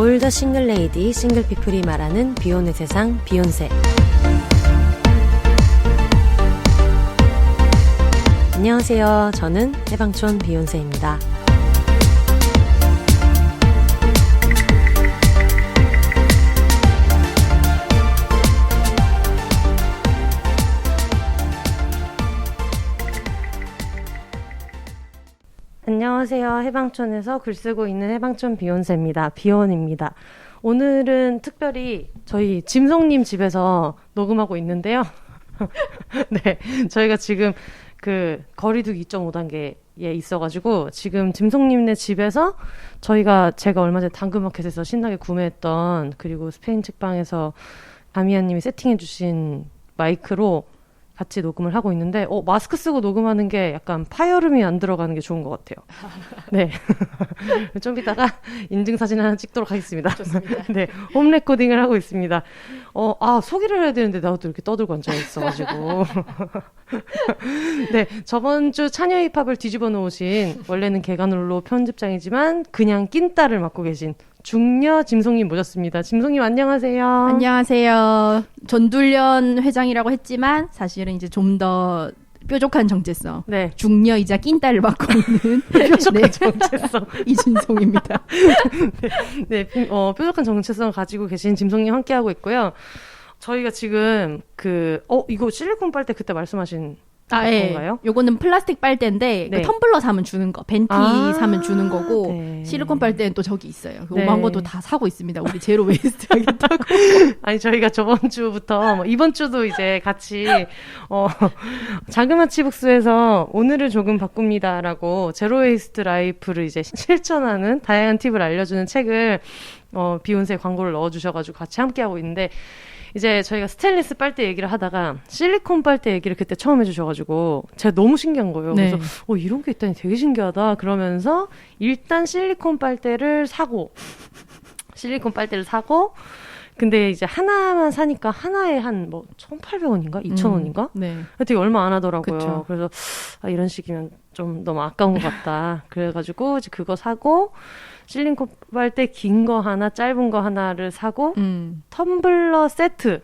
All the single lady, single people이 말하는 비혼의 세상, 비욘세. 안녕하세요. 저는 해방촌 비욘세입니다. 안녕하세요. 해방촌에서 글 쓰고 있는 해방촌 비욘세입니다. 비욘입니다. 오늘은 특별히 저희 짐송님 집에서 녹음하고 있는데요. 네, 저희가 지금 그 거리두기 2.5단계에 있어가지고 지금 짐송님네 집에서 제가 얼마 전에 당근마켓에서 신나게 구매했던, 그리고 스페인 책방에서 다미안님이 세팅해주신 마이크로 같이 녹음을 하고 있는데, 마스크 쓰고 녹음하는 게 약간 파열음이 안 들어가는 게 좋은 것 같아요. 네. 좀 이따가 인증사진 하나 찍도록 하겠습니다. 좋습니다. 네. 홈 레코딩을 하고 있습니다. 소개를 해야 되는데 나도 이렇게 떠들고 앉아있어가지고. 네. 저번 주 차녀 힙합을 뒤집어 놓으신, 원래는 개간홀로 편집장이지만 그냥 낀딸을 맡고 계신 중녀 짐송님 모셨습니다. 짐송님 안녕하세요. 안녕하세요. 전둘련 회장이라고 했지만 사실은 이제 좀 더 뾰족한 정체성. 네. 중녀이자 낀딸을 맡고 있는 뾰족한 정체성 이진송입니다. 네, 뾰족한 정체성을 가지고 계신 짐송님 함께하고 있고요. 저희가 지금 이거 실리콘 빨대 그때 말씀하신 건가요? 요거는 플라스틱 빨대인데 네. 그 텀블러 사면 주는 거, 벤티 사면 주는 거고, 네. 실리콘 빨대는 또 저기 있어요. 네. 오만 것도 다 사고 있습니다. 우리 제로 웨이스트 하겠다고. 아니, 저희가 저번 주부터 이번 주도 이제 같이 자그마치 북스에서 오늘을 조금 바꿉니다라고 제로 웨이스트 라이프를 이제 실천하는 다양한 팁을 알려주는 책을 비욘세 광고를 넣어주셔가지고 같이 함께하고 있는데, 이제 저희가 스테인리스 빨대 얘기를 하다가 실리콘 빨대 얘기를 그때 처음 해주셔가지고 제가 너무 신기한 거예요. 네. 그래서 이런 게 있다니 되게 신기하다. 그러면서 일단 실리콘 빨대를 사고 근데 이제 하나만 사니까 하나에 한 1,800원인가? 2,000원인가? 네. 되게 얼마 안 하더라고요. 그쵸. 그래서 이런 식이면 좀 너무 아까운 것 같다. 그래가지고 이제 그거 사고, 실리콘 빨대 긴 거 하나, 짧은 거 하나를 사고, 텀블러 세트.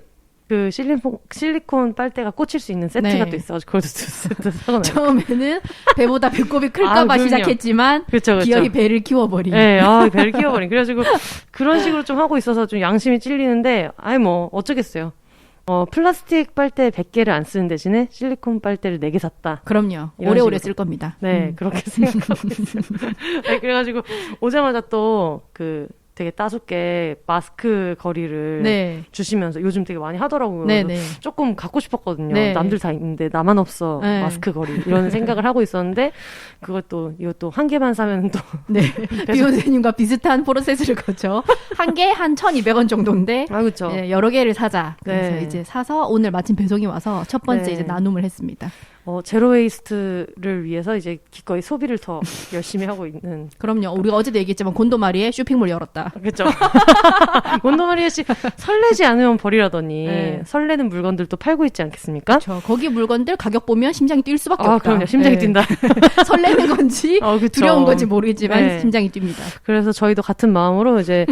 그 실리콘 빨대가 꽂힐 수 있는 세트가 네. 또 있어가지고 그것도 세트 사고 나요. 처음에는 배보다 배꼽이 클까봐 그럼요. 시작했지만 그쵸. 기어이 배를 키워버린. 네, 배를 키워버린. 그래가지고 그런 식으로 좀 하고 있어서 좀 양심이 찔리는데, 어쩌겠어요. 플라스틱 빨대 100개를 안 쓰는 대신에 실리콘 빨대를 4개 샀다. 그럼요. 이런 오래오래 식으로. 쓸 겁니다. 네, 그렇게 생각하고 있어요. 네, 그래가지고 오자마자 또 되게 따숩게 마스크 거리를 네. 주시면서 요즘 되게 많이 하더라고요. 네네. 조금 갖고 싶었거든요. 네. 남들 다 있는데 나만 없어. 네. 마스크 거리. 이런 생각을 하고 있었는데, 이것도 한 개만 사면 또. 네. 비욘세님과 비슷한 프로세스를 거쳐 한 개 한 1,200원 정도인데 그렇죠. 네, 여러 개를 사자. 그래서 네. 이제 사서 오늘 마침 배송이 와서 첫 번째 네. 이제 나눔을 했습니다. 제로 웨이스트를 위해서 이제 기꺼이 소비를 더 열심히 하고 있는. 그럼요. 우리가 어제도 얘기했지만 곤도마리에 쇼핑몰 열었다. 그렇죠. 몬도마리아 씨 설레지 않으면 버리라더니 네. 설레는 물건들도 팔고 있지 않겠습니까? 그렇죠. 거기 물건들 가격 보면 심장이 뛸 수밖에 없다. 그럼요. 심장이 네. 뛴다. 설레는 건지 그쵸. 두려운 건지 모르겠지만 네. 심장이 뜁니다. 그래서 저희도 같은 마음으로 이제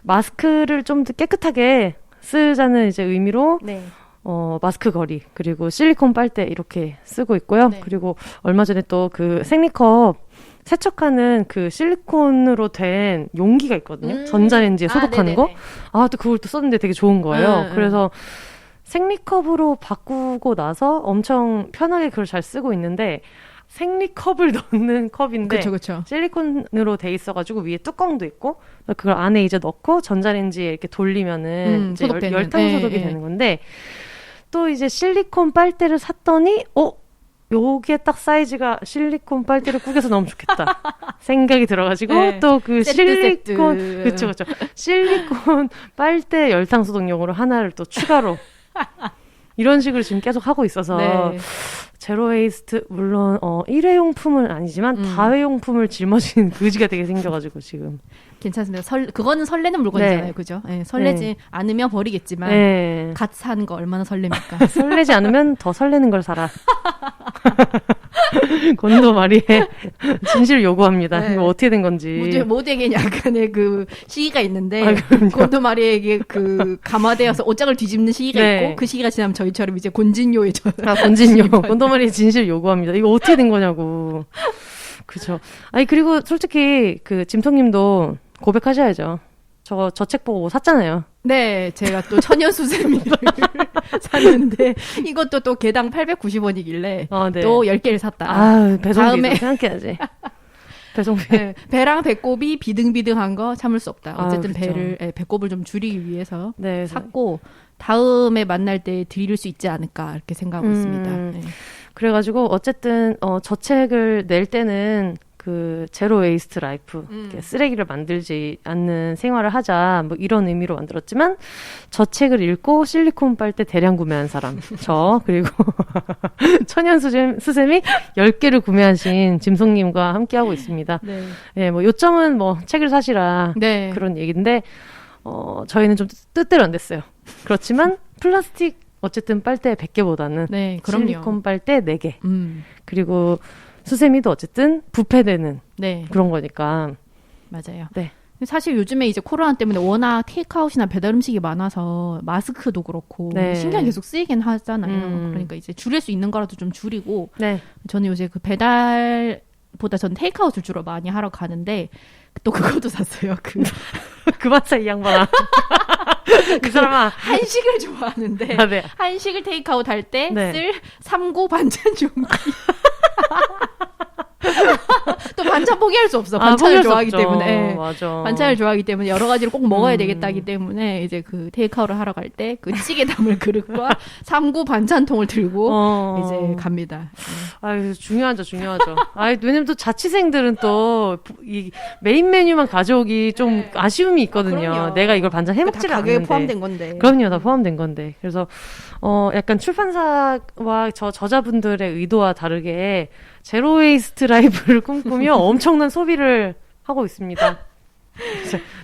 마스크를 좀 더 깨끗하게 쓰자는 이제 의미로 네. 마스크 거리, 그리고 실리콘 빨대 이렇게 쓰고 있고요. 네. 그리고 얼마 전에 또 그 생리컵 세척하는 그 실리콘으로 된 용기가 있거든요. 전자레인지에 소독하는 거. 또 그걸 또 썼는데 되게 좋은 거예요. 그래서 생리컵으로 바꾸고 나서 엄청 편하게 그걸 잘 쓰고 있는데, 생리컵을 넣는 컵인데 그렇죠. 실리콘으로 돼 있어가지고 위에 뚜껑도 있고, 그걸 안에 이제 넣고 전자레인지에 이렇게 돌리면은 이제 소독되는. 열탕 소독이 되는 건데, 또 이제 실리콘 빨대를 샀더니 요게 딱 사이즈가 실리콘 빨대를 꾸겨서 넣으면 좋겠다 생각이 들어가지고 네. 또 그 실리콘 세트. 그쵸 실리콘 빨대 열탕 소독용으로 하나를 또 추가로 이런 식으로 지금 계속 하고 있어서 네. 제로 웨이스트 물론 일회용품은 아니지만 다회용품을 짊어지는 의지가 되게 생겨가지고 지금 괜찮습니다. 그거는 설레는 물건이잖아요. 네. 그죠? 네, 설레지 네. 않으면 버리겠지만 갓 사는 거 얼마나 설렙니까? 설레지 않으면 더 설레는 걸 사라. 곤도마리의 진실 요구합니다. 네. 이거 어떻게 된 건지. 모두에게 약간의 그 시기가 있는데 그러니까. 곤도마리에게 그 감화되어서 옷장을 뒤집는 시기가 네. 있고 그 시기가 지나면 저희처럼 이제 곤진요에 곤진요. 곤도마리의 진실 요구합니다. 이거 어떻게 된 거냐고. 그죠. 아니, 그리고 솔직히 그 짐성님도 고백하셔야죠. 저 책 보고 샀잖아요. 네, 제가 또 천연수세미를 샀는데 이것도 또 개당 890원이길래 네. 또 10개를 샀다. 배송비도 다음에 생각해야지. 배송비. 네, 배랑 배꼽이 비등비등한 거 참을 수 없다. 어쨌든 그쵸. 배꼽을 좀 줄이기 위해서 네. 샀고 다음에 만날 때 드릴 수 있지 않을까 이렇게 생각하고 있습니다. 네. 그래가지고 어쨌든 저 책을 낼 때는 그 제로 웨이스트 라이프, 이렇게 쓰레기를 만들지 않는 생활을 하자, 뭐 이런 의미로 만들었지만 저 책을 읽고 실리콘 빨대 대량 구매한 사람 그리고 천연 수세미 10개를 구매하신 짐송님과 함께하고 있습니다. 네. 예, 뭐 요점은 뭐 책을 사시라 네. 그런 얘기인데 저희는 좀 뜻대로 안 됐어요. 그렇지만 플라스틱 어쨌든 빨대 100개보다는 네, 그럼요. 실리콘 빨대 4개 그리고 수세미도 어쨌든 부패되는 네. 그런 거니까. 맞아요. 네. 사실 요즘에 이제 코로나 때문에 워낙 테이크아웃이나 배달 음식이 많아서 마스크도 그렇고 네. 신경 계속 쓰이긴 하잖아요. 그러니까 이제 줄일 수 있는 거라도 좀 줄이고 네. 저는 요새 그 배달보다 전 테이크아웃을 주로 많이 하러 가는데 또 그것도 샀어요. 그만 사, 이 양반아. 이 사람아. 한식을 좋아하는데 네. 한식을 테이크아웃 할 때 네. 쓸 삼고 반찬 용기. 또 반찬 포기할 수 없어. 반찬을 좋아하기 때문에. 네. 맞아. 반찬을 좋아하기 때문에 여러 가지를 꼭 먹어야 되겠다기 때문에 이제 그 테이크아웃을 하러 갈 때 그 찌개 담을 그릇과 삼고 반찬통을 들고 이제 갑니다. 아유, 중요하죠. 왜냐면 또 자취생들은 또 이 메인 메뉴만 가져오기 좀 아쉬움이 있거든요. 그럼요. 내가 이걸 반찬 해먹지를 다 가격에 않는데. 포함된 건데. 그럼요, 다 포함된 건데. 그래서 약간 출판사와 저자분들의 의도와 다르게 제로 웨이스트 라이프를 꿈꾸며 엄청난 소비를 하고 있습니다.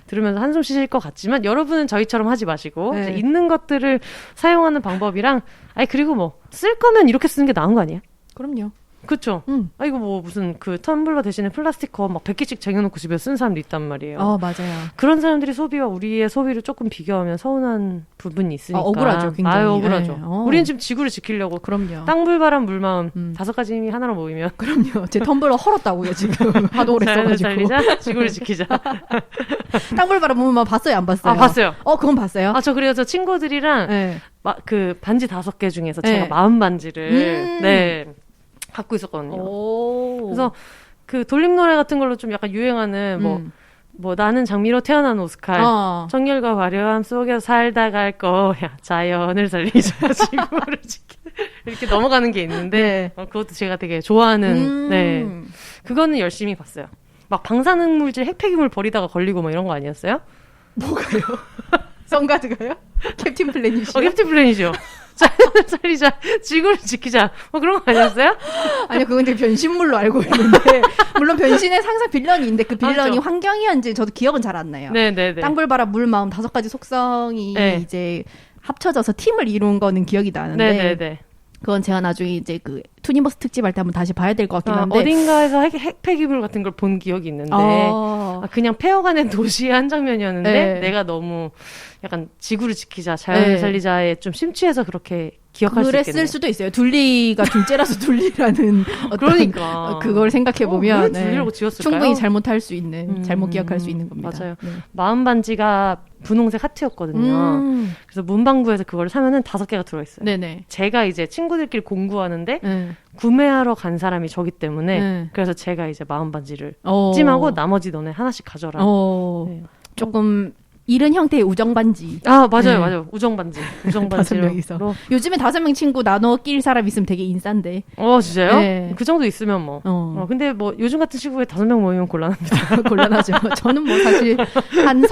들으면서 한숨 쉬실 것 같지만 여러분은 저희처럼 하지 마시고 네. 있는 것들을 사용하는 방법이랑 그리고 뭐 쓸 거면 이렇게 쓰는 게 나은 거 아니에요? 그럼요. 그쵸? 이거 뭐 무슨 그 텀블러 대신에 플라스틱 컵 막 100개씩 쟁여놓고 집에 쓰는 사람도 있단 말이에요. 맞아요. 그런 사람들이 소비와 우리의 소비를 조금 비교하면 서운한 부분이 있으니까. 억울하죠, 굉장히. 억울하죠. 네. 우리는 지금 지구를 지키려고. 그럼요. 땅불 바람 물마음 5가지 힘이 하나로 모이면. 그럼요. 제 텀블러 헐었다고요, 지금. 하도 오래 자연을 써가지고. 살리자, 지구를 지키자. 땅불바람 보면 봤어요, 안 봤어요? 봤어요. 그건 봤어요? 저 그래서 친구들이랑 네. 그 반지 5개 중에서 네. 제가 40반지를 갖고 있었거든요. 그래서 그 돌림 노래 같은 걸로 좀 약간 유행하는 뭐 나는 장미로 태어난 오스칼 정열과 화려함 속에서 살다 갈 거야 자연을 살리자 지구를 지키 이렇게 넘어가는 게 있는데 그것도 제가 되게 좋아하는 그거는 열심히 봤어요. 막 방사능물질 핵폐기물 버리다가 걸리고 뭐 이런 거 아니었어요? 뭐가요? 선가드가요? 캡틴 플래닛이요? 캡틴 플래닛이요. 자연을 살리자, 지구를 지키자, 뭐 그런 거 아니었어요? 아니요, 그건 되게 변신물로 알고 있는데, 물론 변신에 항상 빌런이 있는데, 그 빌런이 환경이었는지 저도 기억은 잘 안 나요. 네네네. 땅불바람, 물마음 5가지 속성이 이제 합쳐져서 팀을 이룬 거는 기억이 나는데, 네네네. 그건 제가 나중에 이제 그 투니버스 특집할 때 한번 다시 봐야 될 것 같긴 한데 어딘가에서 핵폐기물 같은 걸 본 기억이 있는데 그냥 폐허가는 도시의 한 장면이었는데 내가 너무 약간 지구를 지키자 자연을 살리자에 좀 심취해서 그렇게 기억할 수 있겠네요. 그랬을 수도 있어요. 둘리가 둘째라서 둘리라는 그러니까 그걸 생각해 보면 왜 둘리라고 지었을까요? 충분히 잘못할 수 있는 잘못 기억할 수 있는 겁니다. 맞아요. 마음 반지가 분홍색 하트였거든요. 그래서 문방구에서 그걸 사면은 5개가 들어있어요. 네네. 제가 이제 친구들끼리 공구하는데 구매하러 간 사람이 저기 때문에 그래서 제가 이제 마음 반지를 찜하고 나머지 너네 하나씩 가져라. 조금 이른 형태의 우정 반지. 맞아요. 우정 반지. 5명이서. 요즘에 5명 친구 나눠 낄 사람 있으면 되게 인싼데. 진짜요? 네. 그 정도 있으면 뭐. 근데 뭐 요즘 같은 시국에 5명 모이면 곤란합니다. 곤란하죠. 저는 뭐 사실 한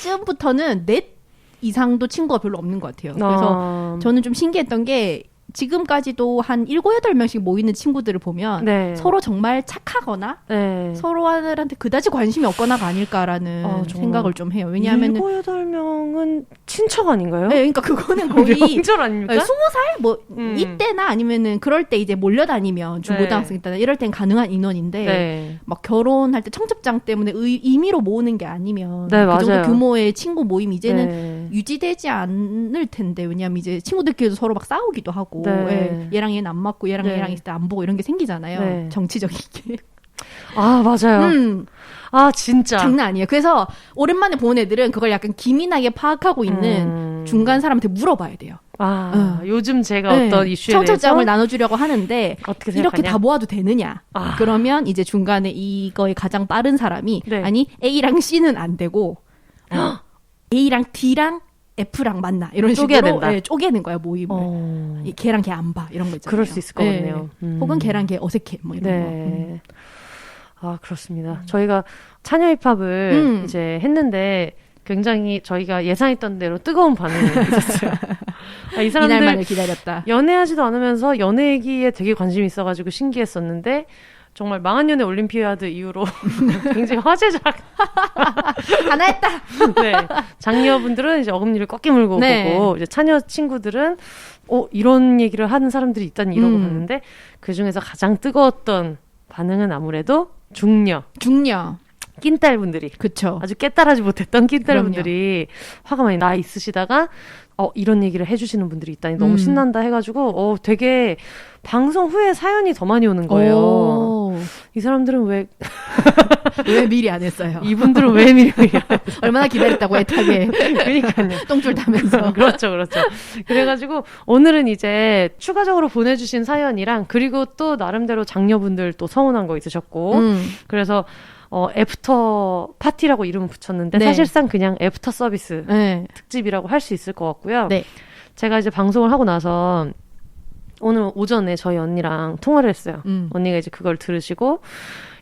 30쯤부터는 넷 이상도 친구가 별로 없는 것 같아요. 그래서 저는 좀 신기했던 게 지금까지도 한 7, 8명씩 모이는 친구들을 보면 네. 서로 정말 착하거나 네. 서로한테 그다지 관심이 없거나가 아닐까라는 생각을 좀 해요. 왜냐하면 7, 8명은 친척 아닌가요? 네, 그러니까 그거는 거의 명절 아닙니까? 20살 뭐 이때나 아니면은 그럴 때 이제 몰려다니면 중고등학생 때나 이럴 땐 가능한 인원인데 네. 막 결혼할 때 청첩장 때문에 임의로 모으는 게 아니면 네, 그 정도 맞아요. 규모의 친구 모임 이제는 네. 유지되지 않을 텐데 왜냐하면 이제 친구들끼리도 서로 막 싸우기도 하고 네. 얘랑 얘는 안 맞고 얘랑 네. 얘랑 있을 때 안 보고 이런 게 생기잖아요. 네. 정치적인 게. 아, 맞아요. 아, 진짜. 장난 아니에요. 그래서 오랜만에 보는 애들은 그걸 약간 기민하게 파악하고 있는 중간 사람한테 물어봐야 돼요. 아, 요즘 제가 어떤 이슈에 청첩장을 대해서 나눠주려고 하는데 어떻게 생각하냐? 이렇게 다 모아도 되느냐? 아. 그러면 이제 중간에 이거에 가장 빠른 사람이 네. 아니 A랑 C는 안 되고 A랑 D랑 F랑 만나 이런 쪼개야 식으로 된다. 쪼개는 거야 모임을. 걔랑 걔 안 봐 이런 거 있잖아요. 그럴 수 있을 것 같네요. 혹은 걔랑 걔 어색해 뭐 이런 네. 아, 그렇습니다. 저희가 차녀 힙합을 이제 했는데 굉장히 저희가 예상했던 대로 뜨거운 반응이 있었어요. 아, 이 사람들 이날만을 기다렸다. 연애하지도 않으면서 연애 얘기에 되게 관심이 있어가지고 신기했었는데 정말 망한 연애 올림피아드 이후로 굉장히 화제작. 하나 했다. 네. 장녀분들은 이제 어금니를 꺾게 물고 네. 보고 이제 차녀 친구들은 이런 얘기를 하는 사람들이 있다니 이러고 봤는데 그 중에서 가장 뜨거웠던 반응은 아무래도 중녀. 낀딸분들이. 그쵸. 아주 깨달하지 못했던 낀딸분들이 화가 많이 나 있으시다가 이런 얘기를 해주시는 분들이 있다니 너무 신난다 해가지고 되게 방송 후에 사연이 더 많이 오는 거예요. 이 사람들은 왜 미리 안 했어요? 이분들은 왜 미리 얼마나 기다렸다고 애타게. 그러니까요. 똥줄 타면서. 그렇죠. 그래가지고 오늘은 이제 추가적으로 보내주신 사연이랑 그리고 또 나름대로 장녀분들 또 서운한 거 있으셨고 그래서 애프터 파티라고 이름을 붙였는데 네. 사실상 그냥 애프터 서비스 네. 특집이라고 할 수 있을 것 같고요. 네. 제가 이제 방송을 하고 나서 오늘 오전에 저희 언니랑 통화를 했어요. 언니가 이제 그걸 들으시고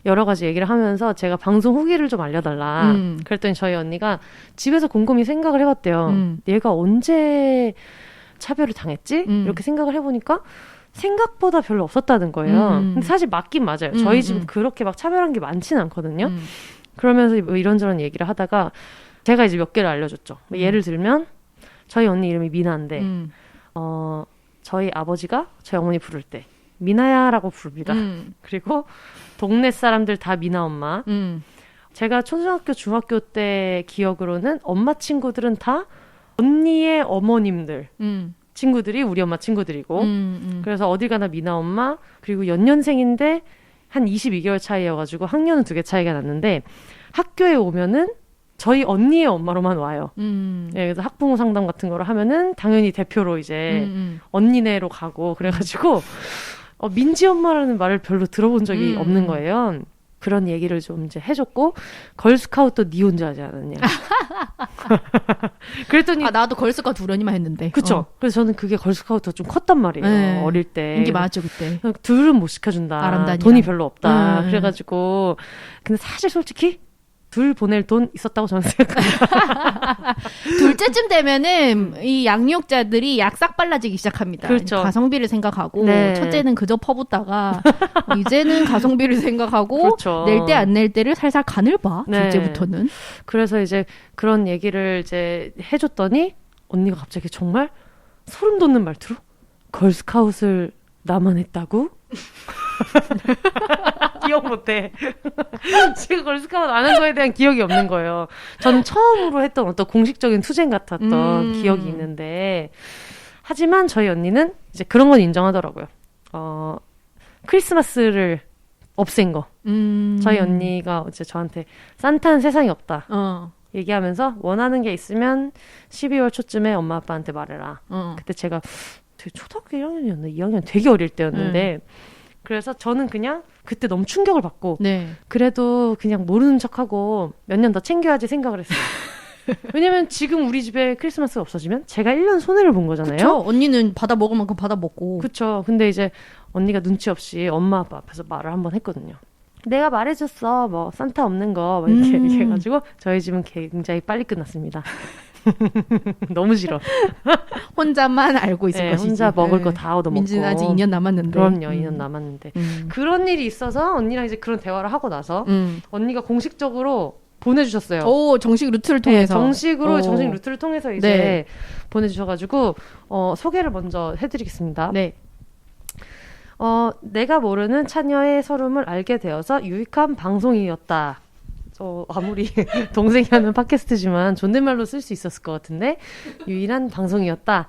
여러 가지 얘기를 하면서 제가 방송 후기를 좀 알려달라. 그랬더니 저희 언니가 집에서 곰곰이 생각을 해봤대요. 얘가 언제 차별을 당했지? 이렇게 생각을 해보니까 생각보다 별로 없었다는 거예요. 근데 사실 맞긴 맞아요. 저희 집은 그렇게 막 차별한 게 많지는 않거든요. 그러면서 뭐 이런저런 얘기를 하다가 제가 이제 몇 개를 알려줬죠. 예를 들면 저희 언니 이름이 미나인데 저희 아버지가 저희 어머니 부를 때 미나야라고 부릅니다. 그리고 동네 사람들 다 미나 엄마. 제가 초등학교, 중학교 때 기억으로는 엄마 친구들은 다 언니의 어머님들. 친구들이 우리 엄마 친구들이고 그래서 어딜 가나 미나 엄마 그리고 연년생인데 한 22개월 차이여가지고 학년은 2개 차이가 났는데 학교에 오면은 저희 언니의 엄마로만 와요. 네, 그래서 학부모 상담 같은 거를 하면은 당연히 대표로 이제 언니네로 가고 그래가지고 민지 엄마라는 말을 별로 들어본 적이 없는 거예요. 그런 얘기를 좀 이제 해줬고 걸스카우트 니 혼자 하지 않았냐. 그랬더니 나도 걸스카우트 두려니만 했는데. 그쵸. 그래서 저는 그게 걸스카우트가 좀 컸단 말이에요. 네. 어릴 때. 인기 많았죠 그때. 둘은 못 시켜준다. 아람단이랑. 돈이 별로 없다. 그래가지고 근데 사실 솔직히 둘 보낼 돈 있었다고 저는 생각합니다. 둘째쯤 되면은 이 양육자들이 약삭 빨라지기 시작합니다. 그렇죠. 가성비를 생각하고 네. 첫째는 그저 퍼붓다가 이제는 가성비를 생각하고 그렇죠. 낼 때 안 낼 때를 살살 간을 봐. 네. 둘째부터는. 그래서 이제 그런 얘기를 이제 해줬더니 언니가 갑자기 정말 소름 돋는 말투로 걸스카웃을 나만 했다고? 기억 못해. 제가 걸스카웃 안 한 거에 대한 기억이 없는 거예요. 저는 처음으로 했던 어떤 공식적인 투쟁 같았던 기억이 있는데 하지만 저희 언니는 이제 그런 건 인정하더라고요. 크리스마스를 없앤 거. 저희 언니가 이제 저한테 산타는 세상에 없다. 얘기하면서 원하는 게 있으면 12월 초쯤에 엄마 아빠한테 말해라. 그때 제가 되게 초등학교 1학년이었나 2학년 되게 어릴 때였는데 그래서 저는 그냥 그때 너무 충격을 받고 네. 그래도 그냥 모르는 척하고 몇 년 더 챙겨야지 생각을 했어요. 왜냐면 지금 우리 집에 크리스마스가 없어지면 제가 1년 손해를 본 거잖아요. 그쵸? 언니는 받아 먹을 만큼 받아 먹고. 그쵸. 근데 이제 언니가 눈치 없이 엄마 아빠 앞에서 말을 한번 했거든요. 내가 말해줬어. 뭐 산타 없는 거 막 이렇게 얘기해가지고 저희 집은 굉장히 빨리 끝났습니다. 너무 싫어. 혼자만 알고 있을 네, 것이지. 혼자 먹을 거 다 얻어먹고. 민지는 아직 2년 남았는데. 그럼요, 2년 남았는데. 그런 일이 있어서 언니랑 이제 그런 대화를 하고 나서 언니가 공식적으로 보내주셨어요. 오, 정식 루트를 통해서. 네, 정식 루트를 통해서 이제 네. 보내주셔가지고 소개를 먼저 해드리겠습니다. 네. 내가 모르는 차녀의 서름을 알게 되어서 유익한 방송이었다. 아무리 동생이 하는 팟캐스트지만 존댓말로 쓸 수 있었을 것 같은데 유일한 방송이었다.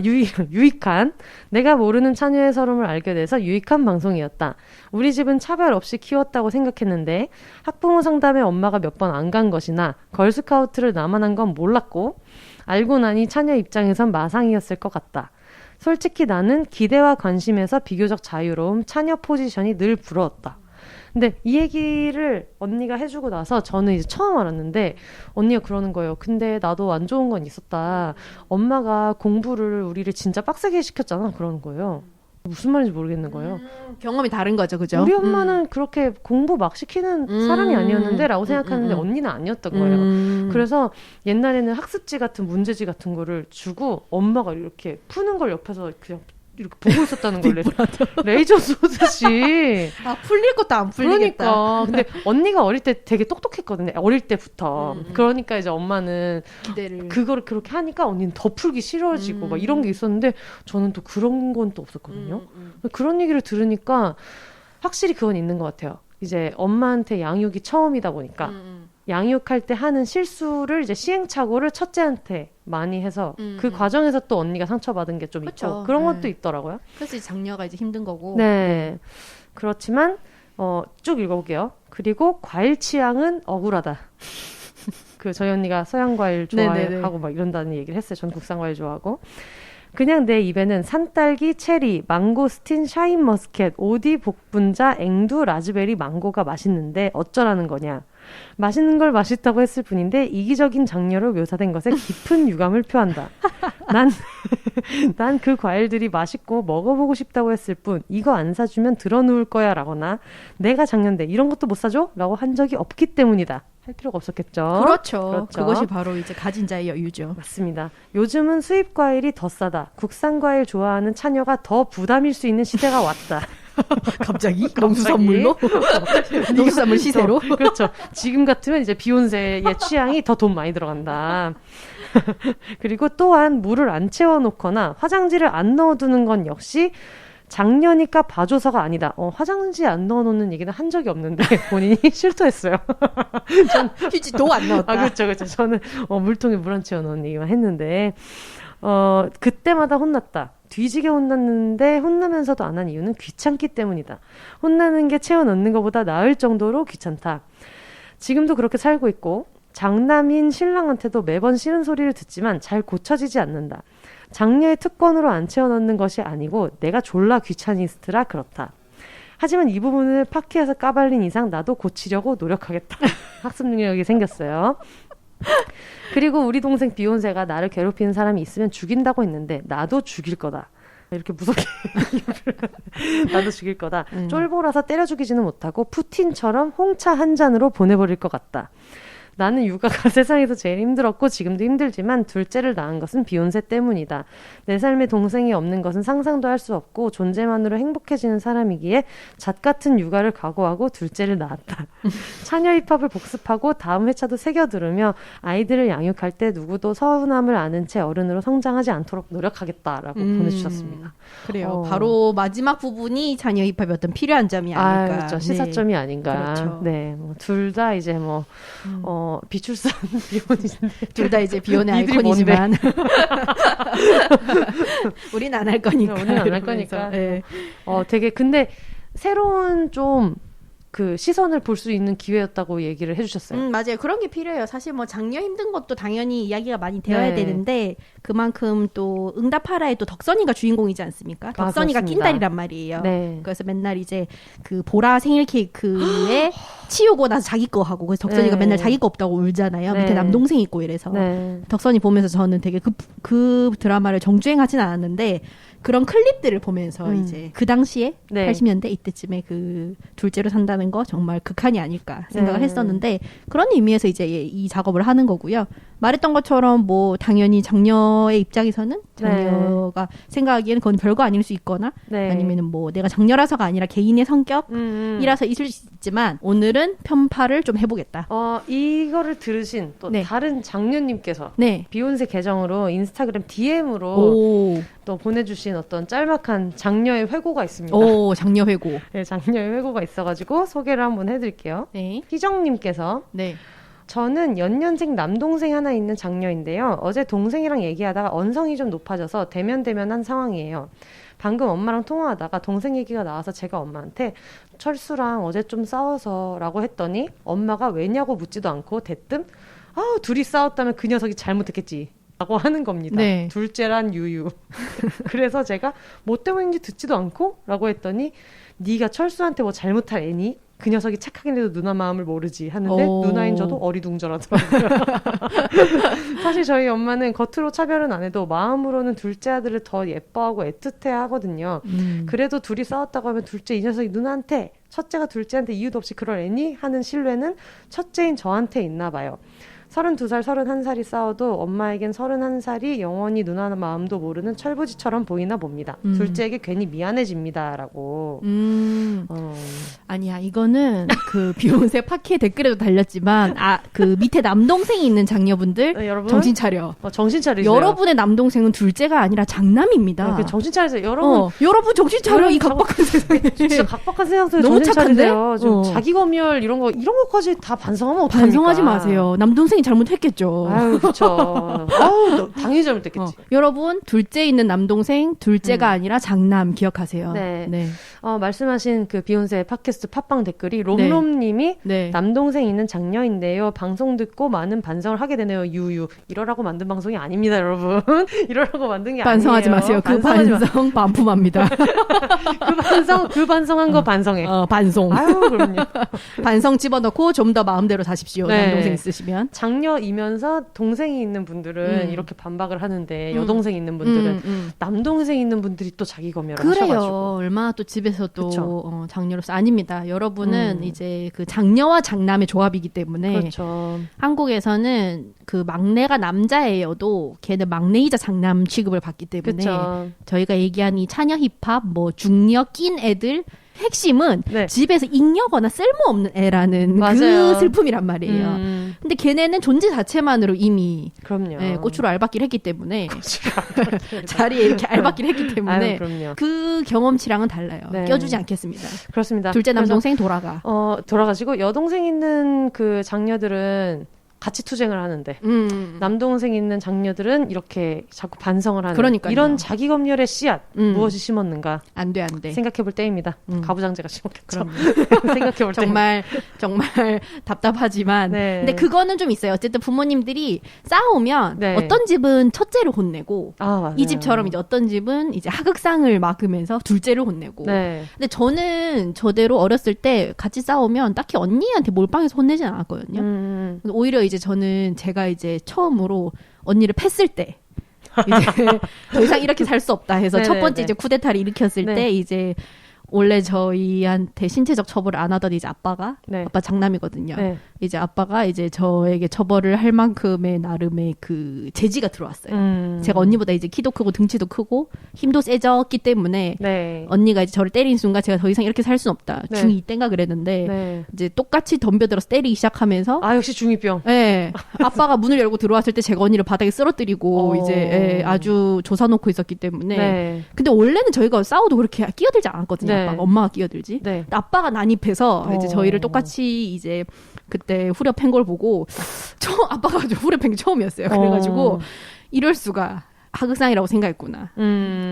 유익한 내가 모르는 차녀의 서름을 알게 돼서 유익한 방송이었다. 우리 집은 차별 없이 키웠다고 생각했는데 학부모 상담에 엄마가 몇 번 안 간 것이나 걸스카우트를 나만 한 건 몰랐고 알고 나니 차녀 입장에선 마상이었을 것 같다. 솔직히 나는 기대와 관심에서 비교적 자유로움 차녀 포지션이 늘 부러웠다. 근데 이 얘기를 언니가 해주고 나서 저는 이제 처음 알았는데 언니가 그러는 거예요. 근데 나도 안 좋은 건 있었다. 엄마가 공부를 우리를 진짜 빡세게 시켰잖아. 그러는 거예요. 무슨 말인지 모르겠는 거예요. 경험이 다른 거죠, 그죠? 우리 엄마는 그렇게 공부 막 시키는 사람이 아니었는데 라고 생각하는데 언니는 아니었던 거예요. 그래서 옛날에는 학습지 같은 문제지 같은 거를 주고 엄마가 이렇게 푸는 걸 옆에서 그냥 이렇게 보고 있었다는 걸 레이저 쏘듯이. 풀릴 것도 안 풀리겠다. 그러니까. 근데 언니가 어릴 때 되게 똑똑했거든요. 어릴 때부터. 그러니까 이제 엄마는 기대를. 그거를 그렇게 하니까 언니는 더 풀기 싫어지고 막 이런 게 있었는데 저는 또 그런 건 또 없었거든요. 그런 얘기를 들으니까 확실히 그건 있는 것 같아요. 이제 엄마한테 양육이 처음이다 보니까 양육할 때 하는 실수를 이제 시행착오를 첫째한테 많이 해서 그 과정에서 또 언니가 상처받은 게 좀 있고 그런 것도 있더라고요. 그래서 장녀가 이제 힘든 거고. 네. 그렇지만 쭉 읽어볼게요. 그리고 과일 취향은 억울하다. 저희 언니가 서양 과일 좋아하고 막 이런다는 얘기를 했어요. 전 국산 과일 좋아하고. 그냥 내 입에는 산딸기, 체리, 망고스틴, 샤인머스켓, 오디, 복분자, 앵두, 라즈베리, 망고가 맛있는데 어쩌라는 거냐. 맛있는 걸 맛있다고 했을 뿐인데 이기적인 장녀로 묘사된 것에 깊은 유감을 표한다. 난 그 과일들이 맛있고 먹어보고 싶다고 했을 뿐 이거 안 사주면 들어누울 거야 라거나 내가 장녀인데 이런 것도 못 사줘? 라고 한 적이 없기 때문이다. 할 필요가 없었겠죠. 그렇죠. 그것이 바로 이제 가진 자의 여유죠. 맞습니다. 요즘은 수입 과일이 더 싸다. 국산 과일 좋아하는 차녀가 더 부담일 수 있는 시대가 왔다. 갑자기? 농수산물로? 농수산물 시세로? 그렇죠. 지금 같으면 이제 비욘세의 취향이 더 돈 많이 들어간다. 그리고 또한 물을 안 채워놓거나 화장지를 안 넣어두는 건 역시 작년이니까 봐줘서가 아니다. 화장지 안 넣어놓는 얘기는 한 적이 없는데 본인이 실토했어요. 전 휴지도 안 넣었다. 그렇죠. 저는 물통에 물 안 채워놓은 얘기만 했는데 그때마다 혼났다. 뒤지게 혼났는데 혼나면서도 안 한 이유는 귀찮기 때문이다. 혼나는 게 채워넣는 것보다 나을 정도로 귀찮다. 지금도 그렇게 살고 있고 장남인 신랑한테도 매번 싫은 소리를 듣지만 잘 고쳐지지 않는다. 장녀의 특권으로 안 채워넣는 것이 아니고 내가 졸라 귀차니스트라 그렇다. 하지만 이 부분을 팟캐에서 까발린 이상 나도 고치려고 노력하겠다. 학습 능력이 생겼어요. 그리고 우리 동생 비욘세가 나를 괴롭히는 사람이 있으면 죽인다고 했는데 나도 죽일 거다. 이렇게 무섭게 나도 죽일 거다. 쫄보라서 때려 죽이지는 못하고 푸틴처럼 홍차 한 잔으로 보내버릴 것 같다. 나는 육아가 세상에서 제일 힘들었고 지금도 힘들지만 둘째를 낳은 것은 비욘세 때문이다. 내 삶에 동생이 없는 것은 상상도 할 수 없고 존재만으로 행복해지는 사람이기에 잣 같은 육아를 각오하고 둘째를 낳았다. 차녀 힙합을 복습하고 다음 회차도 새겨 들으며 아이들을 양육할 때 누구도 서운함을 아는 채 어른으로 성장하지 않도록 노력하겠다라고 보내주셨습니다. 그래요. 바로 마지막 부분이 자녀 힙합의 어떤 필요한 점이 아닐까. 그렇죠. 시사점이 아닌가. 그렇죠. 네, 둘 다 이제 비출산 비혼인데 둘 다 이제 비혼의 아이콘이지만 우린 안 할 거니까. 우린 안 할 거니까. 네. 되게 근데 새로운 좀 그 시선을 볼 수 있는 기회였다고 얘기를 해주셨어요. 맞아요. 그런 게 필요해요. 사실 뭐 장녀 힘든 것도 당연히 이야기가 많이 되어야 되는데 그만큼 또 응답하라의 또 덕선이가 주인공이지 않습니까? 덕선이가 낀달이란 말이에요. 네. 그래서 맨날 이제 그 보라 생일 케이크에 치우고 나서 자기 거 하고 그래서 덕선이가 맨날 자기 거 없다고 울잖아요. 밑에 남동생 있고 이래서 덕선이 보면서 저는 되게 그 드라마를 정주행하진 않았는데 그런 클립들을 보면서 이제 그 당시에 80년대 이때쯤에 그 둘째로 산다는 거 정말 극한이 아닐까 생각을 했었는데 그런 의미에서 이제 이 작업을 하는 거고요. 말했던 것처럼 뭐 당연히 장녀의 입장에서는 장녀가 생각하기에는 그건 별거 아닐 수 있거나 아니면은 뭐 내가 장녀라서가 아니라 개인의 성격이라서 있을 수 있지만 오늘은 편파를 좀 해보겠다. 이거를 들으신 또 다른 장녀님께서 비욘세 계정으로 인스타그램 DM으로 또 보내주신 어떤 짤막한 장녀의 회고가 있습니다. 장녀 회고. 네, 장녀의 회고가 있어가지고 소개를 한번 해드릴게요. 희정님께서 저는 연년생 남동생 하나 있는 장녀인데요. 어제 동생이랑 얘기하다가 언성이 좀 높아져서 대면대면한 상황이에요. 방금 엄마랑 통화하다가 동생 얘기가 나와서 제가 엄마한테 철수랑 어제 좀 싸워서 라고 했더니 엄마가 왜냐고 묻지도 않고 대뜸 둘이 싸웠다면 그 녀석이 잘못했겠지 라고 하는 겁니다. 둘째란 유유. 그래서 제가 뭐 때문인지 듣지도 않고 라고 했더니 네가 철수한테 뭐 잘못할 애니? 그 녀석이 착하긴 해도 누나 마음을 모르지 하는데 누나인 저도 어리둥절하더라고요. 사실 저희 엄마는 겉으로 차별은 안 해도 마음으로는 둘째 아들을 더 예뻐하고 애틋해 하거든요. 그래도 둘이 싸웠다고 하면 둘째 이 녀석이 누나한테, 첫째가 둘째한테 이유도 없이 그럴 애니? 하는 신뢰는 첫째인 저한테 있나 봐요. 32살, 31살이 싸워도 엄마에겐 31살이 영원히 누나 마음도 모르는 철부지처럼 보이나 봅니다. 둘째에게 괜히 미안해집니다라고. 아니야, 이거는 그 비욘세 파키의 댓글에도 달렸지만 그 밑에 남동생이 있는 장녀분들 여러분 정신 차려. 정신 차리세요. 여러분의 남동생은 둘째가 아니라 장남입니다. 정신 차리세요. 여러분 정신 차려. 이 각박한 세상에. 진짜 각박한 세상 속에 너무 정신 착한데? 차리세요. 좀 자기 검열 이런 거까지 다 반성하면 어떡합니까? 반성하지 마세요. 남동생이 잘못했겠죠. 아유, 그쵸. 당연히 잘못했겠지. 여러분, 둘째 있는 남동생, 둘째가 아니라 장남 기억하세요. 네. 말씀하신 그 비욘세 팟캐스트 팟빵 댓글이 롬롬님이 남동생 있는 장녀인데요. 방송 듣고 많은 반성을 하게 되네요. 유유. 이러라고 만든 방송이 아닙니다, 여러분. 이러라고 만든 게 반성하지 아니에요. 마세요. 그 반성 반품합니다. 그 반성한 거 반성해. 반송. 아유, 그럼요. 반성 집어넣고 좀 더 마음대로 사십시오. 남동생 있으시면. 장녀이면서 동생이 있는 분들은 이렇게 반박을 하는데 여동생 있는 분들은 남동생 있는 분들이 또 자기 검열을 하셔가지고. 그래요. 얼마나 또 집에서 또 장녀로서 아닙니다. 여러분은 이제 그 장녀와 장남의 조합이기 때문에 그렇죠. 한국에서는 그 막내가 남자애여도 걔는 막내이자 장남 취급을 받기 때문에 그쵸. 저희가 얘기한 이 차녀 힙합 뭐 중녀 낀 애들 핵심은 집에서 잉여거나 쓸모없는 애라는 그 슬픔이란 말이에요. 근데 걔네는 존재 자체만으로 이미 고추로 알박기를 했기 때문에 자리에 이렇게 알박기를 했기 때문에 그 경험치랑은 달라요. 껴주지 않겠습니다. 그렇습니다. 둘째 남동생 돌아가시고 여동생 있는 그 장녀들은 같이 투쟁을 하는데 남동생 있는 장녀들은 이렇게 자꾸 반성을 하는 그러니까요. 이런 자기 검열의 씨앗 무엇이 심었는가 안 돼. 생각해볼 때입니다. 가부장제가 심었겠죠. 생각해볼 때 정말 답답하지만 근데 그거는 좀 있어요. 어쨌든 부모님들이 싸우면 어떤 집은 첫째를 혼내고 이 집처럼 이제 어떤 집은 이제 하극상을 막으면서 둘째를 혼내고 근데 저는 저대로 어렸을 때 같이 싸우면 딱히 언니한테 몰빵해서 혼내진 않았거든요. 오히려 이제 저는 제가 이제 처음으로 언니를 팼을 때 이제 더 이상 이렇게 살 수 없다 해서 첫 번째 이제 쿠데타를 일으켰을 때 이제 원래 저희한테 신체적 처벌을 안 하던 이제 아빠 장남이거든요. 이제 아빠가 이제 저에게 처벌을 할 만큼의 나름의 그 재지가 들어왔어요. 제가 언니보다 이제 키도 크고 등치도 크고 힘도 세졌기 때문에 언니가 이제 저를 때리는 순간 제가 더 이상 이렇게 살 수는 없다. 중2 땐가 그랬는데 이제 똑같이 덤벼들어서 때리기 시작하면서 역시 중2병. 아빠가 문을 열고 들어왔을 때 제가 언니를 바닥에 쓰러뜨리고 이제 아주 조사놓고 있었기 때문에 근데 원래는 저희가 싸워도 그렇게 끼어들지 않았거든요. 아빠가 엄마가 끼어들지. 아빠가 난입해서 이제 저희를 똑같이 이제 그때 후려 팬 걸 보고 아빠가 후려 팬 게 처음이었어요. 그래가지고 이럴 수가 하극상이라고 생각했구나.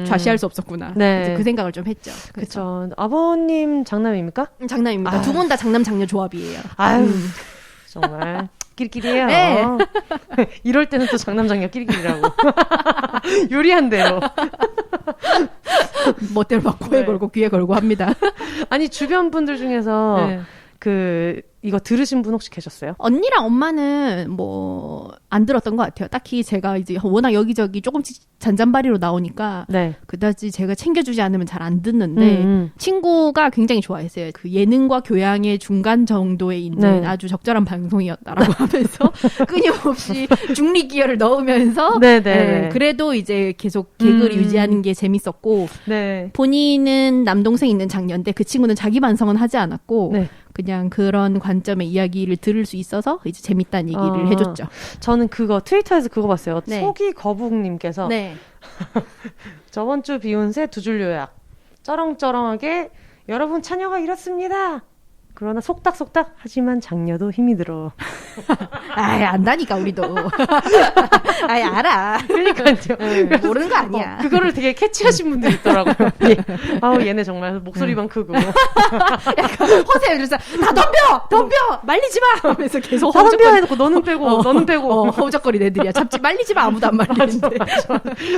좌시할 수 없었구나. 이제 그 생각을 좀 했죠. 그렇죠. 아버님 장남입니까? 장남입니다. 두 분 다 장남 장녀 조합이에요. 아유 정말 끼리끼리해요. 이럴 때는 또 장남 장녀 끼리끼리라고. 유리한데요. 멋대로 막 코에 걸고 귀에 걸고 합니다. 아니 주변 분들 중에서 그 이거 들으신 분 혹시 계셨어요? 언니랑 엄마는 뭐 안 들었던 것 같아요. 딱히 제가 이제 워낙 여기저기 조금씩 잔잔바리로 나오니까 네. 그다지 제가 챙겨주지 않으면 잘 안 듣는데 친구가 굉장히 좋아했어요. 그 예능과 교양의 중간 정도에 있는 네. 아주 적절한 방송이었다라고 하면서 끊임없이 중립 기여를 넣으면서 네네. 그래도 이제 계속 개그를 유지하는 게 재밌었고 네. 본인은 남동생 있는 장녀인데 그 친구는 자기 반성은 하지 않았고 네. 그냥 그런 관점의 이야기를 들을 수 있어서 이제 재밌다는 얘기를 해줬죠. 저는 그거 트위터에서 그거 봤어요. 네. 속이 거북님께서 네. 저번 주 비욘세 2줄 요약 쩌렁쩌렁하게 여러분 차녀가 이렇습니다. 그러나 속닥속닥 하지만 장녀도 힘이 들어. 아이 안다니까 우리도. 아이 알아. 그러니까요. 모르는 거 아니야. 그거를 되게 캐치하신 분들이 있더라고요. 예. 아우 얘네 정말 목소리만 크고. 약간 허세 이러면서 다 덤벼 말리지 마 하면서 계속 다 덤벼 해놓고 너는 빼고 너는 빼고 허우적거리는 애들이야. 잡지 말리지 마 아무도 안 말리는데.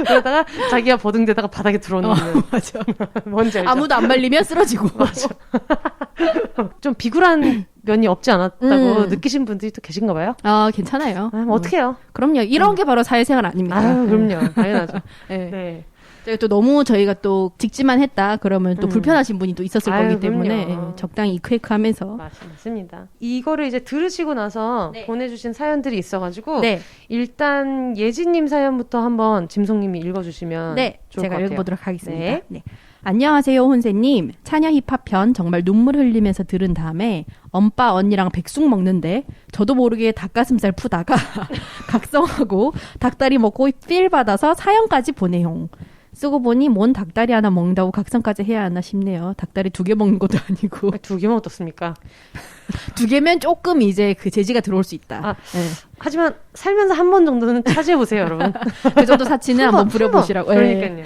그러다가 자기가 버둥대다가 바닥에 들어놓는. 맞아. 뭔지 알죠? 아무도 안 말리면 쓰러지고. 맞아. 좀 비굴한 면이 없지 않았다고 느끼신 분들이 또 계신가 봐요. 아 괜찮아요. 뭐 어떡해요. 그럼요. 이런 게 바로 사회생활 아닙니까? 아유, 그럼요. 당연하죠. 네. 또 너무 저희가 또 직지만 했다 그러면 또 불편하신 분이 또 있었을 거기 때문에 적당히 이크이크하면서 맞습니다. 이거를 이제 들으시고 나서 보내주신 사연들이 있어가지고 일단 예진님 사연부터 한번 짐송님이 읽어주시면 좋을 제가 것 같아요. 읽어보도록 하겠습니다. 네. 안녕하세요 혼세님. 차녀 힙합 편 정말 눈물 흘리면서 들은 다음에 엄빠 언니랑 백숙 먹는데 저도 모르게 닭가슴살 푸다가 각성하고 닭다리 먹고 필 받아서 사연까지 보내용. 쓰고 보니 뭔 닭다리 하나 먹는다고 각성까지 해야 하나 싶네요. 닭다리 2개 먹는 것도 아니고. 2개면 어떻습니까? 2개면 조금 이제 그 재지가 들어올 수 있다. 하지만 살면서 한 번 정도는 차지해보세요, 여러분. 그 정도 사치는 한번 부려보시라고. 그러니까요.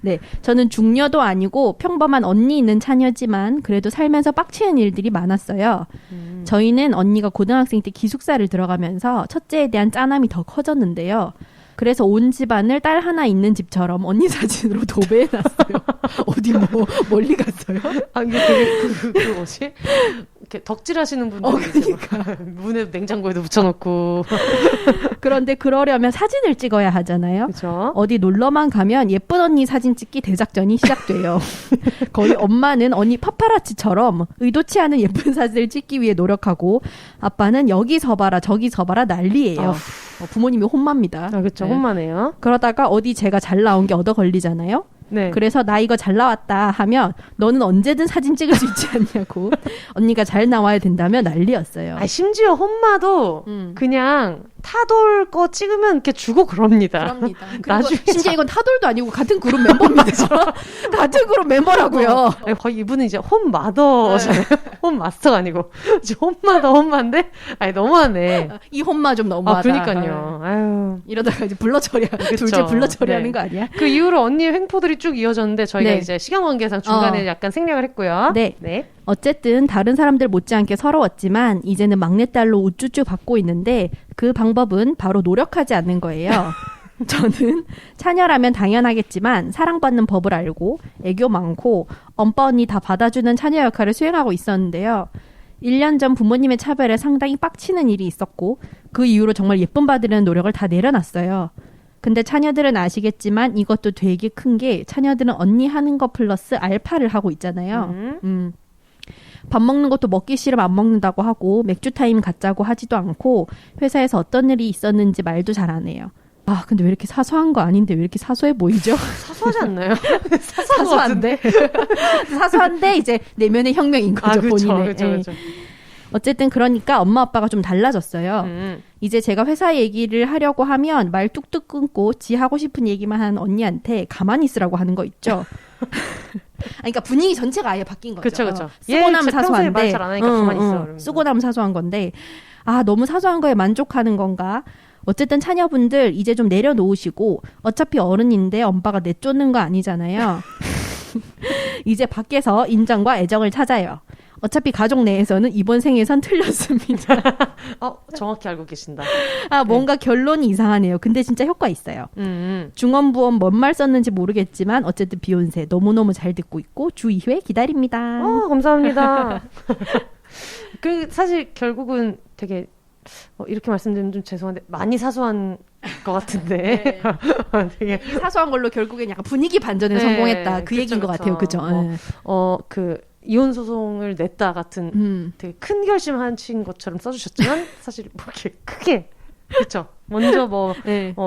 네. 저는 중녀도 아니고 평범한 언니 있는 차녀지만 그래도 살면서 빡치는 일들이 많았어요. 저희는 언니가 고등학생 때 기숙사를 들어가면서 첫째에 대한 짠함이 더 커졌는데요. 그래서 온 집안을 딸 하나 있는 집처럼 언니 사진으로 도배해놨어요. 어디 뭐 멀리 갔어요? 이게 되게 뭐지? 이렇게 덕질하시는 분들이 그러니까. 문에 냉장고에도 붙여놓고. 그런데 그러려면 사진을 찍어야 하잖아요. 그쵸? 어디 놀러만 가면 예쁜 언니 사진 찍기 대작전이 시작돼요. 거의 엄마는 언니 파파라치처럼 의도치 않은 예쁜 사진을 찍기 위해 노력하고 아빠는 여기 서봐라 저기 서봐라 난리예요. 부모님이 혼마입니다. 그렇죠. 혼마네요. 그러다가 어디 제가 잘 나온 게 얻어 걸리잖아요. 네. 그래서 나 이거 잘 나왔다 하면 너는 언제든 사진 찍을 수 있지 않냐고 언니가 잘 나와야 된다며 난리였어요. 심지어 혼마도 그냥 타돌 거 찍으면 이렇게 주고 그럽니다. 나중에 심지어 이건 타돌도 아니고 같은 그룹 멤버입니다. 같은 그룹 멤버라고요. 거의 이분은 이제 홈마더잖아요. 홈마스터가 아니고 홈마더인데 너무하네. 이 홈마 좀 너무하다. 그러니까요. 아유. 이러다가 이제 불러 처리 둘째 불러 처리하는 거 아니야? 그 이후로 언니의 횡포들이 쭉 이어졌는데 저희가 이제 시간 관계상 중간에 약간 생략을 했고요. 네. 어쨌든 다른 사람들 못지않게 서러웠지만 이제는 막내딸로 우쭈쭈 받고 있는데 그 방법은 바로 노력하지 않는 거예요. 저는 차녀라면 당연하겠지만 사랑받는 법을 알고 애교 많고 엄빠 언니 다 받아주는 차녀 역할을 수행하고 있었는데요. 1년 전 부모님의 차별에 상당히 빡치는 일이 있었고 그 이후로 정말 예쁨 받으려는 노력을 다 내려놨어요. 근데 차녀들은 아시겠지만 이것도 되게 큰 게 차녀들은 언니 하는 거 플러스 알파를 하고 있잖아요. 밥 먹는 것도 먹기 싫으면 안 먹는다고 하고 맥주 타임 갖자고 하지도 않고 회사에서 어떤 일이 있었는지 말도 잘 안 해요. 근데 왜 이렇게 사소한 거 아닌데 왜 이렇게 사소해 보이죠? 사소하지 않나요? 사소한데? 사소한데 이제 내면의 혁명인 거죠, 본인의. 그렇죠. 어쨌든 그러니까 엄마 아빠가 좀 달라졌어요. 이제 제가 회사 얘기를 하려고 하면 말 뚝뚝 끊고 지 하고 싶은 얘기만 하는 언니한테 가만히 있으라고 하는 거 있죠. 그러니까 분위기 전체가 아예 바뀐 거죠. 그렇죠. 쓰고 나면 사소한데 말 잘 안 하니까 가만히 있어. 쓰고 나면 사소한 건데 너무 사소한 거에 만족하는 건가? 어쨌든 차녀분들 이제 좀 내려놓으시고 어차피 어른인데 엄빠가 내쫓는 거 아니잖아요. 이제 밖에서 인정과 애정을 찾아요. 어차피 가족 내에서는 이번 생에선 틀렸습니다. 정확히 알고 계신다. 뭔가 결론이 이상하네요. 근데 진짜 효과 있어요. 중언부언 뭔 말 썼는지 모르겠지만 어쨌든 비욘세 너무너무 잘 듣고 있고 주 2회 기다립니다. 감사합니다. 그 사실 결국은 되게 이렇게 말씀드리면 좀 죄송한데 많이 사소한 것 같은데 네. 되게 이 사소한 걸로 결국엔 약간 분위기 반전에 성공했다 그 얘기인 것 같아요. 그죠? 그 이혼 소송을 냈다 같은 되게 큰 결심하신 것처럼 써주셨지만 사실 뭐 이렇게 크게 그렇죠. 먼저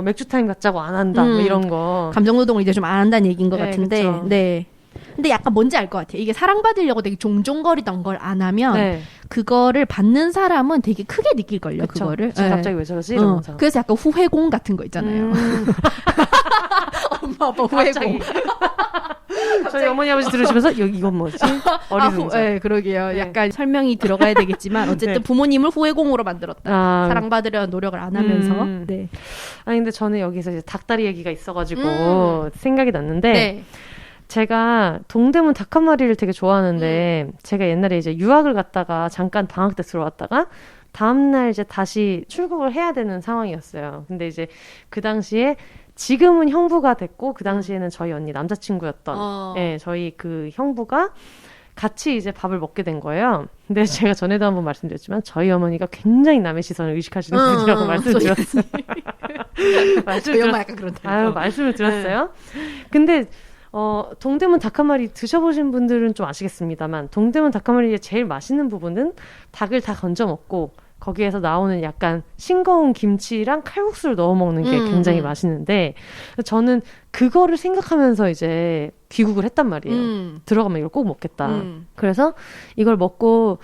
맥주 타임 갖자고 안 한다 뭐 이런 거 감정 노동을 이제 좀 안 한다는 얘기인 것 같은데 그쵸. 네. 근데 약간 뭔지 알 것 같아요. 이게 사랑받으려고 되게 종종거리던 걸 안 하면 그거를 받는 사람은 되게 크게 느낄걸요. 그쵸. 그거를. 갑자기 왜 저러지? 이러면서. 그래서 약간 후회공 같은 거 있잖아요. 엄마 아빠 후회공. 저희 어머니 아버지 들으시면서 이건 뭐지? 어리둥절. 네, 그러게요. 약간 설명이 들어가야 되겠지만 어쨌든 부모님을 후회공으로 만들었다. 사랑받으려는 노력을 안 하면서. 네. 아니 근데 저는 여기서 이제 닭다리 얘기가 있어가지고 생각이 났는데 제가 동대문 닭 한 마리를 되게 좋아하는데 제가 옛날에 이제 유학을 갔다가 잠깐 방학 때 들어왔다가 다음날 이제 다시 출국을 해야 되는 상황이었어요. 근데 이제 그 당시에 지금은 형부가 됐고 그 당시에는 저희 언니 남자친구였던 저희 그 형부가 같이 이제 밥을 먹게 된 거예요. 근데 제가 전에도 한번 말씀드렸지만 저희 어머니가 굉장히 남의 시선을 의식하시는 분이라고 말씀을 드렸어요. 저희 엄마 약간 그런다. 말씀을 드렸어요. 근데 동대문 닭 한 마리 드셔보신 분들은 좀 아시겠습니다만 동대문 닭 한 마리의 제일 맛있는 부분은 닭을 다 건져 먹고 거기에서 나오는 약간 싱거운 김치랑 칼국수를 넣어 먹는 게 굉장히 맛있는데 저는 그거를 생각하면서 이제 귀국을 했단 말이에요. 들어가면 이걸 꼭 먹겠다. 그래서 이걸 먹고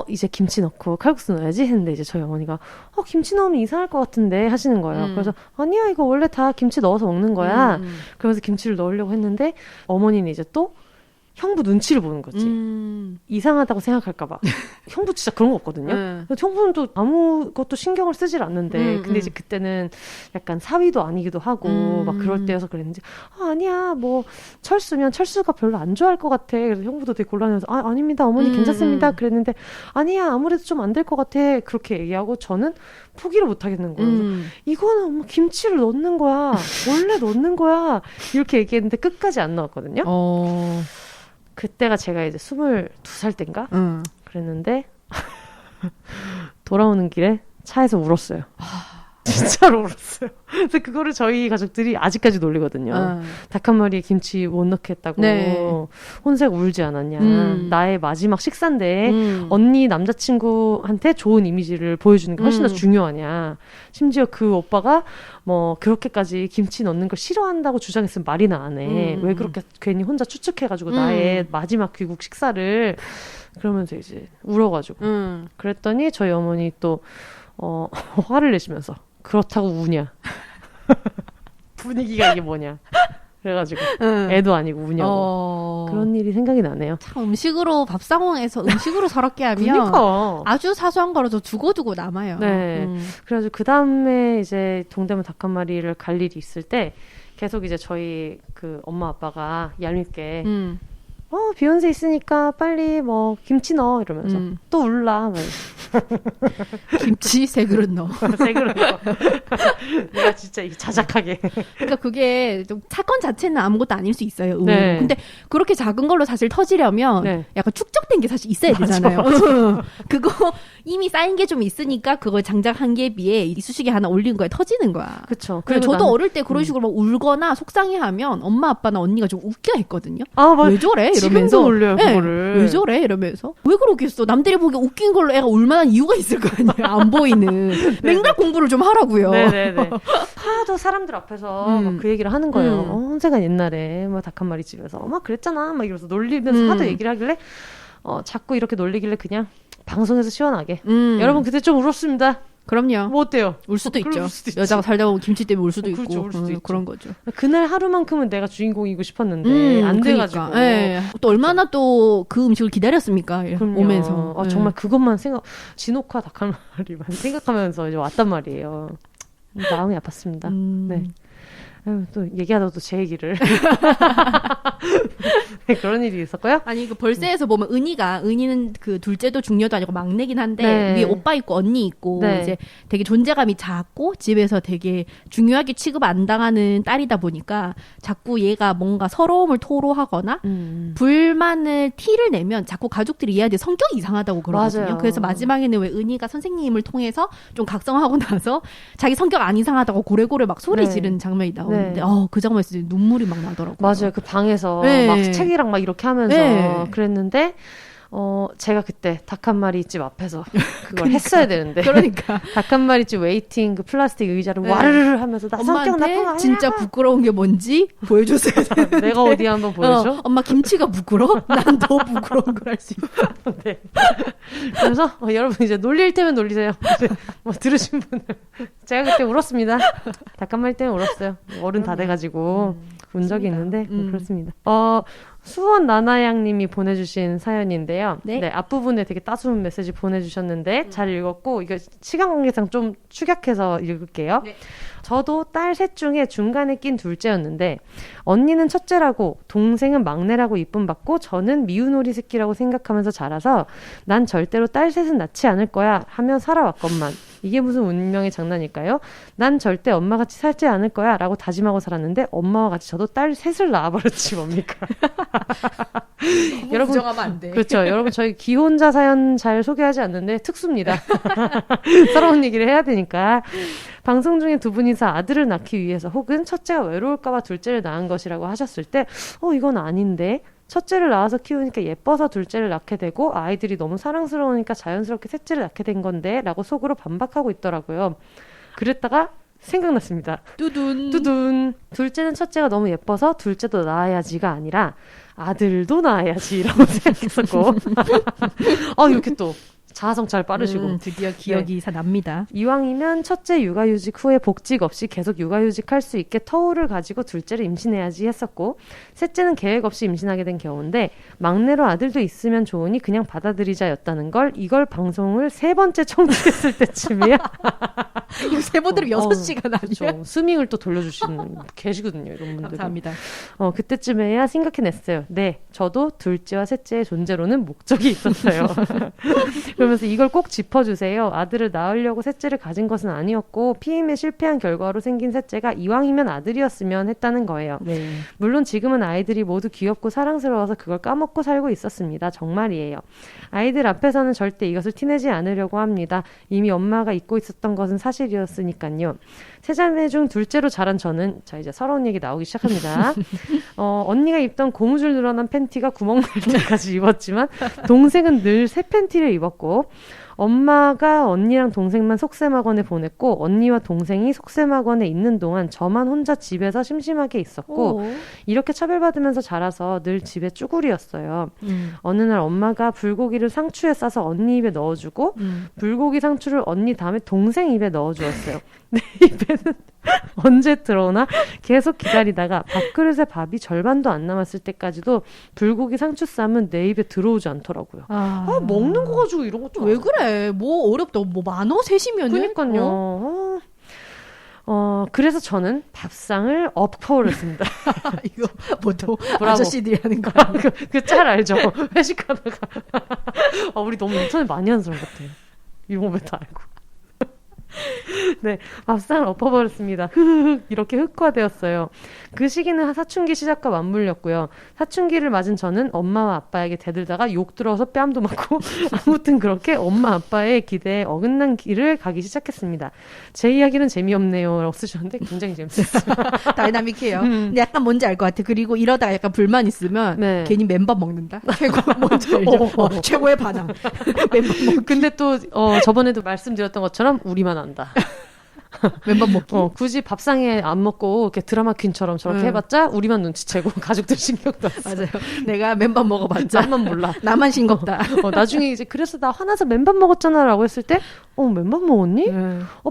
이제 김치 넣고 칼국수 넣어야지 했는데 이제 저희 어머니가 김치 넣으면 이상할 것 같은데 하시는 거예요. 그래서 아니야 이거 원래 다 김치 넣어서 먹는 거야. 그러면서 김치를 넣으려고 했는데 어머니는 이제 또 형부 눈치를 보는 거지. 이상하다고 생각할까봐. 형부 진짜 그런 거 없거든요. 형부는 또 아무것도 신경을 쓰질 않는데, 근데 이제 그때는 약간 사위도 아니기도 하고, 막 그럴 때여서 그랬는지, 아니야, 뭐, 철수면 철수가 별로 안 좋아할 것 같아. 그래서 형부도 되게 곤란해서, 아닙니다. 어머니 괜찮습니다. 그랬는데, 아니야, 아무래도 좀 안 될 것 같아. 그렇게 얘기하고, 저는 포기를 못 하겠는 거예요. 이거는 엄마 김치를 넣는 거야. 원래 넣는 거야. 이렇게 얘기했는데 끝까지 안 나왔거든요. 그때가 제가 이제 22살 땐가? 그랬는데 돌아오는 길에 차에서 울었어요. 진짜로 울었어요. 그래서 그거를 저희 가족들이 아직까지 놀리거든요. 닭 한 마리에 김치 못 넣겠다고. 혼자가 울지 않았냐. 나의 마지막 식사인데 언니 남자친구한테 좋은 이미지를 보여주는 게 훨씬 더 중요하냐. 심지어 그 오빠가 뭐 그렇게까지 김치 넣는 걸 싫어한다고 주장했으면 말이나 안 해. 왜 그렇게 괜히 혼자 추측해가지고 나의 마지막 귀국 식사를 그러면서 이제 울어가지고 그랬더니 저희 어머니 또 화를 내시면서 그렇다고 우냐. 분위기가 이게 뭐냐. 그래가지고 애도 아니고 우냐고. 그런 일이 생각이 나네요. 참 음식으로 밥상황에서 음식으로 서럽게 하면 그러니까. 아주 사소한 거라도 두고두고 남아요. 네. 그래가지고 그 다음에 이제 동대문 닭 한 마리를 갈 일이 있을 때 계속 이제 저희 그 엄마 아빠가 얄밉게 비욘세 있으니까 빨리 뭐 김치 넣어 이러면서 또 울라. 김치 세 그릇 넣어. 세 그릇 넣어. 내가 진짜 자작하게. 그러니까 그게 좀 사건 자체는 아무것도 아닐 수 있어요. 근데 그렇게 작은 걸로 사실 터지려면 약간 축적된 게 사실 있어야 되잖아요. 그거 이미 쌓인 게 좀 있으니까 그걸 장작 한 개에 비해 이쑤시개 하나 올린 거에 터지는 거야. 그렇죠. 그리고 저도 어릴 때 그런 식으로 막 울거나 속상해하면 엄마 아빠나 언니가 좀 웃겨 했거든요. 왜 저래? 이러면서. 울려요, 그거를. 왜 저래? 이러면서. 왜 그러겠어? 남들이 보기 웃긴 걸로 애가 울만한 이유가 있을 거 아니에요. 안 보이는. 맨날 공부를 좀 하라고요. 네네네. 하도 사람들 앞에서 막 그 얘기를 하는 거예요. 혼자가 옛날에 뭐 닭 한 마리 집에서 막 그랬잖아. 막 이러면서 놀리면서 하도 얘기를 하길래 자꾸 이렇게 놀리길래 그냥 방송에서 시원하게. 여러분 그때 좀 울었습니다. 그럼요. 뭐 어때요? 울 수도 있죠. 여자가 살다 보면 김치 때문에 울 수도 있고. 그렇죠, 울 수도 있죠. 그런 거죠. 그날 하루만큼은 내가 주인공이고 싶었는데 안 돼가지고. 또 얼마나 또 그 음식을 기다렸습니까? 그럼요. 오면서. 정말 그것만 진옥화 닭 한 마리만 생각하면서 이제 왔단 말이에요. 마음이 아팠습니다. 네. 또 얘기하다 또 제 얘기를. 네, 그런 일이 있었고요. 아니, 그 벌새에서 보면 은희는 그 둘째도 중녀도 아니고 막내긴 한데, 네. 위에 오빠 있고 언니 있고, 네. 이제 되게 존재감이 작고, 집에서 되게 중요하게 취급 안 당하는 딸이다 보니까, 자꾸 얘가 뭔가 서러움을 토로하거나, 불만을 티를 내면 자꾸 가족들이 얘한테 성격이 이상하다고 그러거든요. 맞아요. 그래서 마지막에는 왜 은희가 선생님을 통해서 좀 각성하고 나서, 자기 성격 안 이상하다고 고래고래 막 소리 네. 지르는 장면이 나오는데, 네. 그 장면에서 눈물이 막 나더라고요. 맞아요. 그 방에서 네. 막 책이랑 막 이렇게 하면서 네. 그랬는데, 제가 그때 닭 한 마리집 앞에서 그걸 했어야 되는데. 그러니까. 닭 한 마리집 웨이팅 그 플라스틱 의자를 와르르 하면서 나 성격 나쁜 거 아니야? 진짜 부끄러운 게 뭔지 보여줬어야 돼. 내가 어디 한번 보여줘? 엄마 김치가 부끄러워? 난 더 부끄러운 걸 할 수 있어. 네. 그래서 여러분 이제 놀릴 테면 놀리세요. 뭐 들으신 분들 제가 그때 울었습니다. 닭 한 마리 때문에 울었어요. 어른 다 돼가지고 운 적이 있는데 그렇습니다. 수원 나나양님이 보내주신 사연인데요. 네. 네, 앞부분에 되게 따스운 메시지 보내주셨는데 잘 읽었고 이거 시간 관계상 좀 축약해서 읽을게요. 네. 저도 딸 셋 중에 중간에 낀 둘째였는데 언니는 첫째라고 동생은 막내라고 이쁨 받고 저는 미운오리 새끼라고 생각하면서 자라서 난 절대로 딸 셋은 낳지 않을 거야 하며 살아왔건만 이게 무슨 운명의 장난일까요? 난 절대 엄마같이 살지 않을 거야 라고 다짐하고 살았는데 엄마와 같이 저도 딸 셋을 낳아버렸지 뭡니까? 여러분 부정하면 안 돼. 그렇죠. 여러분 저희 기혼자 사연 잘 소개하지 않는데 특수입니다. 서러운 얘기를 해야 되니까. 방송 중에 두 분이서 아들을 낳기 위해서 혹은 첫째가 외로울까봐 둘째를 낳은 것이라고 하셨을 때 이건 아닌데 첫째를 낳아서 키우니까 예뻐서 둘째를 낳게 되고 아이들이 너무 사랑스러우니까 자연스럽게 셋째를 낳게 된 건데 라고 속으로 반박하고 있더라고요. 그랬다가 생각났습니다. 뚜둔. 둘째는 첫째가 너무 예뻐서 둘째도 낳아야지가 아니라 아들도 낳아야지라고 생각했었고 이렇게 또 자아성찰 빠르시고 드디어 기억이 납니다. 이왕이면 첫째 육아휴직 후에 복직 없이 계속 육아휴직할 수 있게 터울을 가지고 둘째를 임신해야지 했었고 셋째는 계획 없이 임신하게 된 경우인데 막내로 아들도 있으면 좋으니 그냥 받아들이자였다는 걸 이걸 방송을 3번째 청취했을 때쯤이야. 이거 세 번 들으면 6시간 아니야? 그렇죠. 스밍을 또 돌려주시는 계시거든요. 이런 분들. 감사합니다. 그때쯤에야 생각해냈어요. 네, 저도 둘째와 셋째의 존재로는 목적이 있었어요. 그러면서 이걸 꼭 짚어주세요. 아들을 낳으려고 셋째를 가진 것은 아니었고 피임에 실패한 결과로 생긴 셋째가 이왕이면 아들이었으면 했다는 거예요. 네. 물론 지금은 아이들이 모두 귀엽고 사랑스러워서 그걸 까먹고 살고 있었습니다. 정말이에요. 아이들 앞에서는 절대 이것을 티내지 않으려고 합니다. 이미 엄마가 잊고 있었던 것은 사실이었으니까요. 세 자매 중 둘째로 자란 저는 자 이제 서러운 얘기 나오기 시작합니다. 언니가 입던 고무줄 늘어난 팬티가 구멍 날 때까지 입었지만 동생은 늘 새 팬티를 입었고 엄마가 언니랑 동생만 속셈학원에 보냈고 언니와 동생이 속셈학원에 있는 동안 저만 혼자 집에서 심심하게 있었고 이렇게 차별받으면서 자라서 늘 집에 쭈구리였어요. 어느 날 엄마가 불고기를 상추에 싸서 언니 입에 넣어주고 불고기 상추를 언니 다음에 동생 입에 넣어주었어요. 내 입에는 언제 들어오나 계속 기다리다가 밥그릇에 밥이 절반도 안 남았을 때까지도 불고기 상추쌈은 내 입에 들어오지 않더라고요. 먹는 거 가지고 이런 것도 왜 그래? 뭐 어렵다. 뭐 많어? 셋이면은? 그러니까요. 그래서 저는 밥상을 엎어버렸습니다. 이거 뭐또 아저씨들이 하는 거 아니에요? 그 짤 알죠? 회식하다가 우리 너무 인터넷 많이 하는 사람 같아요. 이 모멘트 알고. 네, 밥상을 엎어버렸습니다. 이렇게 흑화되었어요. 그 시기는 사춘기 시작과 맞물렸고요. 사춘기를 맞은 저는 엄마와 아빠에게 대들다가 욕 들어서 뺨도 맞고 아무튼 그렇게 엄마 아빠의 기대에 어긋난 길을 가기 시작했습니다. 제 이야기는 재미없네요 라고 쓰셨는데 굉장히 재밌었어요. 다이나믹해요. 근데 약간 뭔지 알 것 같아. 그리고 이러다가 약간 불만 있으면 네. 괜히 맨밥 먹는다. 최고 뭔지 알죠? 최고의 반항. 맨밥 먹기. 근데 또 저번에도 말씀드렸던 것처럼 우리만 안다. 맨밥 먹기. 굳이 밥상에 안 먹고 이렇게 드라마 퀸처럼 저렇게 해봤자 우리만 눈치채고 가족들 신경도 안 써. 맞아요. 내가 맨밥 먹어봤자 나만 몰라. 나만 싱겁다. 나중에 이제 그래서 나 화나서 맨밥 먹었잖아라고 했을 때 맨밥 먹었니?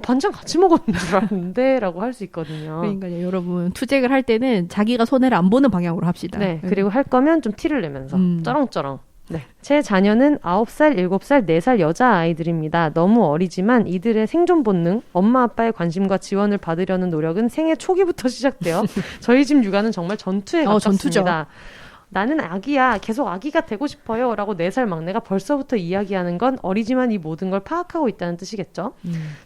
반찬 같이 먹었는 줄 알았는데 라고 할 수 있거든요. 그러니까요. 여러분 투쟁을 할 때는 자기가 손해를 안 보는 방향으로 합시다. 네. 그리고 할 거면 좀 티를 내면서 쩌렁쩌렁 네. 제 자녀는 9살, 7살, 4살 여자아이들입니다. 너무 어리지만 이들의 생존 본능, 엄마 아빠의 관심과 지원을 받으려는 노력은 생애 초기부터 시작되어 저희 집 육아는 정말 전투에 가깝습니다. 전투죠. 나는 아기야. 계속 아기가 되고 싶어요. 라고 4살 막내가 벌써부터 이야기하는 건 어리지만 이 모든 걸 파악하고 있다는 뜻이겠죠.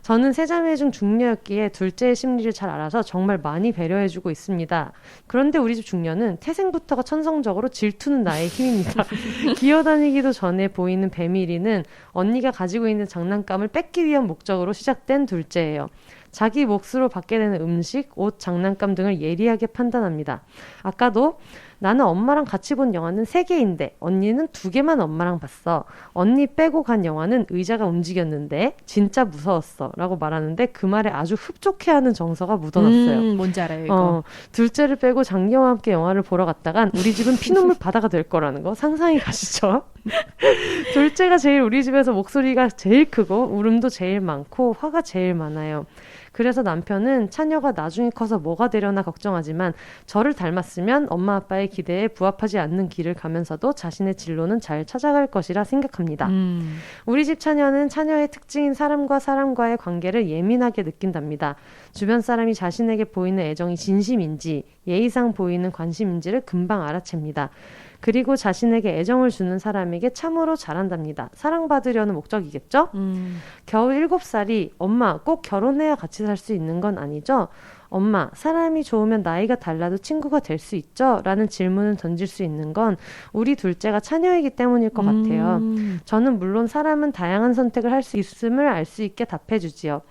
저는 세 자매 중 중녀였기에 둘째의 심리를 잘 알아서 정말 많이 배려해주고 있습니다. 그런데 우리 집 중녀는 태생부터가 천성적으로 질투는 나의 힘입니다. 기어다니기도 전에 보이는 배밀이는 언니가 가지고 있는 장난감을 뺏기 위한 목적으로 시작된 둘째예요. 자기 몫으로 받게 되는 음식, 옷, 장난감 등을 예리하게 판단합니다. 아까도 나는 엄마랑 같이 본 영화는 3개인데 언니는 2개만 엄마랑 봤어. 언니 빼고 간 영화는 의자가 움직였는데 진짜 무서웠어. 라고 말하는데 그 말에 아주 흡족해하는 정서가 묻어났어요. 뭔지 알아요 이거. 둘째를 빼고 장녀와 함께 영화를 보러 갔다간 우리 집은 피눈물 바다가 될 거라는 거 상상이 가시죠? 둘째가 제일 우리 집에서 목소리가 제일 크고 울음도 제일 많고 화가 제일 많아요. 그래서 남편은 처녀가 나중에 커서 뭐가 되려나 걱정하지만 저를 닮았으면 엄마 아빠의 기대에 부합하지 않는 길을 가면서도 자신의 진로는 잘 찾아갈 것이라 생각합니다. 우리 집 처녀는 처녀의 특징인 사람과 사람과의 관계를 예민하게 느낀답니다. 주변 사람이 자신에게 보이는 애정이 진심인지 예의상 보이는 관심인지를 금방 알아챕니다. 그리고 자신에게 애정을 주는 사람에게 참으로 잘한답니다. 사랑받으려는 목적이겠죠? 겨우 7살이 엄마 꼭 결혼해야 같이 살 수 있는 건 아니죠? 엄마 사람이 좋으면 나이가 달라도 친구가 될 수 있죠? 라는 질문을 던질 수 있는 건 우리 둘째가 처녀이기 때문일 것 같아요. 저는 물론 사람은 다양한 선택을 할 수 있음을 알 수 있게 답해주지요.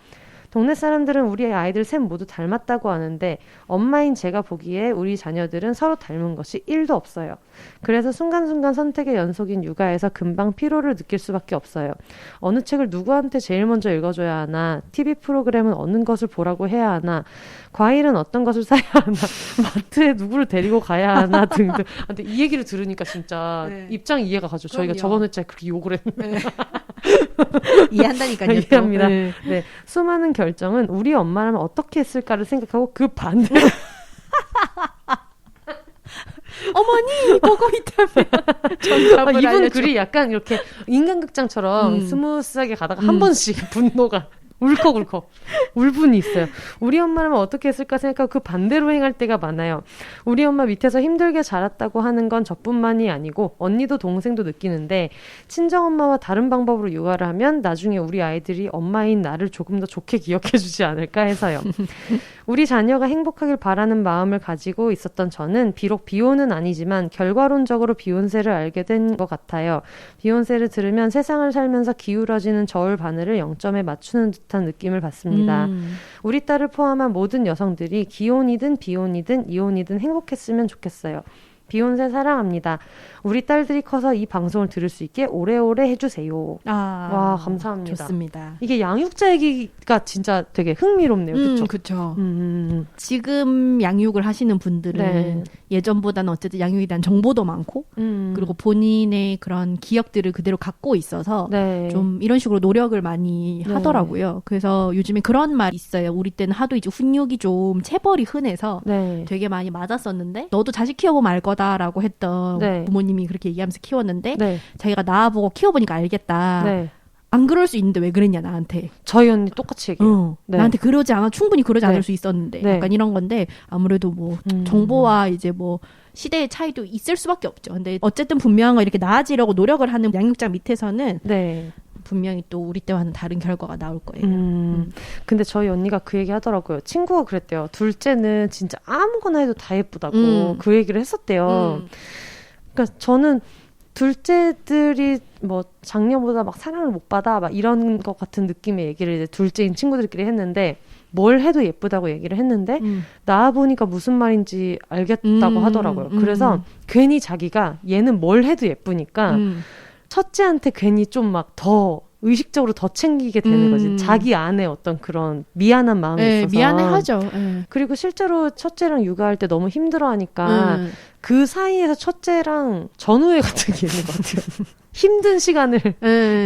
동네 사람들은 우리 아이들 셋 모두 닮았다고 하는데 엄마인 제가 보기에 우리 자녀들은 서로 닮은 것이 1도 없어요. 그래서 순간순간 선택의 연속인 육아에서 금방 피로를 느낄 수밖에 없어요. 어느 책을 누구한테 제일 먼저 읽어줘야 하나, TV 프로그램은 어느 것을 보라고 해야 하나, 과일은 어떤 것을 사야 하나, 마트에 누구를 데리고 가야 하나 등등. 근데 이 얘기를 들으니까 진짜 네. 입장 이해가 가죠. 저희가 저번 회차에 그렇게 욕을 했는데. 네. 이해한다니까요. 이해합니다. 네. 수많은 결정은 우리 엄마라면 어떻게 했을까를 생각하고 그 반대로 어머니 보고 있다면 정답을 이분 알려줘. 글이 약간 이렇게 인간극장처럼 스무스하게 가다가 한 번씩 분노가 울컥울컥 울분이 있어요. 우리 엄마라면 어떻게 했을까 생각하고 그 반대로 행할 때가 많아요. 우리 엄마 밑에서 힘들게 자랐다고 하는 건 저뿐만이 아니고 언니도 동생도 느끼는데 친정엄마와 다른 방법으로 육아를 하면 나중에 우리 아이들이 엄마인 나를 조금 더 좋게 기억해주지 않을까 해서요. 우리 자녀가 행복하길 바라는 마음을 가지고 있었던 저는 비록 비혼은 아니지만 결과론적으로 비혼세를 알게 된 것 같아요. 비혼세를 들으면 세상을 살면서 기울어지는 저울 바늘을 0점에 맞추는 듯한 느낌을 받습니다. 우리 딸을 포함한 모든 여성들이 기혼이든 비혼이든 이혼이든 행복했으면 좋겠어요. 비욘세 사랑합니다. 우리 딸들이 커서 이 방송을 들을 수 있게 오래오래 해주세요. 와, 감사합니다. 좋습니다. 이게 양육자 얘기가 진짜 되게 흥미롭네요. 그렇죠? 그렇죠. 지금 양육을 하시는 분들은 네. 예전보다는 어쨌든 양육에 대한 정보도 많고 그리고 본인의 그런 기억들을 그대로 갖고 있어서 네. 좀 이런 식으로 노력을 많이 네. 하더라고요. 그래서 요즘에 그런 말이 있어요. 우리 때는 하도 이제 훈육이 좀 체벌이 흔해서 네. 되게 많이 맞았었는데 너도 자식 키워보면 알 거다라고 했던 네. 부모님이 그렇게 얘기하면서 키웠는데 네. 자기가 낳아보고 키워보니까 알겠다. 네. 안 그럴 수 있는데 왜 그랬냐 나한테. 저희 언니 똑같이 얘기해요. 네. 나한테 그러지 않아 충분히 그러지 네. 않을 수 있었는데 네. 약간 이런 건데 아무래도 뭐 정보와 이제 뭐 시대의 차이도 있을 수밖에 없죠. 근데 어쨌든 분명 이렇게 나아지려고 노력을 하는 양육자 밑에서는 네. 분명히 또 우리 때와는 다른 결과가 나올 거예요. 근데 저희 언니가 그 얘기 하더라고요. 친구가 그랬대요. 둘째는 진짜 아무거나 해도 다 예쁘다고 그 얘기를 했었대요. 그러니까 저는 둘째들이 뭐 장녀보다 막 사랑을 못 받아 막 이런 것 같은 느낌의 얘기를 이제 둘째인 친구들끼리 했는데 뭘 해도 예쁘다고 얘기를 했는데 나와 보니까 무슨 말인지 알겠다고 하더라고요. 그래서 괜히 자기가 얘는 뭘 해도 예쁘니까 첫째한테 괜히 좀 막 더 의식적으로 더 챙기게 되는 거지. 자기 안에 어떤 그런 미안한 마음이 있어서. 미안해하죠. 그리고 실제로 첫째랑 육아할 때 너무 힘들어하니까 그 사이에서 첫째랑 전우회 같은 게 있는 것 같아요. 힘든 시간을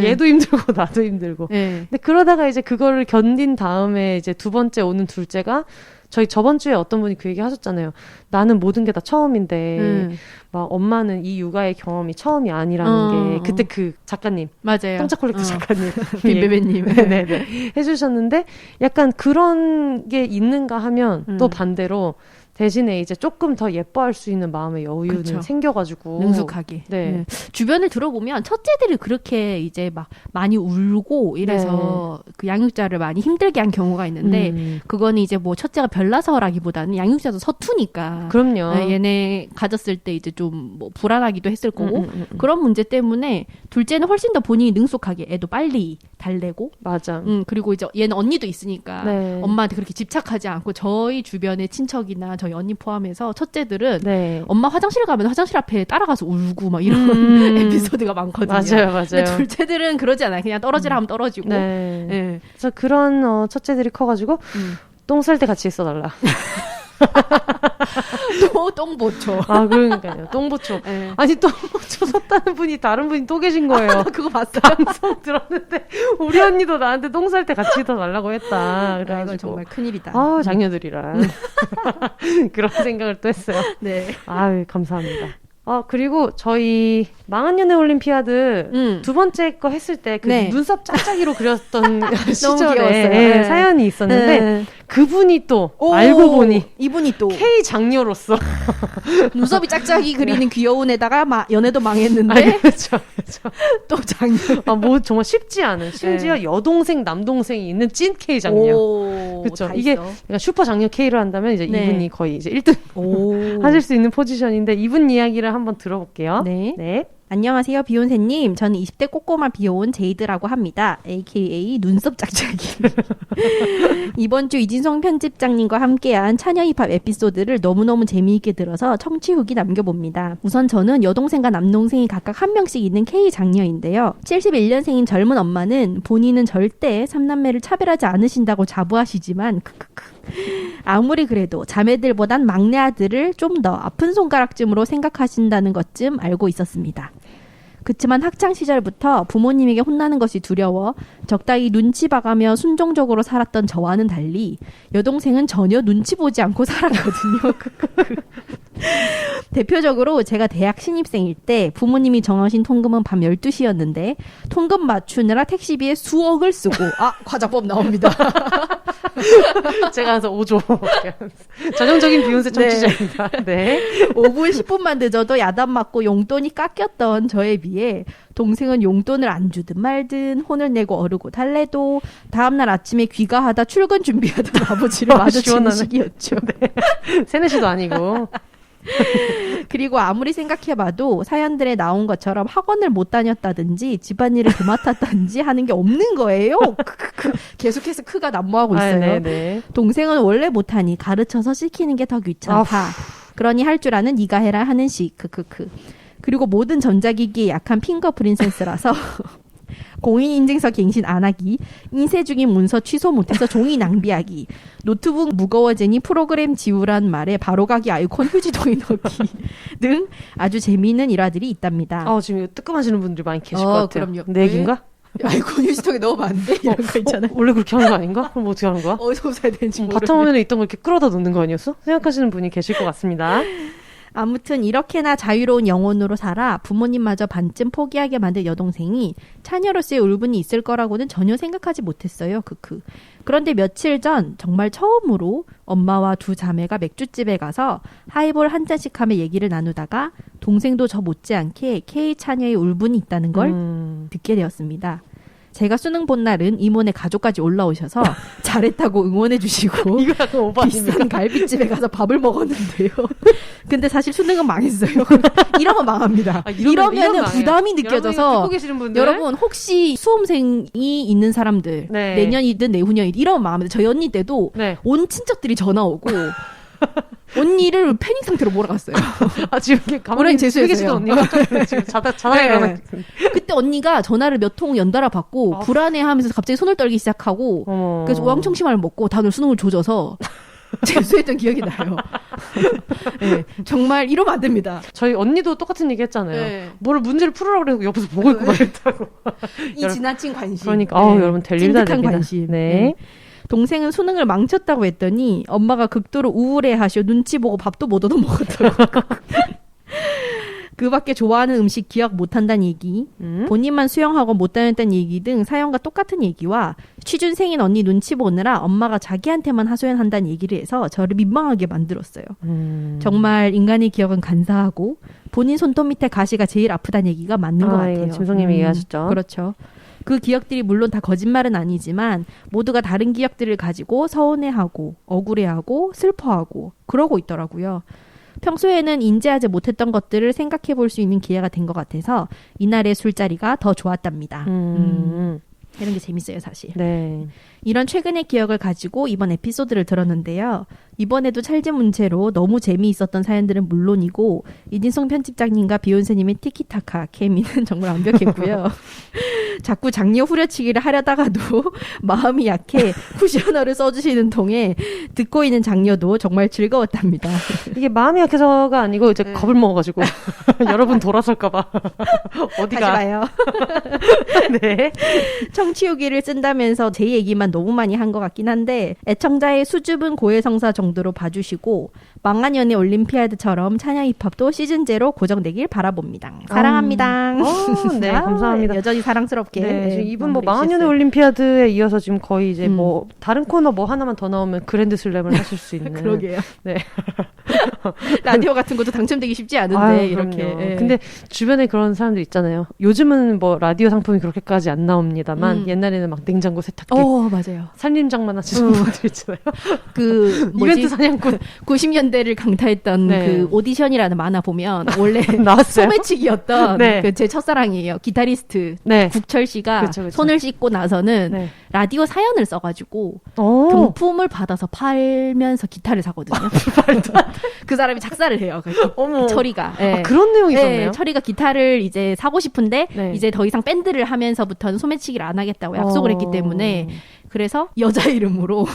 얘도 힘들고 나도 힘들고. 근데 그러다가 이제 그거를 견딘 다음에 이제 두 번째 오는 둘째가 저희 저번 주에 어떤 분이 그 얘기 하셨잖아요. 나는 모든 게 다 처음인데 막 엄마는 이 육아의 경험이 처음이 아니라는 게 그때 그 작가님 맞아요. 똥차 콜렉터 작가님 빈베베님 네네 해주셨는데 약간 그런 게 있는가 하면 또 반대로 대신에 이제 조금 더 예뻐할 수 있는 마음의 여유는 그쵸. 생겨가지고 능숙하게. 네. 주변을 들어보면 첫째들이 그렇게 이제 막 많이 울고 이래서 그 양육자를 많이 힘들게 한 경우가 있는데 그거는 이제 뭐 첫째가 별나서라기보다는 양육자도 서투니까. 그럼요. 얘네 가졌을 때 이제 좀 뭐 불안하기도 했을 거고 그런 문제 때문에 둘째는 훨씬 더 본인이 능숙하게 애도 빨리 달래고. 맞아. 그리고 이제 얘는 언니도 있으니까 네. 엄마한테 그렇게 집착하지 않고 저희 주변의 친척이나 저희 언니 포함해서 첫째들은 네. 엄마 화장실 가면 화장실 앞에 따라가서 울고 막 이런 에피소드가 많거든요. 맞아요. 근데 둘째들은 그러지 않아요. 그냥 떨어지라 하면 떨어지고. 네. 네. 그래서 그런 첫째들이 커가지고 똥 쌀 때 같이 있어달라. 또 똥보초. 아 그러니까요. 똥보초. 네. 아니 똥보초 섰다는 분이 다른 분이 또 계신 거예요. 그거 봤어요. 방송 들었는데 우리 언니도 나한테 똥 쌀 때 같이 있어달라고 했다. 그래가지고 이건 정말 큰일이다. 아 장녀들이란 그런 생각을 또 했어요. 네. 아유 감사합니다. 그리고 저희 망한 연애 올림피아드 두 번째 거 했을 때 그 네. 눈썹 짝짝이로 그렸던 시절에 귀여웠어요. 네, 사연이 있었는데 네. 그분이 또 알고 보니 이분이 또 K 장녀로서 눈썹이 짝짝이 그리는 귀여운 애다가 연애도 망했는데 그렇죠. 또 장녀. 뭐 정말 쉽지 않은 심지어 네. 여동생 남동생이 있는 찐 K 장녀. 그렇죠. 이게 그러니까 슈퍼 장녀 K를 한다면 이제 네. 이분이 거의 이제 1등 하실 수 있는 포지션인데 이분 이야기를 한번 들어볼게요. 네. 안녕하세요, 비욘세님. 저는 20대 꼬꼬마 비혼 제이드라고 합니다. AKA 눈썹 짝짝이. 이번 주 이진성 편집장님과 함께한 차녀 힙합 에피소드를 너무너무 재미있게 들어서 청취 후기 남겨봅니다. 우선 저는 여동생과 남동생이 각각 한 명씩 있는 K 장녀인데요. 71년생인 젊은 엄마는 본인은 절대 3남매를 차별하지 않으신다고 자부하시지만 아무리 그래도 자매들보단 막내 아들을 좀 더 아픈 손가락쯤으로 생각하신다는 것쯤 알고 있었습니다. 그치만 학창 시절부터 부모님에게 혼나는 것이 두려워 적당히 눈치 봐가며 순종적으로 살았던 저와는 달리 여동생은 전혀 눈치 보지 않고 살았거든요. 대표적으로 제가 대학 신입생일 때 부모님이 정하신 통금은 밤 12시였는데 통금 맞추느라 택시비에 수억을 쓰고 과자법 나옵니다. 제가 가서 5조 전형적인 비욘세 청취자입니다. 네. 5분 10분만 늦어도 야단 맞고 용돈이 깎였던 저에 비해 동생은 용돈을 안 주든 말든 혼을 내고 어르고 달래도 다음날 아침에 귀가하다 출근 준비하던 아버지를 마주치는 시기였죠. 네. 세네시도 아니고. 그리고 아무리 생각해봐도 사연들에 나온 것처럼 학원을 못 다녔다든지 집안일을 도맡았다든지 하는 게 없는 거예요. 계속해서 크가 난무하고 있어요. 동생은 원래 못하니 가르쳐서 시키는 게 더 귀찮다. 그러니 할 줄 아는 네가 해라 하는 식. 그리고 모든 전자기기에 약한 핑거프린 센스라서 공인인증서 갱신 안 하기, 인쇄 중인 문서 취소 못해서 종이 낭비하기, 노트북 무거워지니 프로그램 지우란 말에 바로가기 아이콘 휴지통에 넣기 등 아주 재미있는 일화들이 있답니다. 지금 이거 뜨끔하시는 분들이 많이 계실 것 같아요. 그럼요. 내 얘기인가? 아이콘 휴지통에 넣으면 안 돼? 이런 거 있잖아요. 원래 그렇게 하는 거 아닌가? 그럼 어떻게 하는 거야? 어디서 사야 되는지 모르겠네. 바탕화면에 있던 걸 이렇게 끌어다 놓는 거 아니었어? 생각하시는 분이 계실 것 같습니다. 아무튼 이렇게나 자유로운 영혼으로 살아 부모님마저 반쯤 포기하게 만든 여동생이 차녀로서의 울분이 있을 거라고는 전혀 생각하지 못했어요. 그런데 며칠 전 정말 처음으로 엄마와 두 자매가 맥주집에 가서 하이볼 한 잔씩 하며 얘기를 나누다가 동생도 저 못지않게 K 차녀의 울분이 있다는 걸 듣게 되었습니다. 제가 수능 본 날은 이모네 가족까지 올라오셔서 잘했다고 응원해 주시고 이거 약간 오바 비싼 갈비집에 가서 밥을 먹었는데요. 근데 사실 수능은 망했어요. 이러면 망합니다. 이러면은 부담이 느껴져서 여러분 혹시 수험생이 있는 사람들 내년이든 내후년이든 이러면 망합니다. 저희 언니 때도 온 친척들이 전화 오고 언니를 패닉 상태로 몰아갔어요. 지금 가만히 재수했어요. 언니가 지금 자다가 그때 언니가 전화를 몇 통 연달아 받고 불안해하면서 갑자기 손을 떨기 시작하고 그래서 왕청심환을 먹고 다들 수능을 조져서 재수했던 기억이 나요. 네, 정말 이러면 안 됩니다. 저희 언니도 똑같은 얘기 했잖아요. 뭘 문제를 풀으라고 그래서 옆에서 보고 있고 말했다고. 이 지나친 관심. 그러니까 여러분 될 일 다 됩니다. 관심. 네. 동생은 수능을 망쳤다고 했더니 엄마가 극도로 우울해하셔 눈치 보고 밥도 못 얻어 먹었다고. 그 밖에 좋아하는 음식 기억 못한다는 얘기, 본인만 수영학원 못 다녔다는 얘기 등 사연과 똑같은 얘기와 취준생인 언니 눈치 보느라 엄마가 자기한테만 하소연한다는 얘기를 해서 저를 민망하게 만들었어요. 정말 인간의 기억은 간사하고 본인 손톱 밑에 가시가 제일 아프다는 얘기가 맞는 것 같아요. 짐송님이 얘기하셨죠. 그렇죠. 그 기억들이 물론 다 거짓말은 아니지만 모두가 다른 기억들을 가지고 서운해하고 억울해하고 슬퍼하고 그러고 있더라고요. 평소에는 인지하지 못했던 것들을 생각해 볼 수 있는 기회가 된 것 같아서 이날의 술자리가 더 좋았답니다. 이런 게 재밌어요, 사실. 네. 이런 최근의 기억을 가지고 이번 에피소드를 들었는데요. 이번에도 찰지문체로 너무 재미있었던 사연들은 물론이고 이진성 편집장님과 비욘세님의 티키타카 케미는 정말 완벽했고요. 자꾸 장녀 후려치기를 하려다가도 마음이 약해 쿠셔너를 써주시는 통에 듣고 있는 장녀도 정말 즐거웠답니다. 이게 마음이 약해서가 아니고 이제 겁을 먹어가지고 여러분 돌아설까봐 어디가 가지 마요. 네. 청취후기를 쓴다면서 제 얘기만 너무 많이 한 것 같긴 한데 애청자의 수줍은 고해성사 정도로 봐주시고 망한연애 올림피아드처럼 찬양 힙합도 시즌 제로 고정되길 바라봅니다. 사랑합니다. 네, 감사합니다. 여전히 사랑스럽게. 네, 이분 뭐 망한연애 올림피아드에 이어서 지금 거의 이제 뭐 다른 코너 뭐 하나만 더 나오면 그랜드 슬램을 하실 수 있는. 그러게요. 네. 라디오 같은 것도 당첨되기 쉽지 않은데 이렇게. 네. 근데 주변에 그런 사람들 있잖아요. 요즘은 뭐 라디오 상품이 그렇게까지 안 나옵니다만 옛날에는 막 냉장고 세탁기. 맞아요. 살림장만 하시는 분들 있잖아요. 그 이벤트 사냥꾼. 90년대를 강타했던 네. 그 오디션이라는 만화 보면 원래 나왔어요? 소매치기였던 네. 그 제 첫사랑이에요. 기타리스트 네. 국철 씨가 그쵸. 손을 씻고 나서는 네. 라디오 사연을 써가지고 경품을 받아서 팔면서 기타를 사거든요. 그 사람이 작사를 해요. 어머. 철이가. 네. 그런 내용이 있었네요. 네, 철이가 기타를 이제 사고 싶은데 네. 이제 더 이상 밴드를 하면서부터는 소매치기를 안 하겠다고 약속을 했기 때문에 그래서 여자 이름으로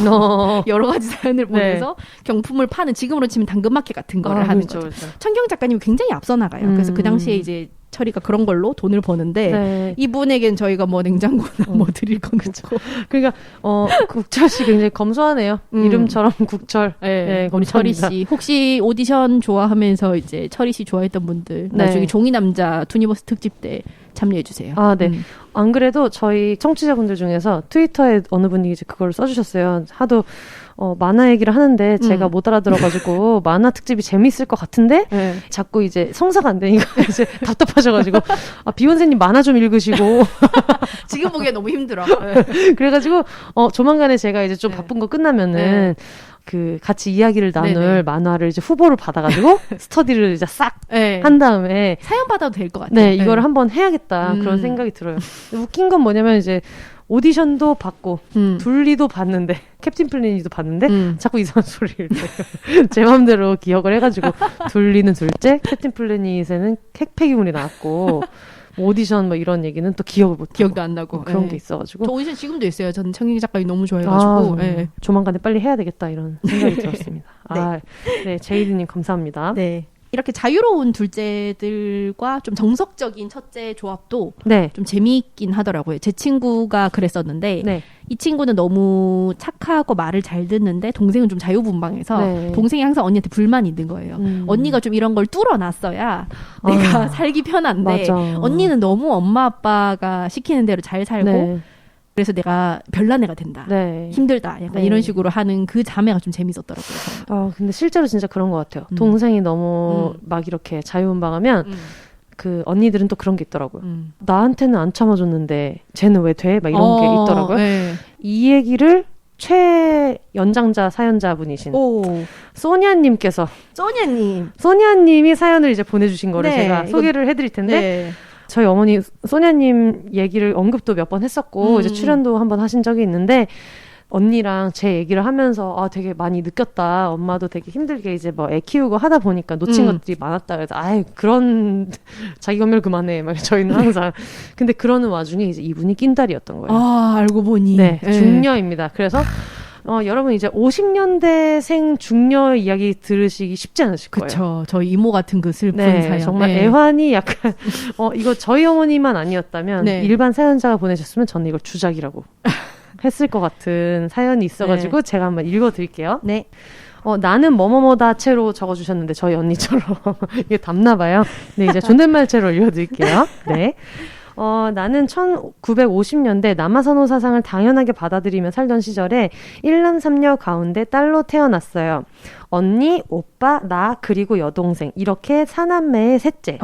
여러 가지 사연을 보내서 경품을 파는 지금으로 치면 당근마켓 같은 거를 하는 거죠. 그렇죠. 천경 작가님이 굉장히 앞서 나가요. 그래서 그 당시에 이제 철이가 그런 걸로 돈을 버는데 네. 이분에겐 저희가 뭐 냉장고나 뭐 드릴 건 그렇죠. 그러니까 국철 씨 굉장히 검소하네요. 이름처럼 국철. 네, 우리 철이 씨 혹시 오디션 좋아하면서 이제 철이 씨 좋아했던 분들 나중에 종이 남자 투니버스 특집 때 참여해 주세요. 아, 네. 안 그래도 저희 청취자분들 중에서 트위터에 어느 분이 이제 그걸 써주셨어요. 하도 만화 얘기를 하는데 제가 못 알아들어가지고 만화 특집이 재밌을 것 같은데 자꾸 이제 성사가 안 되니까 이제 답답하셔가지고 비욘세님 만화 좀 읽으시고 지금 보기에 너무 힘들어. 그래가지고 조만간에 제가 이제 좀 바쁜 거 끝나면은 그 같이 이야기를 나눌 만화를 이제 후보를 받아가지고 스터디를 이제 싹 한 다음에 사연 받아도 될 것 같아요. 네, 이거를 한번 해야겠다 그런 생각이 들어요. 웃긴 건 뭐냐면 이제 오디션도 받고 둘리도 봤는데 캡틴 플래닛도 봤는데 자꾸 이상한 소리를 제 마음대로 기억을 해가지고 둘리는 둘째, 캡틴 플래닛에는 핵폐기물이 나왔고 오디션 뭐 이런 얘기는 또 기억도 안 나고 그런 게 있어가지고 저 오디션 지금도 있어요. 저는 청희 작가님 너무 좋아해가지고 조만간에 빨리 해야 되겠다 이런 생각이 들었습니다. 네, 제이드님 감사합니다. 네. 이렇게 자유로운 둘째들과 좀 정석적인 첫째 조합도 좀 재미있긴 하더라고요. 제 친구가 그랬었는데 이 친구는 너무 착하고 말을 잘 듣는데 동생은 좀 자유분방해서 동생이 항상 언니한테 불만이 있는 거예요. 언니가 좀 이런 걸 뚫어놨어야 내가 살기 편한데 언니는 너무 엄마 아빠가 시키는 대로 잘 살고 그래서 내가 별난 애가 된다. 힘들다. 약간 이런 식으로 하는 그 자매가 좀 재밌었더라고요. 근데 실제로 진짜 그런 것 같아요. 동생이 너무 막 이렇게 자유분방하면 그 언니들은 또 그런 게 있더라고요. 나한테는 안 참아줬는데 쟤는 왜 돼? 막 이런 게 있더라고요. 이 얘기를 최연장자 사연자분이신 소니아님께서 소니아님이 사연을 이제 보내주신 거를 제가 소개를 해드릴 텐데 저희 어머니 소냐님 얘기를 언급도 몇 번 했었고 이제 출연도 한번 하신 적이 있는데 언니랑 제 얘기를 하면서 되게 많이 느꼈다. 엄마도 되게 힘들게 이제 뭐 애 키우고 하다 보니까 놓친 것들이 많았다. 그래서 그런 자기 검열 그만해. 막 저희는 항상 근데 그러는 와중에 이제 이분이 낀딸이었던 거예요. 알고 보니 중녀입니다. 그래서 여러분 이제 50년대생 중녀 이야기 들으시기 쉽지 않으실 거예요. 그렇죠. 저희 이모 같은 그 슬픈 사연. 정말 애환이 약간 이거 저희 어머니만 아니었다면 일반 사연자가 보내셨으면 저는 이걸 주작이라고 했을 것 같은 사연이 있어가지고 네. 제가 한번 읽어드릴게요. 네. 나는 뭐뭐뭐다 채로 적어주셨는데 저희 언니처럼 이게 답나봐요. 네, 이제 존댓말채로 읽어드릴게요. 네. 나는 1950년대 남아선호 사상을 당연하게 받아들이며 살던 시절에 1남 3녀 가운데 딸로 태어났어요. 언니, 오빠, 나, 그리고 여동생 이렇게 4남매의 셋째.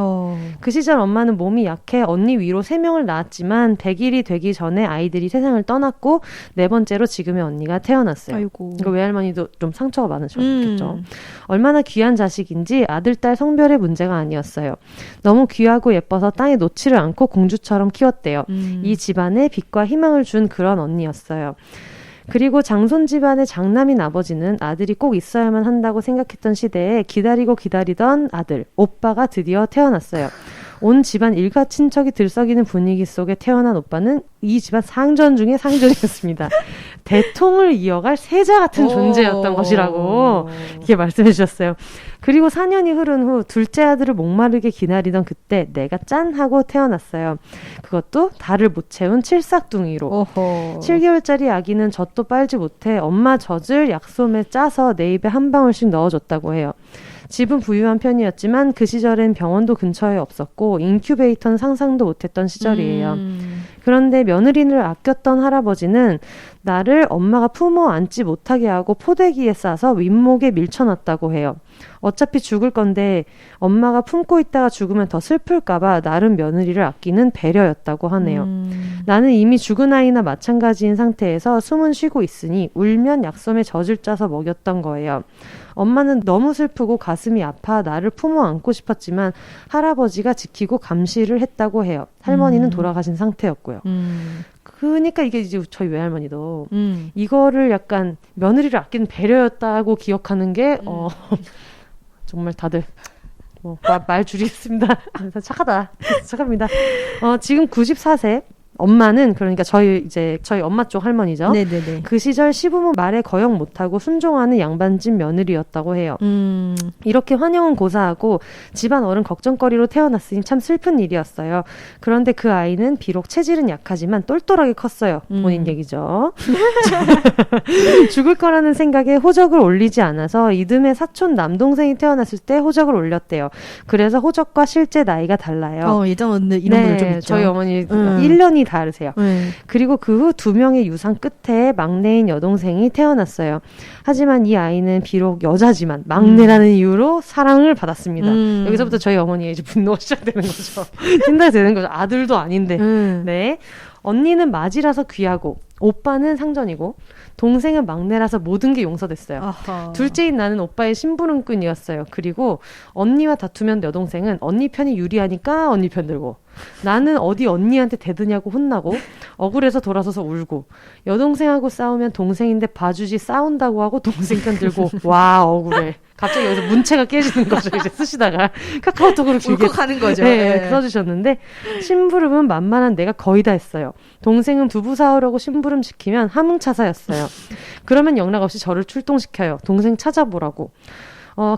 그 시절 엄마는 몸이 약해 언니 위로 3명을 낳았지만 100일이 되기 전에 아이들이 세상을 떠났고 4번째로 지금의 언니가 태어났어요. 아이고. 그 외할머니도 좀 상처가 많으셨겠죠. 얼마나 귀한 자식인지 아들, 딸 성별의 문제가 아니었어요. 너무 귀하고 예뻐서 땅에 놓지를 않고 공주처럼 키웠대요. 이 집안에 빛과 희망을 준 그런 언니였어요. 그리고 장손 집안의 장남인 아버지는 아들이 꼭 있어야만 한다고 생각했던 시대에 기다리고 기다리던 아들, 오빠가 드디어 태어났어요. 온 집안 일가 친척이 들썩이는 분위기 속에 태어난 오빠는 이 집안 상전 중에 상전이었습니다. 대통을 이어갈 세자 같은 존재였던 것이라고 이렇게 말씀해 주셨어요. 그리고 4년이 흐른 후 둘째 아들을 목마르게 기다리던 그때 내가 짠 하고 태어났어요. 그것도 달을 못 채운 칠삭둥이로. 7개월짜리 아기는 젖도 빨지 못해 엄마 젖을 약솜에 짜서 내 입에 한 방울씩 넣어줬다고 해요. 집은 부유한 편이었지만 그 시절엔 병원도 근처에 없었고 인큐베이터는 상상도 못했던 시절이에요. 그런데 며느리를 아꼈던 할아버지는 나를 엄마가 품어 안지 못하게 하고 포대기에 싸서 윗목에 밀쳐놨다고 해요. 어차피 죽을 건데 엄마가 품고 있다가 죽으면 더 슬플까봐 나름 며느리를 아끼는 배려였다고 하네요. 나는 이미 죽은 아이나 마찬가지인 상태에서 숨은 쉬고 있으니 울면 약솜에 젖을 짜서 먹였던 거예요. 엄마는 너무 슬프고 가슴이 아파 나를 품어 안고 싶었지만 할아버지가 지키고 감시를 했다고 해요. 할머니는 돌아가신 상태였고요. 그러니까 이게 이제 저희 외할머니도 이거를 약간 며느리를 아끼는 배려였다고 기억하는 게 정말 다들 말 줄이겠습니다. 착하다. 착합니다. 지금 94세. 엄마는 그러니까 저희 엄마 쪽 할머니죠. 네네네. 그 시절 시부모 말에 거역 못하고 순종하는 양반집 며느리였다고 해요. 이렇게 환영은 고사하고 집안 어른 걱정거리로 태어났으니 참 슬픈 일이었어요. 그런데 그 아이는 비록 체질은 약하지만 똘똘하게 컸어요. 본인 얘기죠. 죽을 거라는 생각에 호적을 올리지 않아서 이듬해 사촌 남동생이 태어났을 때 호적을 올렸대요. 그래서 호적과 실제 나이가 달라요. 예전 이런 분들 좀 있죠. 저희 어머니 1년이 다르세요. 그리고 그 후 2명의 유산 끝에 막내인 여동생이 태어났어요. 하지만 이 아이는 비록 여자지만 막내라는 이유로 사랑을 받았습니다. 여기서부터 저희 어머니의 이제 분노가 시작되는 거죠. 생각이 되는 거죠. 아들도 아닌데. 네. 언니는 맞이라서 귀하고 오빠는 상전이고 동생은 막내라서 모든 게 용서됐어요. 아하. 둘째인 나는 오빠의 심부름꾼이었어요. 그리고 언니와 다투면 여동생은 언니 편이 유리하니까 언니 편 들고 나는 어디 언니한테 대드냐고 혼나고 억울해서 돌아서서 울고 여동생하고 싸우면 동생인데 봐주지 싸운다고 하고 동생 편 들고 와 억울해. 갑자기 여기서 문체가 깨지는 거죠. 이제 쓰시다가 카카오톡으로 길게 울컥하는 거죠. 네, 써주셨는데 심부름은 만만한 내가 거의 다 했어요. 동생은 두부 사오려고 심부름 시키면 함흥차사였어요. 그러면 영락 없이 저를 출동시켜요. 동생 찾아보라고.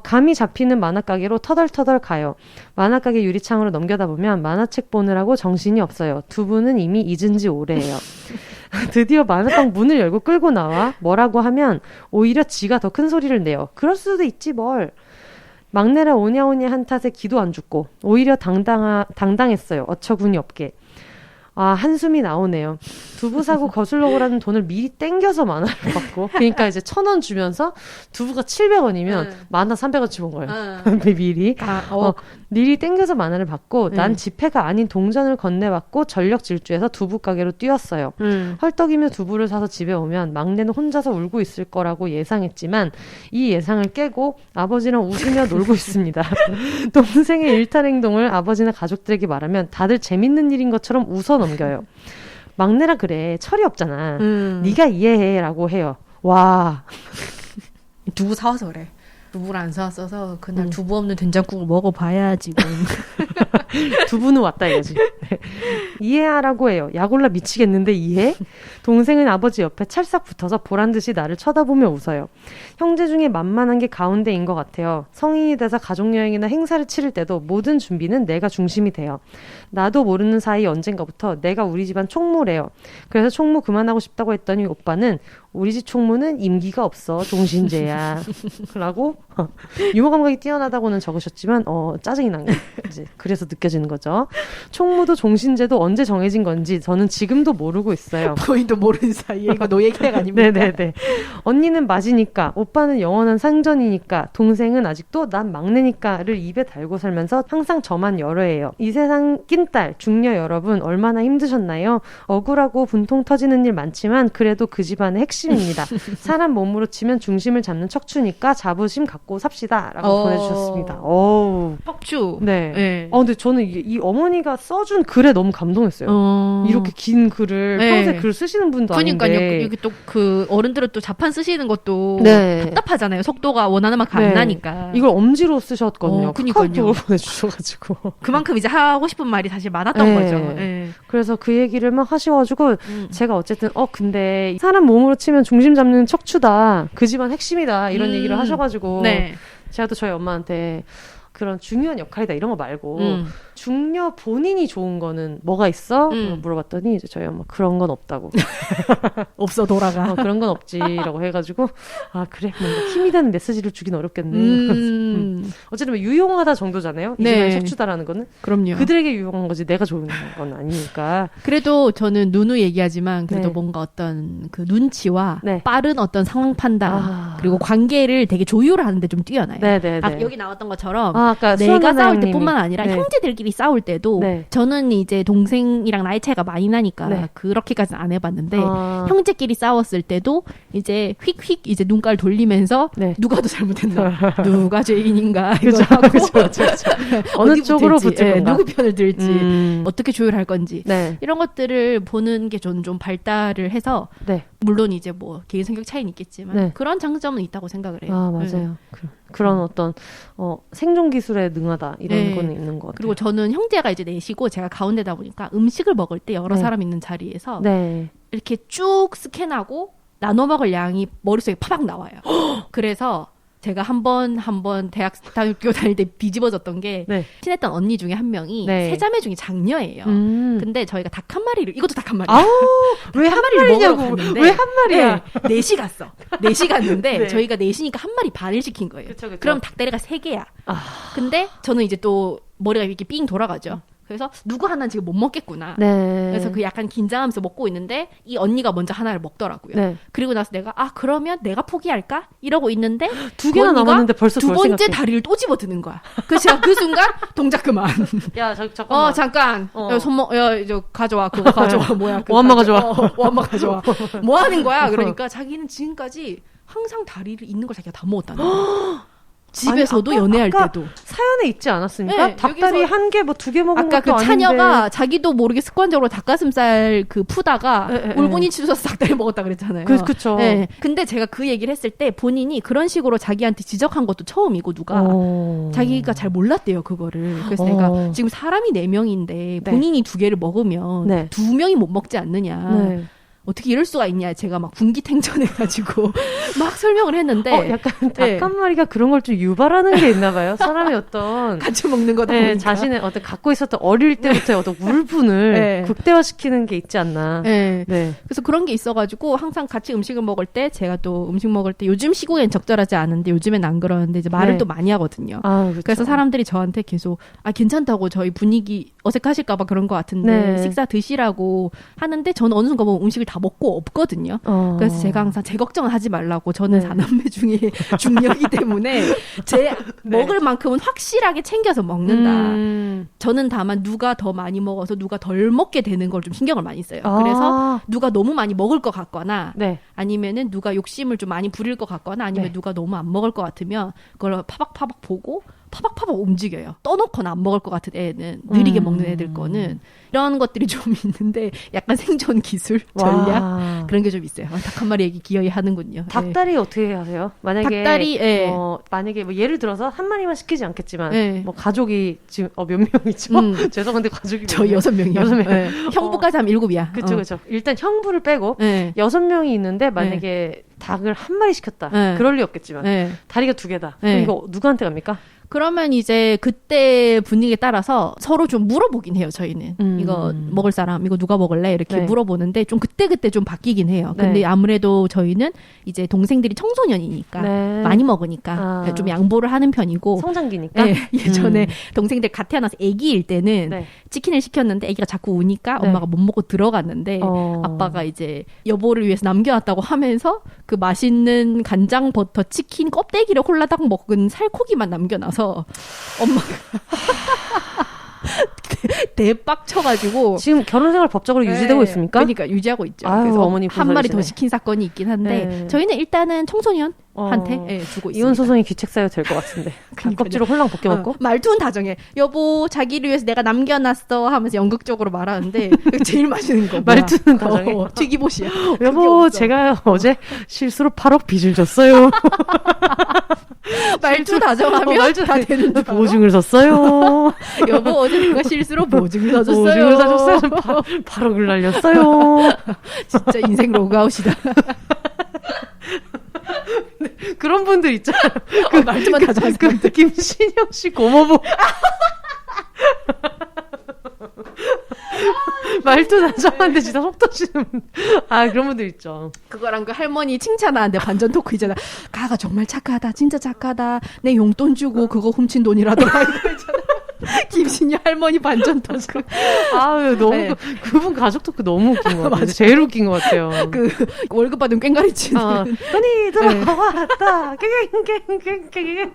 감이 잡히는 만화가게로 터덜터덜 가요. 만화가게 유리창으로 넘겨다보면 만화책 보느라고 정신이 없어요. 두 분은 이미 잊은 지 오래예요. 드디어 만화방 문을 열고 끌고 나와 뭐라고 하면 오히려 지가 더 큰 소리를 내요. 그럴 수도 있지 뭘. 막내라 오냐오냐 한 탓에 기도 안 죽고 오히려 당당했어요. 어처구니 없게. 한숨이 나오네요. 두부 사고 거슬러 오라는 돈을 미리 땡겨서 만화를 받고 그러니까 이제 1,000원 주면서 두부가 700원이면 만화 300원치 본 거예요. 미리. 미리 땡겨서 만화를 받고 난 지폐가 아닌 동전을 건네받고 전력 질주해서 두부 가게로 뛰었어요. 헐떡이며 두부를 사서 집에 오면 막내는 혼자서 울고 있을 거라고 예상했지만 이 예상을 깨고 아버지랑 웃으며 놀고 있습니다. 동생의 일탈 행동을 아버지나 가족들에게 말하면 다들 재밌는 일인 것처럼 웃어 넘겨요. 막내라 그래 철이 없잖아. 네가 이해해라고 해요. 와 두부 사와서 그래. 두부를 안 사왔어서 그날 두부 없는 된장국을 먹어봐야 지금 두 분은 왔다 이거지. 네. 이해하라고 해요. 약올라 미치겠는데 이해? 동생은 아버지 옆에 찰싹 붙어서 보란듯이 나를 쳐다보며 웃어요. 형제 중에 만만한 게 가운데인 것 같아요. 성인이 돼서 가족여행이나 행사를 치를 때도 모든 준비는 내가 중심이 돼요. 나도 모르는 사이 언젠가부터 내가 우리 집안 총무래요. 그래서 총무 그만하고 싶다고 했더니 오빠는 우리 집 총무는 임기가 없어. 종신제야. 라고 유머 감각이 뛰어나다고는 적으셨지만 짜증이 난 게 이제 그래서 느껴지는 거죠. 총무도 종신제도 언제 정해진 건지 저는 지금도 모르고 있어요. 본인도 모르는 사이에 이거 노 얘기가 아닙니까? 네네네. 언니는 맞이니까, 오빠는 영원한 상전이니까, 동생은 아직도 난 막내니까를 입에 달고 살면서 항상 저만 열어해요. 이 세상 낀딸, 중녀 여러분 얼마나 힘드셨나요? 억울하고 분통 터지는 일 많지만 그래도 그 집안의 핵심입니다. 사람 몸으로 치면 중심을 잡는 척추니까 자부심 갖고 삽시다. 라고 보내주셨습니다. 오. 척추. 네. 네. 근데 저는 이 어머니가 써준 글에 너무 감동했어요. 이렇게 긴 글을 평소에 글 쓰시는 분도 그러니까요. 아닌데. 이게 또 그 어른들은 또 자판 쓰시는 것도 네. 답답하잖아요. 속도가 원하는 만큼 안 나니까. 이걸 엄지로 쓰셨거든요. 그러니까요. 보내주셔가지고. 그만큼 이제 하고 싶은 말이 사실 많았던 거죠. 네. 그래서 그 얘기를 막 하셔가지고 제가 어쨌든 근데 사람 몸으로 치면 중심 잡는 척추다. 그 집안 핵심이다. 이런 얘기를 하셔가지고 네. 제가 또 저희 엄마한테 그런 중요한 역할이다 이런 거 말고 중녀 본인이 좋은 거는 뭐가 있어? 물어봤더니 이제 저희 엄마 그런 건 없다고. 없어 돌아가. 그런 건 없지라고 해가지고 그래 뭔가 힘이 되는 메시지를 주긴 어렵겠네. 어쨌든 뭐 유용하다 정도잖아요. 이 집안의 척추다라는 거는. 그럼요. 그들에게 유용한 거지 내가 좋은 건 아니니까. 그래도 저는 누누 얘기하지만 그래도 뭔가 어떤 그 눈치와 빠른 어떤 상황 판단 그리고 관계를 되게 조율하는데 좀 뛰어나요. 네네네. 여기 나왔던 것처럼 아까 내가 싸울 때뿐만 아니라 형제들끼리 싸울 때도 저는 이제 동생이랑 나이 차이가 많이 나니까 그렇게까지는 안 해봤는데 형제끼리 싸웠을 때도 이제 휙휙 이제 눈깔 돌리면서 누가 더 잘못했나 누가 죄인인가 이거 하고 그쵸. 어느 쪽으로 붙을 건가 누구 편을 들지 어떻게 조율할 건지 이런 것들을 보는 게 저는 좀 발달을 해서 물론 이제 뭐 개인 성격 차이는 있겠지만 그런 장점은 있다고 생각을 해요. 맞아요. 그런 어떤 생존 기술에 능하다 이런 거는 있는 것 같아요. 그리고 저는 형제가 이제 넷이고 제가 가운데다 보니까 음식을 먹을 때 여러 사람 있는 자리에서 이렇게 쭉 스캔하고 나눠 먹을 양이 머릿속에 파박 나와요. 그래서 제가 한 번 대학교 다닐 때 뒤집어졌던 게 친했던 언니 중에 한 명이 세 자매 중에 장녀예요. 근데 저희가 닭 한 마리를 이것도 닭 한 마리. 왜 한 마리냐고. 왜 한 마리야? 넷이 갔어. 넷이 갔는데 저희가 넷이니까 한 마리 반을 시킨 거예요. 그쵸. 그럼 닭다리가 3개야. 근데 저는 이제 또 머리가 이렇게 삥 돌아가죠. 그래서 누구 하나는 지금 못 먹겠구나. 그래서 그 약간 긴장하면서 먹고 있는데 이 언니가 먼저 하나를 먹더라고요. 그리고 나서 내가 그러면 내가 포기할까? 이러고 있는데 2개나 남았는데 벌써 두 번째 다리를 또 집어드는 거야. 그래서 제가 그 순간 동작 그만. 야 잠깐만. 잠깐. 야, 손목 저 가져와. 그거 가져와. 뭐야. 엄마 가져와. 엄마 가져와. 뭐 하는 거야? 그러니까 자기는 지금까지 항상 다리를 있는 걸 자기가 다 먹었다는 거야. 집에서도 연애할 때도 사연에 있지 않았습니까? 닭다리 1개 뭐 2개 먹은 아까 것도 그 차녀가 아닌데. 자기도 모르게 습관적으로 닭가슴살 그 푸다가 울분이 치솟아서 닭다리 먹었다 그랬잖아요. 그렇죠. 근데 제가 그 얘기를 했을 때 본인이 그런 식으로 자기한테 지적한 것도 처음이고 누가 자기가 잘 몰랐대요 그거를. 그래서 내가 지금 사람이 4명인데 본인이 2개를 먹으면 2명이 못 먹지 않느냐. 어떻게 이럴 수가 있냐. 제가 막 분기탱천해가지고 막 설명을 했는데 약간 닭 한 마리가 그런 걸 좀 유발하는 게 있나 봐요. 사람의 어떤 같이 먹는 거다 보니까 자신의 어떤 갖고 있었던 어릴 때부터의 어떤 울분을 극대화시키는 게 있지 않나. 그래서 그런 게 있어가지고 항상 같이 음식을 먹을 때 제가 또 음식 먹을 때 요즘 시국엔 적절하지 않은데 요즘엔 안 그러는데 이제 말을 또 많이 하거든요. 그렇죠. 그래서 사람들이 저한테 계속 괜찮다고 저희 분위기 어색하실까봐 그런 것 같은데 식사 드시라고 하는데 저는 어느 순간 보면 음식을 다 먹고 없거든요. 그래서 제가 항상 제 걱정은 하지 말라고. 저는 4남매 중에 중녀이기 때문에 제 먹을 만큼은 확실하게 챙겨서 먹는다. 저는 다만 누가 더 많이 먹어서 누가 덜 먹게 되는 걸 좀 신경을 많이 써요. 그래서 누가 너무 많이 먹을 것 같거나 아니면은 누가 욕심을 좀 많이 부릴 것 같거나 아니면 누가 너무 안 먹을 것 같으면 그걸 파박파박 보고 파박파박 움직여요. 떠놓거나 안 먹을 것 같은 애는 느리게 먹는 애들 거는 이런 것들이 좀 있는데 약간 생존 기술 전략 와. 그런 게 좀 있어요. 닭 한 마리 얘기 기어이 하는군요. 닭다리 네. 어떻게 하세요? 만약에 닭다리 만약에 뭐 예를 들어서 한 마리만 시키지 않겠지만 뭐 가족이 지금 몇 명이죠? 죄송한데 가족이 저 6명이요. 6명. 형부까지 하면 7이야. 그렇죠. 일단 형부를 빼고 6명이 있는데 만약에 닭을 한 마리 시켰다. 그럴 리 없겠지만 다리가 2개다. 그럼 이거 누구한테 갑니까? 그러면 이제 그때 분위기에 따라서 서로 좀 물어보긴 해요, 저희는. 이거 먹을 사람, 이거 누가 먹을래? 이렇게 물어보는데 좀 그때그때 좀 바뀌긴 해요. 근데 아무래도 저희는 이제 동생들이 청소년이니까 많이 먹으니까 좀 양보를 하는 편이고. 성장기니까? 예전에 동생들 갓 태어나서 아기일 때는 치킨을 시켰는데 아기가 자꾸 우니까 엄마가 못 먹고 들어갔는데 아빠가 이제 여보를 위해서 남겨놨다고 하면서 그 맛있는 간장 버터 치킨 껍데기를 홀라당 먹은 살코기만 남겨놔서 엄마가 대빡쳐가지고 지금 결혼생활 법적으로 유지되고 있습니까? 그러니까 유지하고 있죠. 아유, 그래서 어머니 한 마리 더 시킨 사건이 있긴 한데 저희는 일단은 청소년한테 주고 있습니다. 이혼 소송이 귀책 사유 될 것 같은데 껍질을 홀랑 벗겨먹고 말투는 다정해. 여보 자기를 위해서 내가 남겨놨어 하면서 연극적으로 말하는데 제일 맛있는 거 말투는 다정해. 튀기봇이야. 여보 제가 어제 실수로 8억 빚을 졌어요. 말투 다정하면 다 되는 줄 알아? 보증을 섰어요. 여보 어제 내가 실수로 보증을 사줬어요. 보증을 사줬어요. 8억을 날렸어요. 진짜 인생 로그아웃이다. 그런 분들 있잖아요. 말투만 다정하신 분들. 김신영 씨 고모부. 말투 다정한데 진짜 속 터지는 그런 분들 있죠. 그거랑 그 할머니 칭찬하는데 반전 토크 있잖아. 가가 정말 착하다, 진짜 착하다. 내 용돈 주고 그거 훔친 돈이라더라. 이거 있잖아. 김신영 할머니 반전 토크. 너무 그분 가족 토크 너무 웃긴 것 같아요. 맞아. 제일 웃긴 것 같아요. 그 월급 받으면 꽹가리 치는. 돈이 들어왔다. 깽깽깽깽깽.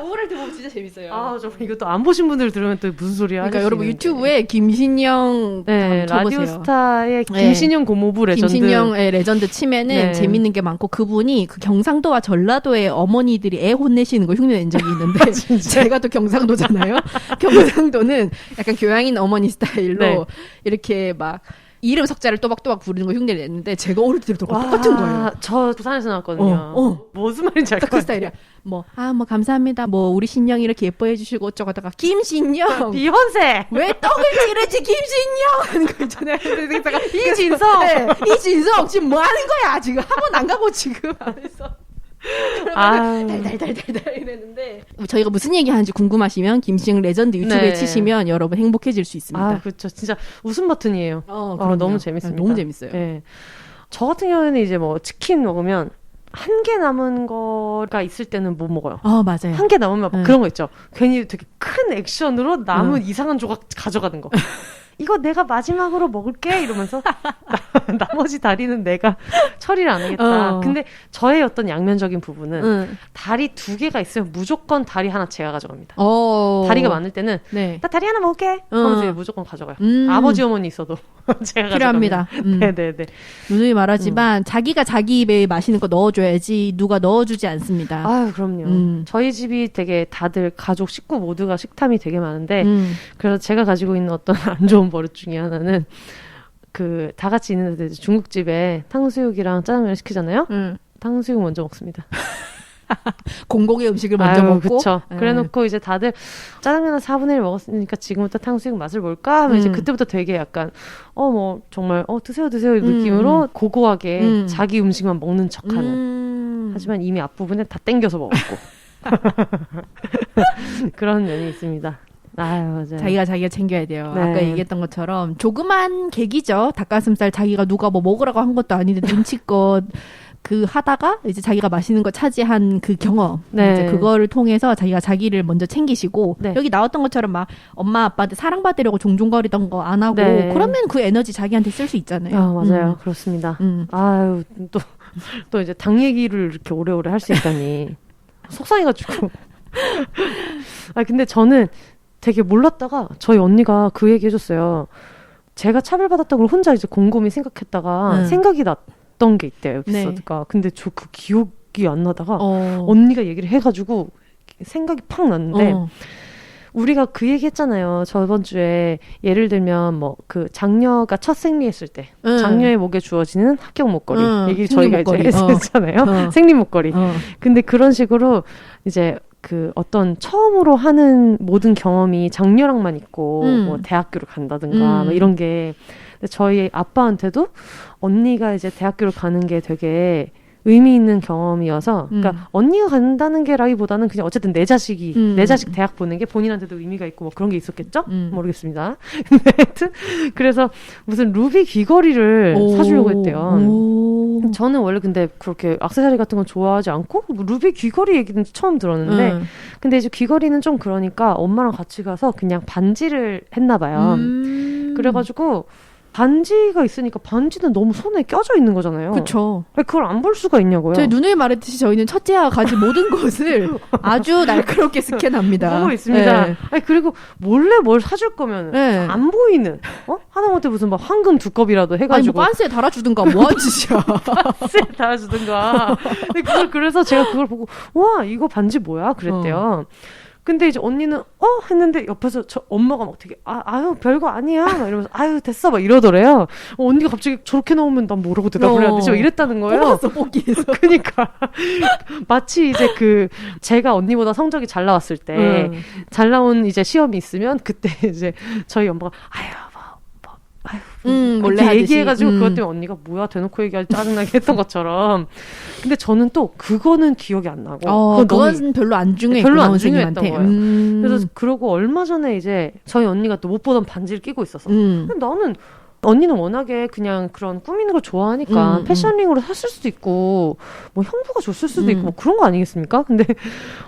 우울할 때 보면 진짜 재밌어요. 정말 이것도 안 보신 분들 들으면 또 무슨 소리야. 그러니까 여러분 유튜브에 김신영 라디오스타의 김신영 고모부 레전드. 김신영의 레전드 치면은 재밌는 게 많고 그분이 그 경상도와 전라도의 어머니들이 애 혼내시는 걸 흉내낸 적이 있는데 제가 또 경상도잖아요. 경상도는 약간 교양인 어머니 스타일로 이렇게 막 이름 석자를 또박또박 부르는 거 흉내를 냈는데 제가 어릴 때 들었던 거 똑같은 거예요. 저 부산에서 나왔거든요. 무슨 말인지 알 것 같아요. 그 스타일이야. 뭐 감사합니다. 우리 신영이 이렇게 예뻐해 주시고 어쩌고 하다가 김신영 비욘세 왜 떡을 찌르지 김신영 하는 거 있잖아요. 이진성 이진성 지금 뭐 하는 거야 지금 학원 안 가고 지금 하면서 달달달달달 이랬는데 저희가 무슨 얘기 하는지 궁금하시면 김신영 레전드 유튜브에 치시면 여러분 행복해질 수 있습니다. 그렇죠. 진짜 웃음 버튼이에요. 너무 재밌습니다. 너무 재밌어요. 저 같은 경우에는 이제 뭐 치킨 먹으면 한 개 남은 거가 있을 때는 못 먹어요. 맞아요. 한 개 남으면 그런 거 있죠. 괜히 되게 큰 액션으로 남은 이상한 조각 가져가는 거. 이거 내가 마지막으로 먹을게 이러면서 나머지 다리는 내가 처리를 안 하겠다. 근데 저의 어떤 양면적인 부분은 다리 2개가 있으면 무조건 다리 하나 제가 가져갑니다. 다리가 많을 때는 나 다리 하나 먹을게 하면서 무조건 가져가요. 아버지 어머니 있어도 제가 필요합니다. 네네네. 누누이 말하지만 자기가 자기 입에 맛있는 거 넣어줘야지 누가 넣어주지 않습니다. 그럼요. 저희 집이 되게 다들 가족 식구 모두가 식탐이 되게 많은데 그래서 제가 가지고 있는 어떤 안 좋은 버릇 중에 하나는 다 같이 있는 데 중국집에 탕수육이랑 짜장면을 시키잖아요. 탕수육 먼저 먹습니다. 공공의 음식을 먼저 먹고. 그렇죠. 그래놓고 이제 다들 짜장면은 4분의 1 먹었으니까 지금부터 탕수육 맛을 볼까 하면 이제 그때부터 되게 약간 정말 드세요 느낌으로 고고하게 자기 음식만 먹는 척하는. 하지만 이미 앞부분에 다 땡겨서 먹었고 그런 면이 있습니다. 맞아요. 자기가 챙겨야 돼요. 아까 얘기했던 것처럼 조그만 계기죠. 닭가슴살 자기가 누가 뭐 먹으라고 한 것도 아닌데 눈치껏 하다가 이제 자기가 맛있는 거 차지한 그 경험 이제 그거를 통해서 자기가 자기를 먼저 챙기시고 여기 나왔던 것처럼 막 엄마 아빠한테 사랑받으려고 종종거리던 거 안 하고 그러면 그 에너지 자기한테 쓸 수 있잖아요. 맞아요. 그렇습니다. 또 이제 닭 얘기를 이렇게 오래오래 할 수 있다니 속상해가지고 근데 저는 되게 몰랐다가 저희 언니가 그 얘기 해줬어요. 제가 차별받았다고 혼자 이제 곰곰이 생각했다가 생각이 났던 게 있대요. 에피소드가. 근데 저 그 기억이 안 나다가 언니가 얘기를 해가지고 생각이 팍 났는데 우리가 그 얘기 했잖아요. 저번 주에 예를 들면 뭐 그 장녀가 첫 생리했을 때 장녀의 목에 주어지는 합격 목걸이 얘기 저희가 목걸이. 이제 했잖아요. 생리 목걸이. 근데 그런 식으로 이제 그 어떤 처음으로 하는 모든 경험이 장녀랑만 있고 뭐 대학교를 간다든가 뭐 이런 게 근데 저희 아빠한테도 언니가 이제 대학교를 가는 게 되게 의미 있는 경험이어서 그러니까 언니가 간다는 게라기보다는 그냥 어쨌든 내 자식이 내 자식 대학 보는 게 본인한테도 의미가 있고 뭐 그런 게 있었겠죠? 모르겠습니다. 하여튼 그래서 무슨 루비 귀걸이를 사주려고 했대요. 저는 원래 근데 그렇게 액세서리 같은 건 좋아하지 않고 루비 귀걸이 얘기는 처음 들었는데 근데 이제 귀걸이는 좀 그러니까 엄마랑 같이 가서 그냥 반지를 했나 봐요. 그래가지고 반지가 있으니까 반지는 너무 손에 껴져 있는 거잖아요. 그렇죠. 그걸 안 볼 수가 있냐고요. 저희 누누이 말했듯이 저희는 첫째와 가진 모든 것을 아주 날카롭게 스캔합니다. 보고 있습니다. 네. 아니, 그리고 몰래 뭘 사줄 거면 안 보이는 하다못해 무슨 막 황금 두껍이라도 해가지고 아니 뭐 빤스에 달아주든가 뭐하는 짓이야. 빤스에 달아주든가. 근데 그래서 제가 그걸 보고 와 이거 반지 뭐야 그랬대요. 근데 이제 언니는 했는데 옆에서 저 엄마가 막 되게 아유 별거 아니야 막 이러면서 아유 됐어 막 이러더래요. 언니가 갑자기 저렇게 나오면 난 뭐라고 대답을 해야 되지? 막 이랬다는 거예요. 뽑았어 뽑기에서. 그러니까 마치 이제 그 제가 언니보다 성적이 잘 나왔을 때 잘 나온 이제 시험이 있으면 그때 이제 저희 엄마가 몰래 얘기해가지고 그것 때문에 언니가 뭐야 대놓고 얘기하지 짜증나게 했던 것처럼. 근데 저는 또 그거는 기억이 안 나고 그건 별로 안 중요했구나. 별로 안 중요했던 거예요. 그래서 그러고 얼마 전에 이제 저희 언니가 또 못 보던 반지를 끼고 있어서 근데 나는 언니는 워낙에 그냥 그런 꾸미는 걸 좋아하니까 패션링으로 샀을 수도 있고 뭐 형부가 줬을 수도 있고 뭐 그런 거 아니겠습니까? 근데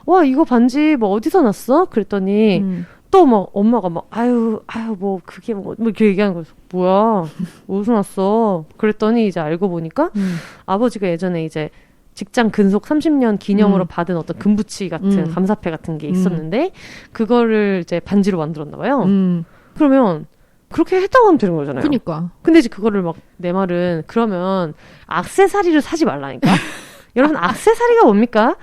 와 이거 반지 뭐 어디서 났어? 그랬더니 또 막 엄마가 막 아유 뭐 그게 뭐 이렇게 얘기하는 거예요. 뭐야 어디서 났어? 그랬더니 이제 알고 보니까 아버지가 예전에 이제 직장 근속 30년 기념으로 받은 어떤 금부치 같은 감사패 같은 게 있었는데 그거를 이제 반지로 만들었나 봐요. 그러면 그렇게 했다고 하면 되는 거잖아요. 그러니까. 근데 이제 그거를 막 내 말은 그러면 액세서리를 사지 말라니까. 여러분 액세서리가 뭡니까?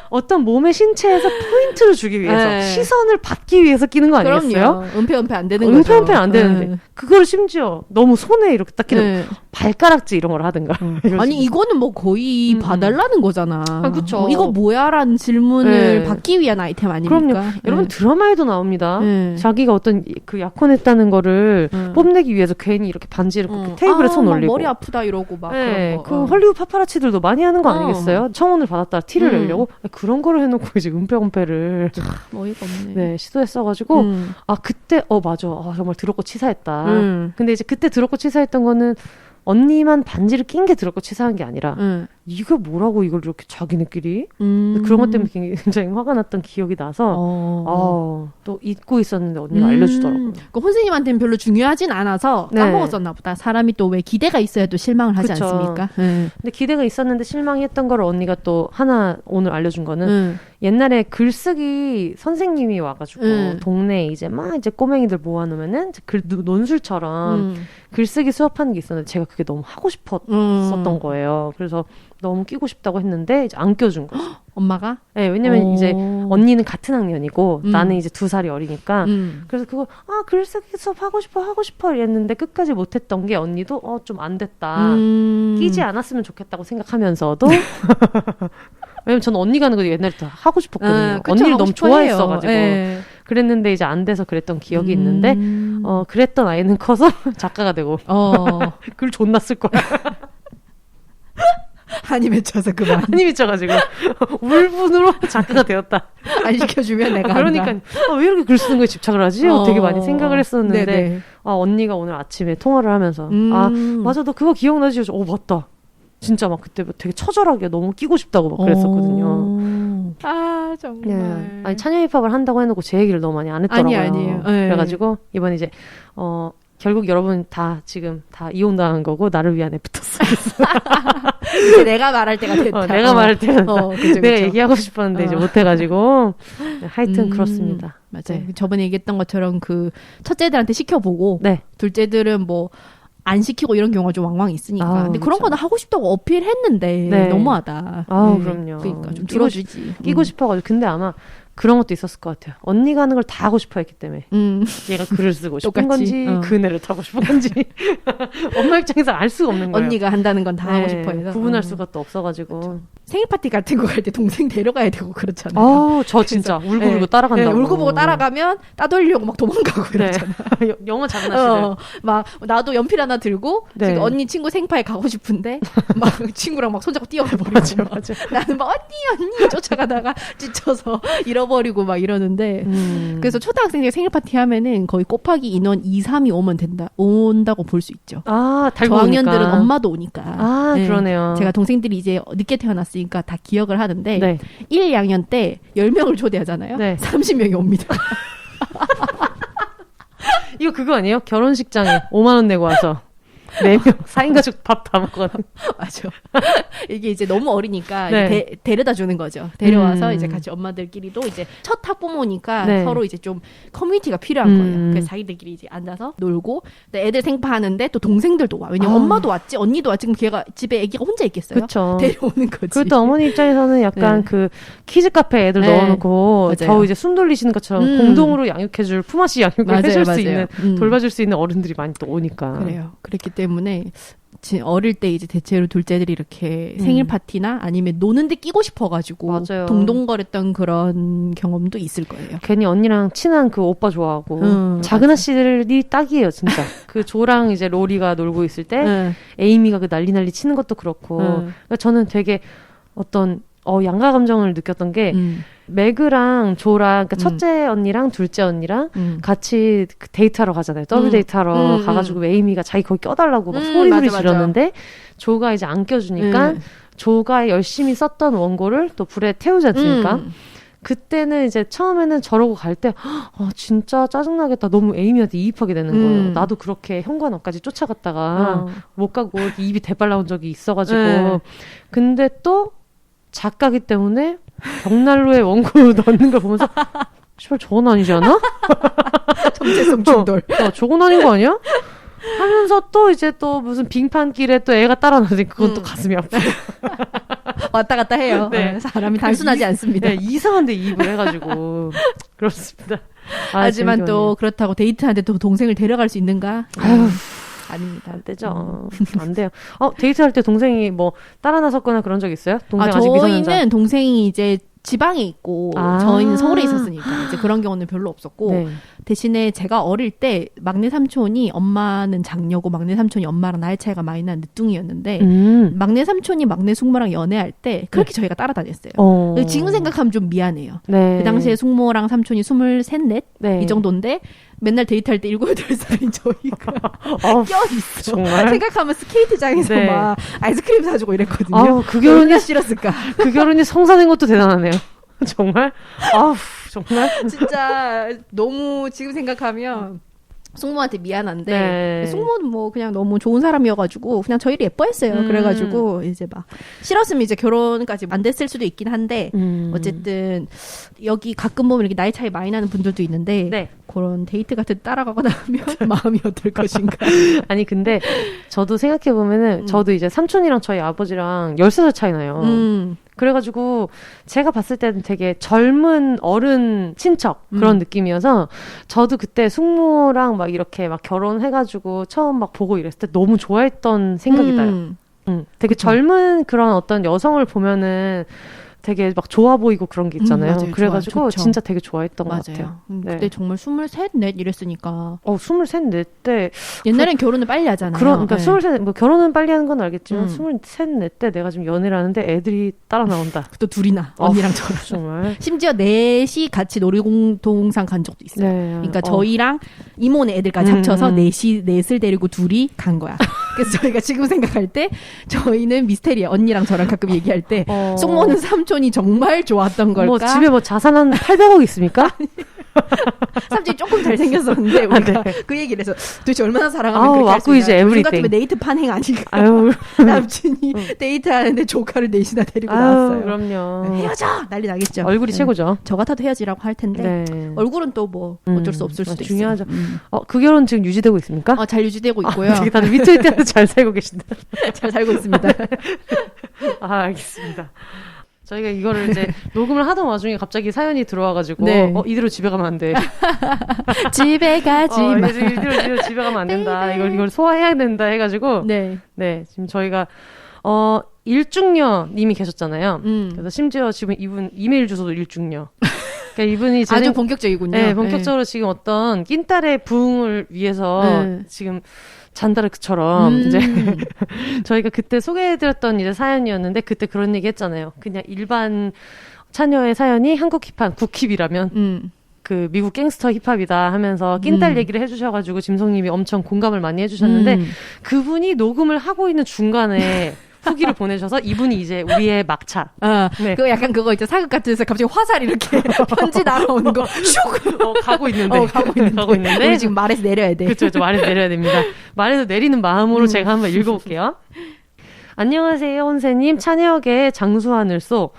어떤 몸의 신체에서 포인트를 주기 위해서 시선을 받기 위해서 끼는 거 아니겠어요? 그럼요. 은폐 안 되는 거죠. 은폐 안 되는데 그걸 심지어 너무 손에 이렇게 딱 끼는 발가락지 이런 걸 하든가. 아니 이거는 뭐 거의 봐달라는 거잖아. 그렇죠. 이거 뭐야라는 질문을 받기 위한 아이템 아닙니까? 그럼요. 여러분 드라마에도 나옵니다. 자기가 어떤 그 약혼했다는 거를 뽐내기 위해서 괜히 이렇게 반지를 그렇게 테이블에 손 올리고 머리 아프다 이러고 막 그런 거. 그 헐리우드 파파라치들도 많이 하는 거 아니겠어요? 청혼을 받았다 티를 내려고 그런 거를 해놓고 이제 은폐를 어이가 없네. 네 시도했어가지고 그때 맞아 정말 더럽고 치사했다. 근데 이제 그때 더럽고 치사했던 거는 언니만 반지를 낀 게 더럽고 치사한 게 아니라 이거 뭐라고 이걸 이렇게 자기네끼리 그런 것 때문에 굉장히 화가 났던 기억이 나서 또 잊고 있었는데 언니가 알려주더라고요. 그 혼세님한테는 별로 중요하진 않아서 까먹었었나 보다. 사람이 또 왜 기대가 있어야 또 실망을 하지 그쵸. 않습니까? 근데 기대가 있었는데 실망했던 걸 언니가 또 하나 오늘 알려준 거는 옛날에 글쓰기 선생님이 와가지고 동네에 이제 막 이제 꼬맹이들 모아놓으면은 논술처럼 글쓰기 수업하는 게 있었는데 제가 그게 너무 하고 싶었던 거예요. 그래서 너무 끼고 싶다고 했는데 이제 안 껴준 거죠. 엄마가? 네, 왜냐면 이제 언니는 같은 학년이고 나는 이제 2살이 어리니까 그래서 그거 글쓰기 수업 하고 싶어 이랬는데 끝까지 못했던 게 언니도 좀 안 됐다. 끼지 않았으면 좋겠다고 생각하면서도 왜냐면 저는 언니가 하는 거 옛날부터 하고 싶었거든요. 언니를 너무 좋아했어가지고 그랬는데 이제 안 돼서 그랬던 기억이 있는데 그랬던 아이는 커서 작가가 되고 글 존나 쓸 거야. 한이 맺혀서 그만. 한이 맺혀가지고 울분으로 작가가 되었다. 안 시켜주면 내가 그러니까 왜 이렇게 글 쓰는 거에 집착을 하지? 되게 많이 생각을 했었는데 언니가 오늘 아침에 통화를 하면서 맞아 너 그거 기억나지? 맞다. 진짜 막 그때 되게 처절하게 너무 끼고 싶다고 막 그랬었거든요. 정말. 네. 아니 찬여 힙합을 한다고 해놓고 제 얘기를 너무 많이 안 했더라고요. 아니에요. 그래가지고 이번에 이제 결국 여러분 다 지금 다 이혼당한 거고 나를 위한 애프터스. 이제 내가 말할 때가 됐다. 내가 말할 때는 그쵸. 내가 얘기하고 싶었는데 이제 못해가지고 하여튼 그렇습니다. 맞아요. 저번에 얘기했던 것처럼 그 첫째들한테 시켜보고 둘째들은 뭐 안 시키고 이런 경우가 좀 왕왕 있으니까. 근데 그런 거는 하고 싶다고 어필했는데 너무하다. 그럼요. 그러니까 좀 들어주지. 끼고 싶어가지고. 근데 아마 그런 것도 있었을 것 같아요. 언니가 하는 걸 다 하고 싶어 했기 때문에. 얘가 글을 쓰고 싶은 건지, 그네를 타고 싶은 건지. 엄마 입장에서 알 수가 없는 거예요. 언니가 한다는 건 다 하고 싶어 해서. 구분할 수가 또 없어가지고. 그렇죠. 생일 파티 같은 거 갈 때 동생 데려가야 되고 그렇잖아요. 저 진짜 울고불고 따라간다고. 울고 보고 따라가면 따돌리려고 막 도망가고 그러잖아. 영어 장난치네. 막 나도 연필 하나 들고 지금 언니 친구 생파에 가고 싶은데 막 친구랑 막 손잡고 뛰어가 버리죠. 맞아. 나는 막 언니 쫓아가다가 지쳐서 잃어버리고 막 이러는데 그래서 초등학생들 생일 파티 하면은 거의 곱하기 인원 2, 3이 온다고 볼 수 있죠. 저학년들은 엄마도 오니까. 그러네요. 제가 동생들이 이제 늦게 태어났으니까 다 기억을 하는데 1, 2학년 때 10명을 초대하잖아요. 30명이 옵니다. 이거 그거 아니에요? 결혼식장에 5만 원 내고 와서 4명 4인 가족 밥 다 먹거나. 맞아. 이게 이제 너무 어리니까 데려다 주는 거죠. 데려와서 이제 같이 엄마들끼리도 이제 첫 학부모니까 서로 이제 좀 커뮤니티가 필요한 거예요. 그래서 자기들끼리 이제 앉아서 놀고 애들 생파하는데 또 동생들도 와. 왜냐면 엄마도 왔지, 언니도 왔지. 그럼 걔가 집에 애기가 혼자 있겠어요? 그쵸. 데려오는 거지. 그것도 어머니 입장에서는 약간 그 키즈 카페 애들 넣어놓고 저 이제 숨 돌리시는 것처럼 공동으로 양육해줄 품앗이 양육을 해줄 수 있는 돌봐줄 수 있는 어른들이 많이 또 오니까. 그래요. 그랬기 때문에 어릴 때 이제 대체로 둘째들이 이렇게 생일 파티나 아니면 노는데 끼고 싶어가지고 동동거렸던 그런 경험도 있을 거예요. 괜히 언니랑 친한 그 오빠 좋아하고 작은 아씨들이 딱이에요 진짜. 그 조랑 이제 로리가 놀고 있을 때 에이미가 그 난리 치는 것도 그렇고 그러니까 저는 되게 어떤 양가 감정을 느꼈던 게 매그랑 조랑 그러니까 첫째 언니랑 둘째 언니랑 같이 데이트하러 가잖아요. 더블 데이트하러 가가지고 에이미가 자기 거기 껴달라고 막 소리 지르는데 조가 이제 안 껴주니까 조가 열심히 썼던 원고를 또 불에 태우지 않습니까? 그때는 이제 처음에는 저러고 갈 때 진짜 짜증나겠다. 너무 에이미한테 이입하게 되는 거예요. 나도 그렇게 현관 앞까지 쫓아갔다가 못 가고 입이 대발 나온 적이 있어가지고 근데 또 작가기 때문에 벽난로에 원고 넣는 걸 보면서 씨발 저건 아니지 않아? 정체성 충돌. 저건 아닌 거 아니야? 하면서 또 이제 또 무슨 빙판길에 또 애가 따라 나더니 그건 또 가슴이 아프고 왔다 갔다 해요. 사람이 단순하지 않습니다. 이상한데 이입을 해가지고 그렇습니다. 하지만 또 그렇다고 데이트하는데 또 동생을 데려갈 수 있는가? 아닙니다. 안 되죠. 안 돼요. 데이트할 때 동생이 뭐 따라 나섰거나 그런 적 있어요? 동생 아직 미성년자. 저희는 동생이 이제 지방에 있고 저희는 서울에 있었으니까 이제 그런 경우는 별로 없었고 대신에 제가 어릴 때 막내 삼촌이 엄마는 장녀고 막내 삼촌이 엄마랑 나이 차이가 많이 나는 늦둥이였는데 막내 삼촌이 막내 숙모랑 연애할 때 그렇게 저희가 따라다녔어요. 지금 생각하면 좀 미안해요. 그 당시에 숙모랑 삼촌이 23, 4 이 정도인데 맨날 데이트할 때 7, 8살인 저희가 껴있어. 정말? 생각하면 스케이트장에서 막 아이스크림 사주고 이랬거든요. 그 결혼이 싫었을까? 그 결혼이 성사된 것도 대단하네요. 정말? 정말? 진짜 너무 지금 생각하면 숙모한테 미안한데 숙모는 뭐 그냥 너무 좋은 사람이어가지고 그냥 저희를 예뻐했어요. 그래가지고 이제 막 싫었으면 이제 결혼까지 안 됐을 수도 있긴 한데 어쨌든 여기 가끔 보면 이렇게 나이 차이 많이 나는 분들도 있는데 그런 데이트 같은 따라가거나 하면 마음이 어떨 것인가. 아니 근데 저도 생각해보면은 저도 이제 삼촌이랑 저희 아버지랑 13살 차이 나요. 그래가지고 제가 봤을 때는 되게 젊은 어른 친척 그런 느낌이어서 저도 그때 숙모랑 막 이렇게 막 결혼해가지고 처음 막 보고 이랬을 때 너무 좋아했던 생각이 나요. 되게 젊은 그런 어떤 여성을 보면은 되게 막 좋아 보이고 그런 게 있잖아요. 맞아요. 그래가지고 진짜 되게 좋아했던 것 같아요. 그때 정말 23, 4 이랬으니까. 23, 4 때. 옛날엔 결혼을 빨리 하잖아요. 그러니까 23, 뭐 결혼은 빨리 하는 건 알겠지만 23, 4 때 내가 지금 연애를 하는데 애들이 따라 나온다. 또 둘이나 언니랑 저랑. 정말. 심지어 넷이 같이 놀이동산 간 적도 있어요. 그러니까 저희랑 이모네 애들까지 합쳐서 넷을 데리고 둘이 간 거야. 그래서 저희가 지금 생각할 때 저희는 미스테리야. 언니랑 저랑 가끔 얘기할 때 숙모는 삼촌이 정말 좋았던 걸까? 뭐 집에 뭐 자산 한 800억 있습니까? 삼촌이 조금 잘생겼었는데 우리가 그 얘기를 해서 도대체 얼마나 사랑하면 그렇게 할 수 있나. 요즘 같으면 네이트 판행 아닌가. 남친이 데이트하는데 조카를 넷이나 데리고 나왔어요. 그럼요. 헤어져! 난리 나겠죠. 얼굴이 최고죠. 저 같아도 헤어지라고 할 텐데 얼굴은 또 뭐 어쩔 수 없을 수도 중요하죠. 있어요. 그 결혼 지금 유지되고 있습니까? 잘 유지되고 있고요. 되게 다들 위트위트해서 잘 살고 계신다. 잘 살고 있습니다. 알겠습니다. 저희가 이거를 이제 녹음을 하던 와중에 갑자기 사연이 들어와가지고 네. 이대로 집에 가면 안 돼. 집에 가지 마. 이대로 집에 가면 안 된다. 이걸 소화해야 된다 해가지고 네 지금 저희가 일중녀님이 계셨잖아요. 그래서 심지어 지금 이분 이메일 주소도 일중녀. 그러니까 이분이 아주 본격적이군요. 네, 본격적으로 네. 지금 어떤 낀딸의 부흥을 위해서 네. 지금 잔다르크처럼 이제 저희가 그때 소개해드렸던 이제 사연이었는데 그때 그런 얘기 했잖아요. 그냥 일반 차녀의 사연이 한국 힙합, 국힙이라면 그 미국 갱스터 힙합이다 하면서 낀딸 얘기를 해주셔가지고 짐송님이 엄청 공감을 많이 해주셨는데 그분이 녹음을 하고 있는 중간에 후기를 보내셔서 이분이 이제 우리의 막차. 네. 그 약간 그거 있죠. 사극 같은 데서 갑자기 화살 이렇게 편지 날아오는 거 슉! 가고 있는데. 가고 있는데. 우리 지금 말에서 내려야 돼. 그렇죠. 말에서 내려야 됩니다. 말에서 내리는 마음으로 제가 한번 읽어볼게요. 안녕하세요, 혼세님. 찬혁의 장수하늘소,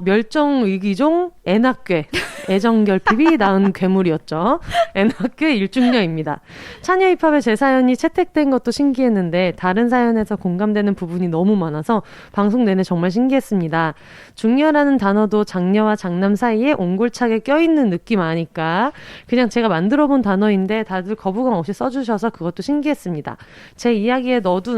멸종위기종 애낙괴, 애정결핍이 낳은 괴물이었죠. 애낙괴 일중녀입니다. 찬여 힙합에 제 사연이 채택된 것도 신기했는데 다른 사연에서 공감되는 부분이 너무 많아서 방송 내내 정말 신기했습니다. 중녀라는 단어도 장녀와 장남 사이에 옹골차게 껴있는 느낌 아니까 그냥 제가 만들어본 단어인데 다들 거부감 없이 써주셔서 그것도 신기했습니다. 제 이야기에 나도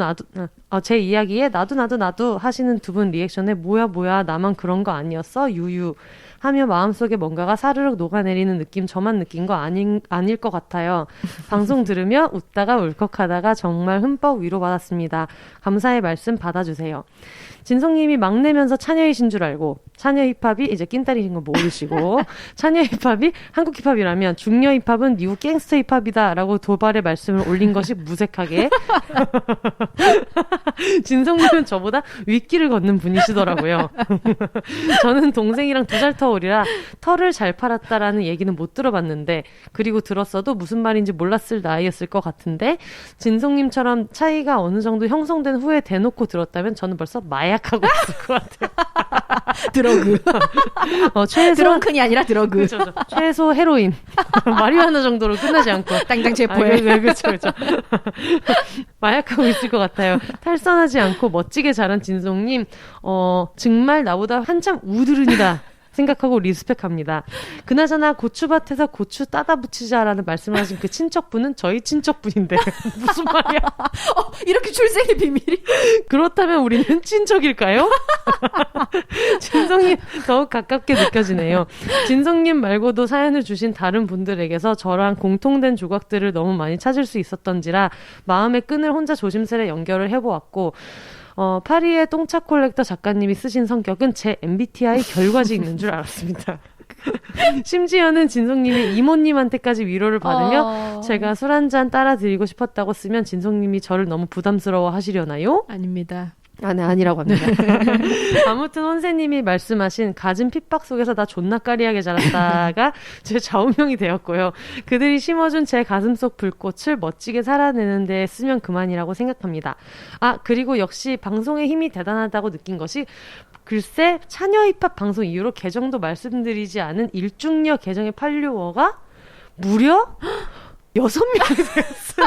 하시는 두 분 리액션에 뭐야 나만 그런 거 아니었어? 유유 하며 마음속에 뭔가가 사르륵 녹아내리는 느낌 저만 느낀 거 아닐 것 같아요. 방송 들으며 웃다가 울컥하다가 정말 흠뻑 위로받았습니다. 감사의 말씀 받아주세요. 진성님이 막내면서 차녀이신 줄 알고 차녀 힙합이 이제 낀딸이신 거 모르시고 차녀 힙합이 한국 힙합이라면 중녀 힙합은 미국 갱스터 힙합이다라고 도발의 말씀을 올린 것이 무색하게 진성님은 저보다 윗길을 걷는 분이시더라고요. 저는 동생이랑 2살 터울이라 털을 잘 팔았다라는 얘기는 못 들어봤는데 그리고 들었어도 무슨 말인지 몰랐을 나이였을 것 같은데 진성님처럼 차이가 어느 정도 형성된 후에 대놓고 들었다면 저는 벌써 마약하고 있을 것 같아요. 드러그. 최소 드렁큰이 아니라 드러그. 그렇죠. 최소 헤로인. 마리화나 정도로 끝나지 않고. 당장 체포해. 그렇죠. 마약하고 있을 것 같아요. 탈선하지 않고 멋지게 자란 진송님, 정말 나보다 한참 우드른이다. 생각하고 리스펙합니다. 그나저나 고추밭에서 고추 따다 붙이자라는 말씀을 하신 그 친척분은 저희 친척분인데 무슨 말이야? 이렇게 출생의 비밀이? 그렇다면 우리는 친척일까요? 진성님 더욱 가깝게 느껴지네요. 진성님 말고도 사연을 주신 다른 분들에게서 저랑 공통된 조각들을 너무 많이 찾을 수 있었던지라 마음의 끈을 혼자 조심스레 연결을 해보았고 파리의 똥차 콜렉터 작가님이 쓰신 성격은 제 MBTI 결과지 있는 줄 알았습니다. 심지어는 진성님이 이모님한테까지 위로를 받으며 제가 술 한잔 따라 드리고 싶었다고 쓰면 진성님이 저를 너무 부담스러워 하시려나요? 아닙니다. 네, 아니라고 합니다. 아무튼 혼세님이 말씀하신 가진 핍박 속에서 나 존나 까리하게 자랐다가 제 좌우명이 되었고요. 그들이 심어준 제 가슴속 불꽃을 멋지게 살아내는 데 쓰면 그만이라고 생각합니다. 그리고 역시 방송의 힘이 대단하다고 느낀 것이 글쎄 차녀 힙합 방송 이후로 계정도 말씀드리지 않은 일중녀 계정의 팔로워가 무려 6명이 되었어요.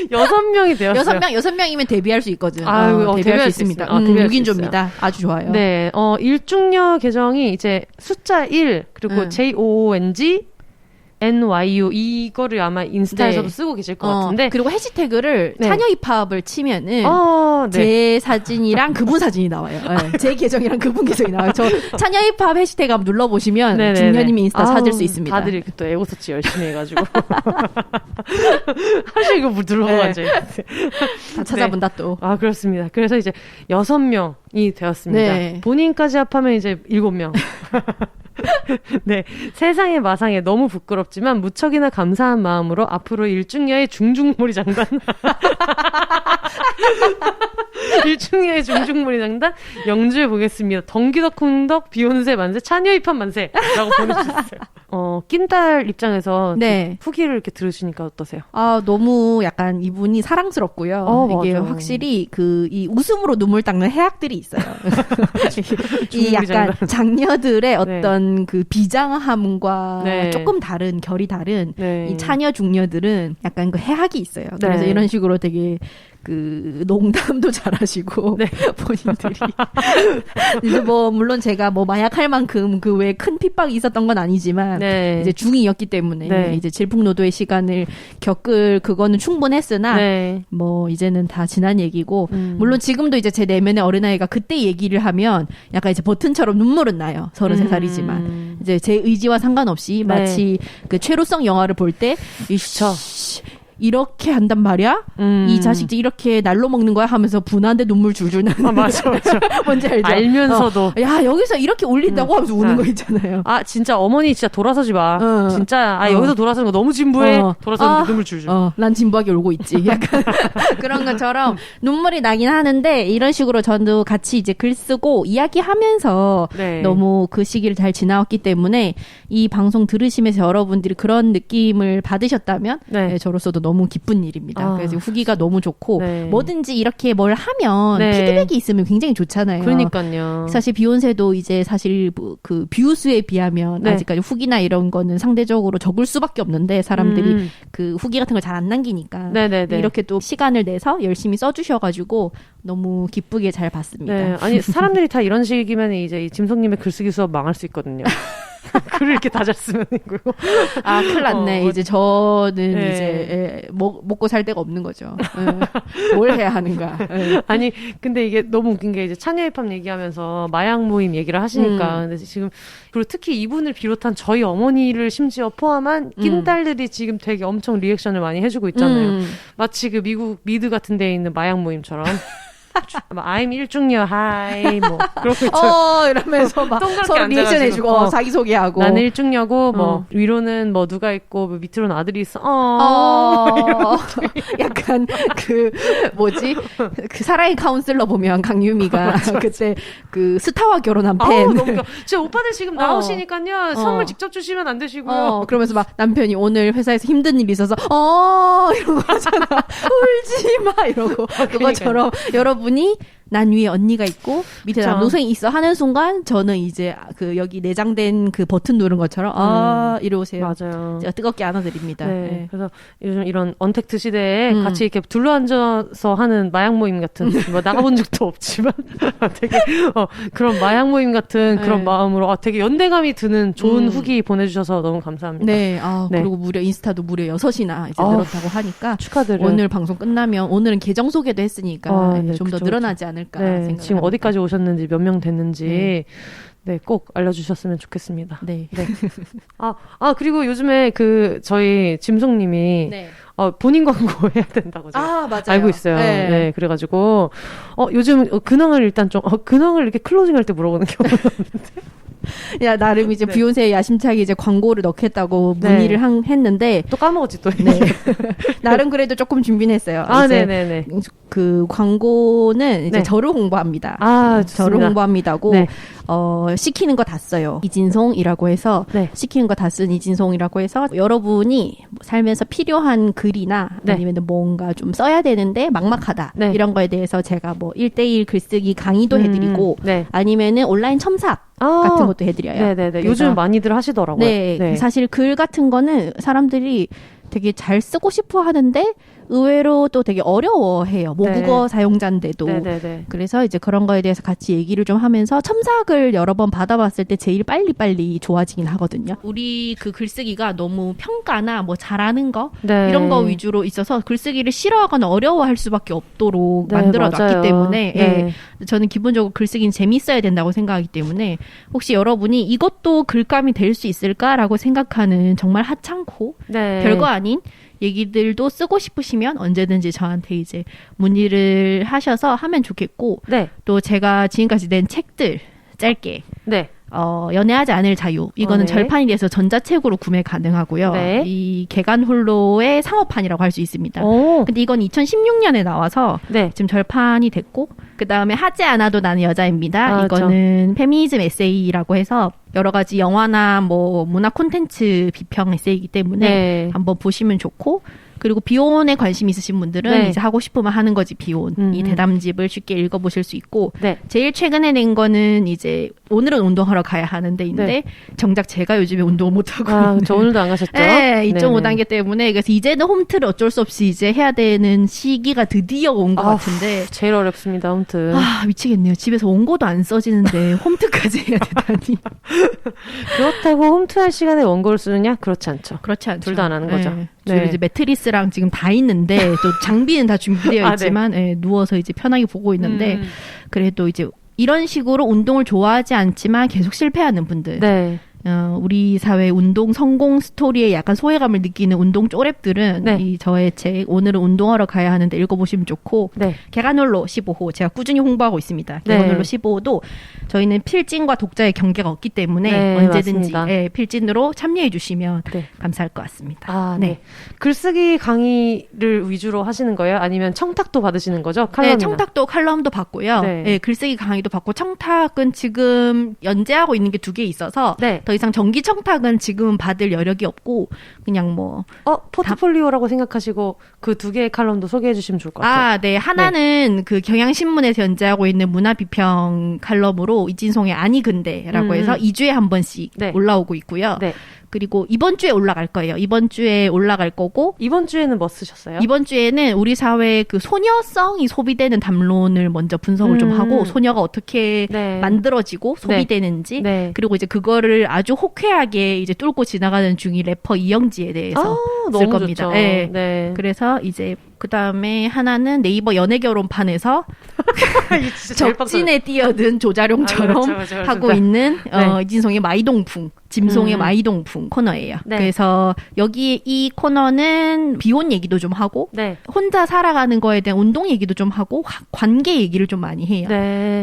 6명이 되었어요. 6명이면 데뷔할 수 있거든. 데뷔할 수 있습니다. 6인조입니다. 아주 좋아요. 네, 일중녀 계정이 이제 숫자 1 그리고 JOONG NYU 이거를 아마 인스타에서도 쓰고 계실 것 같은데 그리고 해시태그를 차녀 힙합을 치면은 제 사진이랑 그분 사진이 나와요. 제 계정이랑 그분 계정이 나와요. 저 차녀 힙합 해시태그 한번 눌러보시면 중녀님이 인스타 찾을 수 있습니다. 다들 이렇게 또 에고서치 열심히 해가지고 사실 이거 눌러가지고 다 찾아본다 또. 그렇습니다. 그래서 이제 6명이 되었습니다. 네. 본인까지 합하면 이제 7명. 네, 세상의 마상에 너무 부끄럽지만 무척이나 감사한 마음으로 앞으로 일중녀의 중중몰이 장단 일중녀의 중중몰이 장단 영주해 보겠습니다. 덩기덕 쿵덕 비욘세 만세 차녀 힙합 만세라고 보내주셨어요. 낀딸 입장에서 후기를 이렇게 들으시니까 어떠세요? 너무 약간 이분이 사랑스럽고요. 이게 맞아. 확실히 이 웃음으로 눈물 닦는 해악들이 있어요. 이 약간 장녀들의 어떤 그 비장함과 조금 다른 결이 다른 이 차녀 중녀들은 약간 그 해악이 있어요. 그래서 이런 식으로 되게 그 농담도 잘하시고 네. 본인들이 이제 뭐 물론 제가 뭐 마약할 만큼 그 외에 큰 핍박이 있었던 건 아니지만 네. 이제 중2였기 때문에 네. 이제 질풍노도의 시간을 겪을 그거는 충분했으나 네. 뭐 이제는 다 지난 얘기고 물론 지금도 이제 제 내면의 어린아이가 그때 얘기를 하면 약간 이제 버튼처럼 눈물은 나요. 33살이지만 이제 제 의지와 상관없이 네. 마치 그 최루성 영화를 볼 때 이렇게 한단 말이야? 이 자식 이렇게 날로 먹는 거야? 하면서 분한데 눈물 줄줄 나는. 아, 맞아. 뭔지 알죠? 알면서도. 야, 여기서 이렇게 울린다고 하면서 우는 거 있잖아요. 아, 진짜 어머니 진짜 돌아서지 마. 진짜, 여기서 돌아서는 거 너무 진부해. 돌아서는 눈물 줄줄. 난 진부하게 울고 있지. 약간 그런 것처럼 눈물이 나긴 하는데 이런 식으로 저도 같이 이제 글 쓰고 이야기하면서 네. 너무 그 시기를 잘 지나왔기 때문에 이 방송 들으시면서 여러분들이 그런 느낌을 받으셨다면 네, 저로서도 너무 기쁜 일입니다. 그래서 후기가 너무 좋고 네. 뭐든지 이렇게 뭘 하면 네. 피드백이 있으면 굉장히 좋잖아요. 그러니까요. 사실 비욘세도 이제 사실 그 뷰수에 비하면 네. 아직까지 후기나 이런 거는 상대적으로 적을 수밖에 없는데 사람들이 그 후기 같은 걸 잘 안 남기니까 네네네. 이렇게 또 시간을 내서 열심히 써주셔가지고 너무 기쁘게 잘 봤습니다. 네. 아니 사람들이 다 이런 식이면 이제 이 짐성님의 글쓰기 수업 망할 수 있거든요. 글을 이렇게 다 잘 쓰면 이거. 아, 큰일 났네. 이제 저는 네. 이제 먹고 살 데가 없는 거죠. 뭘 해야 하는가. 아니, 근데 이게 너무 웃긴 게 이제 찬여힙합 얘기하면서 마약 모임 얘기를 하시니까. 근데 지금, 그리고 특히 이분을 비롯한 저희 어머니를 심지어 포함한 낀딸들이 지금 되게 엄청 리액션을 많이 해주고 있잖아요. 마치 그 미국 미드 같은 데에 있는 마약 모임처럼. I'm 일중녀 하이 뭐 그렇고 있죠. 이러면서 막 서로 리액션 해주고 자기 소개하고 나는 일중녀고 뭐 위로는 뭐 누가 있고 뭐 밑으로는 아들이 있어. 약간 그 뭐지 그 사랑의 카운슬러 보면 강유미가 그때 그 스타와 결혼한 팬. 제 오빠들 지금 나오시니까요 선물 직접 주시면 안 되시고요. 그러면서 막 남편이 오늘 회사에서 힘든 일이 있어서 이러고 하잖아. 울지 마 이러고 그것처럼 여러분. 분이 난 위에 언니가 있고 밑에 남동생이 있어 하는 순간 저는 이제 그 여기 내장된 그 버튼 누른 것처럼 이리 오세요. 맞아요. 제가 뜨겁게 안아드립니다. 네. 네. 그래서 요즘 이런 언택트 시대에 같이 이렇게 둘러앉아서 하는 마약 모임 같은 뭐 나가본 적도 없지만 되게 그런 마약 모임 같은 그런 마음으로 되게 연대감이 드는 좋은 후기 보내주셔서 너무 감사합니다. 네. 네. 그리고 무려 인스타도 무려 6이나 이제 늘었다고 하니까 축하드려요. 오늘 방송 끝나면 오늘은 계정 소개도 했으니까 좀 더 늘어나지 않을까 생각합니다. 지금 어디까지 오셨는지 몇 명 됐는지 네, 꼭 알려주셨으면 좋겠습니다. 네. 그리고 요즘에 저희 짐송님이 본인 광고 해야 된다고 제가 맞아요. 알고 있어요. 네, 그래가지고 요즘 근황을 일단 좀 근황을 이렇게 클로징할 때 물어보는 경우는 없는데. 야, 나름 이제 비욘세 야심차게 이제 광고를 넣겠다고 문의를 했는데 또 까먹었지 또. 네. 나름 그래도 조금 준비는 했어요. 네네네. 그 광고는 이제 저를 홍보합니다. 저를 홍보합니다고 시키는 거 다 써요. 이진송이라고 해서 시키는 거 다 쓴 이진송이라고 해서 여러분이 살면서 필요한 글이나 아니면 뭔가 좀 써야 되는데 막막하다 이런 거에 대해서 제가 뭐 1:1 글쓰기 강의도 해드리고 아니면은 온라인 첨삭 같은 것도 해드려요. 네네네. 요즘 많이들 하시더라고요. 네. 사실 글 같은 거는 사람들이 되게 잘 쓰고 싶어 하는데 의외로 또 되게 어려워해요. 모국어 사용자인데도. 네네네. 그래서 이제 그런 거에 대해서 같이 얘기를 좀 하면서 첨삭을 여러 번 받아봤을 때 제일 빨리빨리 좋아지긴 하거든요. 우리 그 글쓰기가 너무 평가나 뭐 잘하는 거 이런 거 위주로 있어서 글쓰기를 싫어하거나 어려워할 수밖에 없도록 만들어놨기 때문에 저는 기본적으로 글쓰기는 재밌어야 된다고 생각하기 때문에 혹시 여러분이 이것도 글감이 될 수 있을까라고 생각하는 정말 하찮고 별거 아닌 얘기들도 쓰고 싶으시면 언제든지 저한테 이제 문의를 하셔서 하면 좋겠고 또 제가 지금까지 낸 책들 짧게 연애하지 않을 자유 이거는 절판이 돼서 전자책으로 구매 가능하고요. 이 개간홀로의 상업판이라고 할 수 있습니다. 근데 이건 2016년에 나와서 지금 절판이 됐고 그 다음에 하지 않아도 나는 여자입니다. 이거는 페미니즘 에세이라고 해서 여러 가지 영화나 뭐 문화 콘텐츠 비평 에세이이기 때문에 한번 보시면 좋고 그리고 비혼에 관심 있으신 분들은 이제 하고 싶으면 하는 거지 비혼 이 대담집을 쉽게 읽어보실 수 있고 제일 최근에 낸 거는 이제 오늘은 운동하러 가야 하는데인데 네. 정작 제가 요즘에 운동을 못하고 있는. 저 오늘도 안 가셨죠? 네, 2.5단계 때문에. 그래서 이제는 홈트를 어쩔 수 없이 이제 해야 되는 시기가 드디어 온 것 같은데. 제일 어렵습니다, 홈트. 미치겠네요. 집에서 원고도 안 써지는데 홈트까지 해야 되다니. 그렇다고 홈트할 시간에 원고를 쓰느냐? 그렇지 않죠. 그렇지 않죠. 둘 다 안 하는 거죠. 네. 이제 매트리스랑 지금 다 있는데 또 장비는 다 준비되어 있지만 네. 누워서 이제 편하게 보고 있는데 그래도 이제 이런 식으로 운동을 좋아하지 않지만 계속 실패하는 분들. 네. 우리 사회 운동 성공 스토리에 약간 소외감을 느끼는 운동 쪼랩들은 네. 이 저의 책 오늘은 운동하러 가야 하는데 읽어보시면 좋고 네. 개간홀로 15호 제가 꾸준히 홍보하고 있습니다. 개간홀로 15호도 저희는 필진과 독자의 경계가 없기 때문에 언제든지 필진으로 참여해 주시면 감사할 것 같습니다. 네. 글쓰기 강의를 위주로 하시는 거예요? 아니면 청탁도 받으시는 거죠? 칼럼이나. 네, 청탁도 칼럼도 받고요. 네, 글쓰기 강의도 받고 청탁은 지금 연재하고 있는 게 2개 있어서 더 이상 정기 청탁은 지금 받을 여력이 없고 그냥 뭐 포트폴리오라고 생각하시고 그 2개의 칼럼도 소개해 주시면 좋을 것 같아요. 네. 하나는 그 경향신문에서 연재하고 있는 문화비평 칼럼으로 이진송의 아니 근데라고 해서 2주에 한 번씩 올라오고 있고요. 그리고 이번 주에 올라갈 거예요. 이번 주에 올라갈 거고. 이번 주에는 뭐 쓰셨어요? 이번 주에는 우리 사회의 그 소녀성이 소비되는 담론을 먼저 분석을 좀 하고 소녀가 어떻게 만들어지고 소비되는지 그리고 이제 그거를 아주 호쾌하게 이제 뚫고 지나가는 중인 래퍼 이영지에 대해서 쓸 겁니다. 좋죠. 네. 그래서 이제 그 다음에 하나는 네이버 연애결혼판에서 적진에 뛰어든 조자룡처럼 그렇죠. 하고 있는 이진송의 마이동풍, 짐송의 마이동풍 코너예요. 그래서 여기 이 코너는 비혼 얘기도 좀 하고 혼자 살아가는 거에 대한 운동 얘기도 좀 하고 관계 얘기를 좀 많이 해요.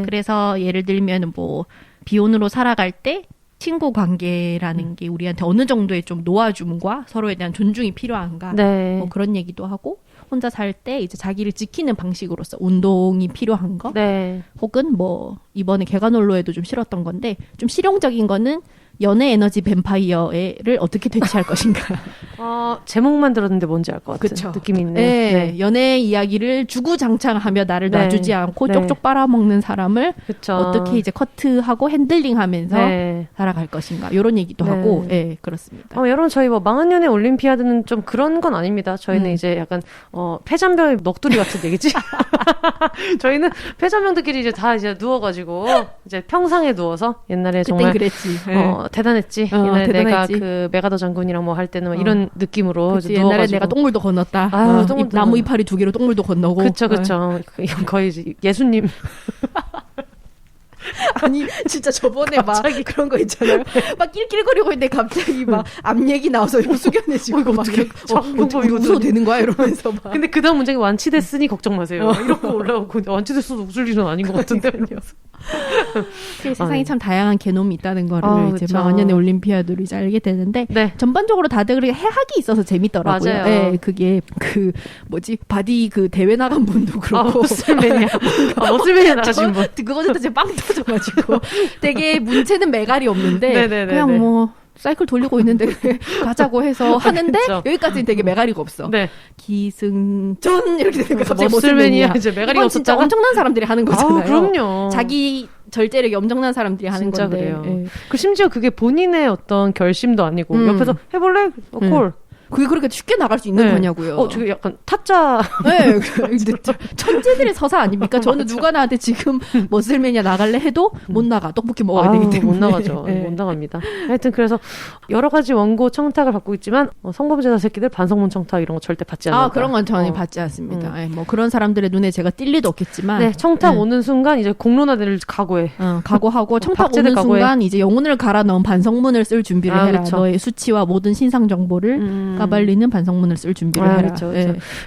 그래서 예를 들면 뭐 비혼으로 살아갈 때 친구 관계라는 게 우리한테 어느 정도의 좀 놓아줌과 서로에 대한 존중이 필요한가 뭐 그런 얘기도 하고 혼자 살 때 이제 자기를 지키는 방식으로서 운동이 필요한 거 혹은 뭐 이번에 개간홀로에도 좀 실었던 건데 좀 실용적인 거는 연애 에너지 뱀파이어를 어떻게 퇴치할 것인가. 제목만 들었는데 뭔지 알 것 같은 느낌이 있네요. 연애 이야기를 주구장창하며 나를 놔주지 않고 쪽쪽 빨아먹는 사람을 어떻게 이제 커트하고 핸들링하면서 살아갈 것인가. 이런 얘기도 하고 그렇습니다. 여러분 저희 뭐 망한 연애 올림피아드는 좀 그런 건 아닙니다. 저희는 이제 약간 폐잔병의 넋두리 같은 얘기지. 저희는 폐잔병들끼리 이제 다 이제 누워가지고 이제 평상에 누워서 옛날에 정말 그랬지. 대단했지. 옛날에 내가 그 메가더 장군이랑 뭐 할 때는 이런 느낌으로 그치, 옛날에 내가 똥물도 건넜다. 나무 이파리 2개로 똥물도 건너고. 그쵸. 이건 거의 예수님. 아니 진짜 저번에 갑자기 막 그런 거 있잖아요. 막 낄낄거리고 있는데 갑자기 막 앞 얘기 나와서 숙연해지고 이거 어떻게 웃어도 되는 거야 이러면서 막. 근데 그 다음 문제가 완치됐으니 걱정 마세요. 이러고 올라오고 완치됐어도 웃을 일은 아닌 것 같은데. 세상에 참 다양한 개놈이 있다는 거를 이제 망한 연애 올림피아드로 이제 알게 되는데 전반적으로 다들 그렇게 해학이 있어서 재밌더라고요. 맞아요. 네, 그게 그 뭐지 바디 그 대회 나간 분도 그렇고 머슬매니아 나가신 분 그거 듣다 제가 빵 터져가지고 되게 문체는 매갈이 없는데 그냥 뭐 사이클 돌리고 있는데 가자고 해서 하는데 여기까지는 되게 매가리가 없어. 기승전 이렇게 되니까 갑자기 머슬매니아 이제 매가리가 진짜 없었다가 엄청난 사람들이 하는 거잖아요. 그럼요. 자기 절제력이 엄청난 사람들이 하는 진짜 건데. 그래요. 그 심지어 그게 본인의 어떤 결심도 아니고 옆에서 해볼래? 콜. 그게 그렇게 쉽게 나갈 수 있는 거냐고요. 저게 약간 타짜. 네. 천재들의 서사 아닙니까? 저는 누가 나한테 지금 머슬매니아 나갈래 해도 못 나가. 떡볶이 먹어야 되기 때문에. 못 나가죠. 못 나갑니다. 하여튼 그래서 여러 가지 원고 청탁을 받고 있지만 성범죄자 새끼들 반성문 청탁 이런 거 절대 받지 않는다. 그런 건 전혀 받지 않습니다. 뭐 그런 사람들의 눈에 제가 띌 리도 없겠지만. 청탁 오는 순간 이제 공론화될 각오해. 각오하고 청탁 오는 순간 이제 영혼을 갈아 넣은 반성문을 쓸 준비를 해라. 그쵸. 너의 수치와 모든 신상 정보를 까발리는 반성문을 쓸 준비를 해라. 그렇죠.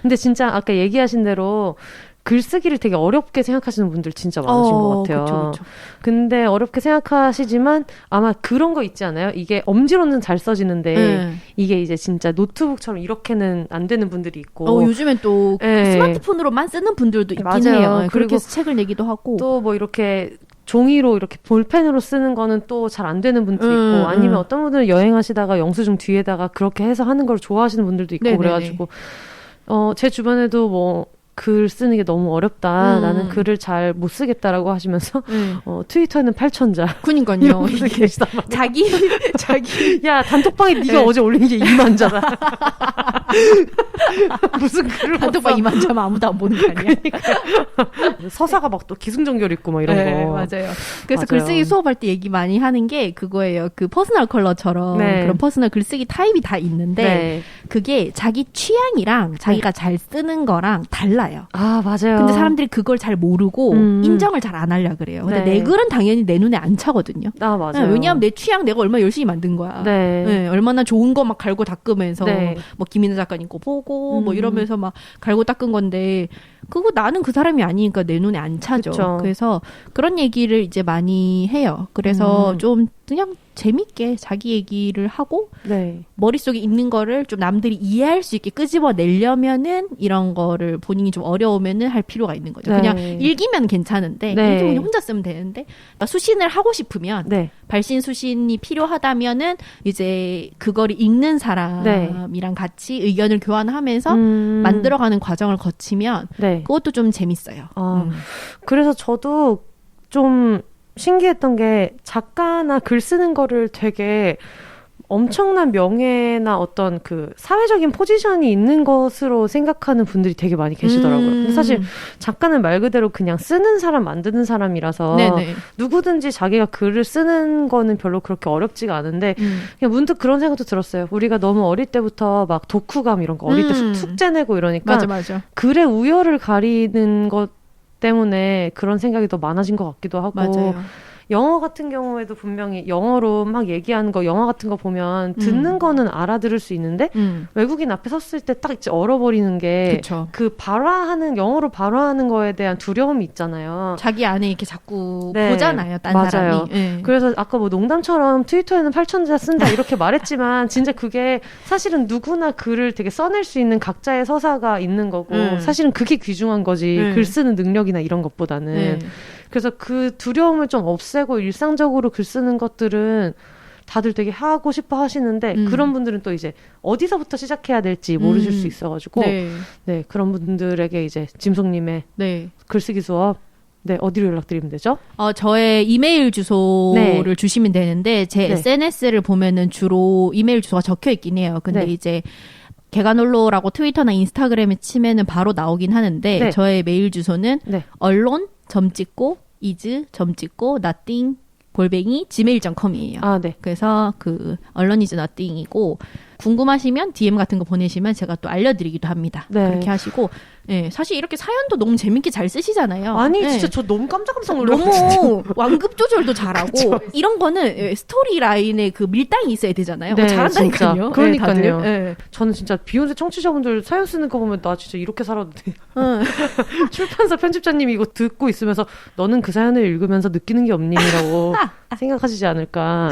근데 진짜 아까 얘기하신 대로 글쓰기를 되게 어렵게 생각하시는 분들 진짜 많으신 것 같아요. 그쵸. 근데 어렵게 생각하시지만 아마 그런 거 있지 않아요? 이게 엄지로는 잘 써지는데 이게 이제 진짜 노트북처럼 이렇게는 안 되는 분들이 있고 요즘엔 또 스마트폰으로만 쓰는 분들도 있긴 해요. 그렇게 해서 책을 내기도 하고 또 뭐 이렇게 종이로 이렇게 볼펜으로 쓰는 거는 또 잘 안 되는 분도 있고 아니면 어떤 분들은 여행하시다가 영수증 뒤에다가 그렇게 해서 하는 걸 좋아하시는 분들도 있고 그래가지고 제 주변에도 뭐 글 쓰는 게 너무 어렵다. 나는 글을 잘 못 쓰겠다라고 하시면서 트위터에는 8,000자. 그니까요. 무슨 계시단 말이야. 자기 야 단톡방에 네가 어제 올린 게 2만자다. 무슨 글을 단톡방 2만자면 아무도 안 보는 거 아니야? 서사가 막 또 기승전결 있고 막 이런 거. 맞아요. 그래서 글쓰기 수업할 때 얘기 많이 하는 게 그거예요. 그 퍼스널 컬러처럼 그런 퍼스널 글쓰기 타입이 다 있는데 그게 자기 취향이랑 자기가 잘 쓰는 거랑 달라요. 아 맞아요. 근데 사람들이 그걸 잘 모르고 인정을 잘 안 하려고 그래요. 근데 내 글은 당연히 내 눈에 안 차거든요. 아 맞아요. 왜냐하면 내 취향 내가 얼마나 열심히 만든 거야. 얼마나 좋은 거 막 갈고 닦으면서 뭐 김인우 작가님 거 보고 뭐 이러면서 막 갈고 닦은 건데 그거 나는 그 사람이 아니니까 내 눈에 안 차죠. 그쵸. 그래서 그런 얘기를 이제 많이 해요. 그래서 좀 그냥 재밌게 자기 얘기를 하고 머릿속에 있는 거를 좀 남들이 이해할 수 있게 끄집어내려면은 이런 거를 본인이 좀 어려우면은 할 필요가 있는 거죠. 그냥 읽으면 괜찮은데 읽으면 그냥 혼자 쓰면 되는데 그러니까 수신을 하고 싶으면 발신수신이 필요하다면은 이제 그거를 읽는 사람이랑 같이 의견을 교환하면서 만들어가는 과정을 거치면 그것도 좀 재밌어요. 그래서 저도 좀 신기했던 게 작가나 글 쓰는 거를 되게 엄청난 명예나 어떤 그 사회적인 포지션이 있는 것으로 생각하는 분들이 되게 많이 계시더라고요. 근데 사실 작가는 말 그대로 그냥 쓰는 사람, 만드는 사람이라서 누구든지 자기가 글을 쓰는 거는 별로 그렇게 어렵지가 않은데 그냥 문득 그런 생각도 들었어요. 우리가 너무 어릴 때부터 막 독후감 이런 거 어릴 때 숙제 내고 이러니까 맞아. 글의 우열을 가리는 것 때문에 그런 생각이 더 많아진 것 같기도 하고 맞아요. 영어 같은 경우에도 분명히 영어로 막 얘기하는 거 영화 같은 거 보면 듣는 거는 알아들을 수 있는데 외국인 앞에 섰을 때 딱 이제 얼어버리는 게 그 영어로 발화하는 거에 대한 두려움이 있잖아요. 자기 안에 이렇게 자꾸 보잖아요. 딴 사람이. 그래서 아까 뭐 농담처럼 트위터에는 8,000자 쓴다 이렇게 말했지만 진짜 그게 사실은 누구나 글을 되게 써낼 수 있는 각자의 서사가 있는 거고 사실은 그게 귀중한 거지 글 쓰는 능력이나 이런 것보다는. 그래서 그 두려움을 좀 없애고 일상적으로 글 쓰는 것들은 다들 되게 하고 싶어 하시는데 그런 분들은 또 이제 어디서부터 시작해야 될지 모르실 수 있어가지고 그런 분들에게 이제 짐송님의 글쓰기 수업 어디로 연락드리면 되죠? 저의 이메일 주소를 주시면 되는데 제 SNS를 보면은 주로 이메일 주소가 적혀 있긴 해요. 근데 이제 개가놀로라고 트위터나 인스타그램에 치면은 바로 나오긴 하는데 저의 메일 주소는 언론 점찍고 is 점찍고 nothing gmail.com이에요. 그래서 그 언론 is nothing이고 궁금하시면 DM 같은 거 보내시면 제가 또 알려드리기도 합니다. 그렇게 하시고 사실 이렇게 사연도 너무 재밌게 잘 쓰시잖아요. 아니 진짜 저 너무 깜짝 놀랐어요. 너무 완급 조절도 잘하고 이런 거는 스토리 라인에 그 밀당이 있어야 되잖아요. 잘한다니까요. 그러니까요. 저는 진짜 비욘세 청취자분들 사연 쓰는 거 보면 나 진짜 이렇게 살아도 돼. 출판사 편집자님이 이거 듣고 있으면서 너는 그 사연을 읽으면서 느끼는 게 없니라고 생각하시지 않을까.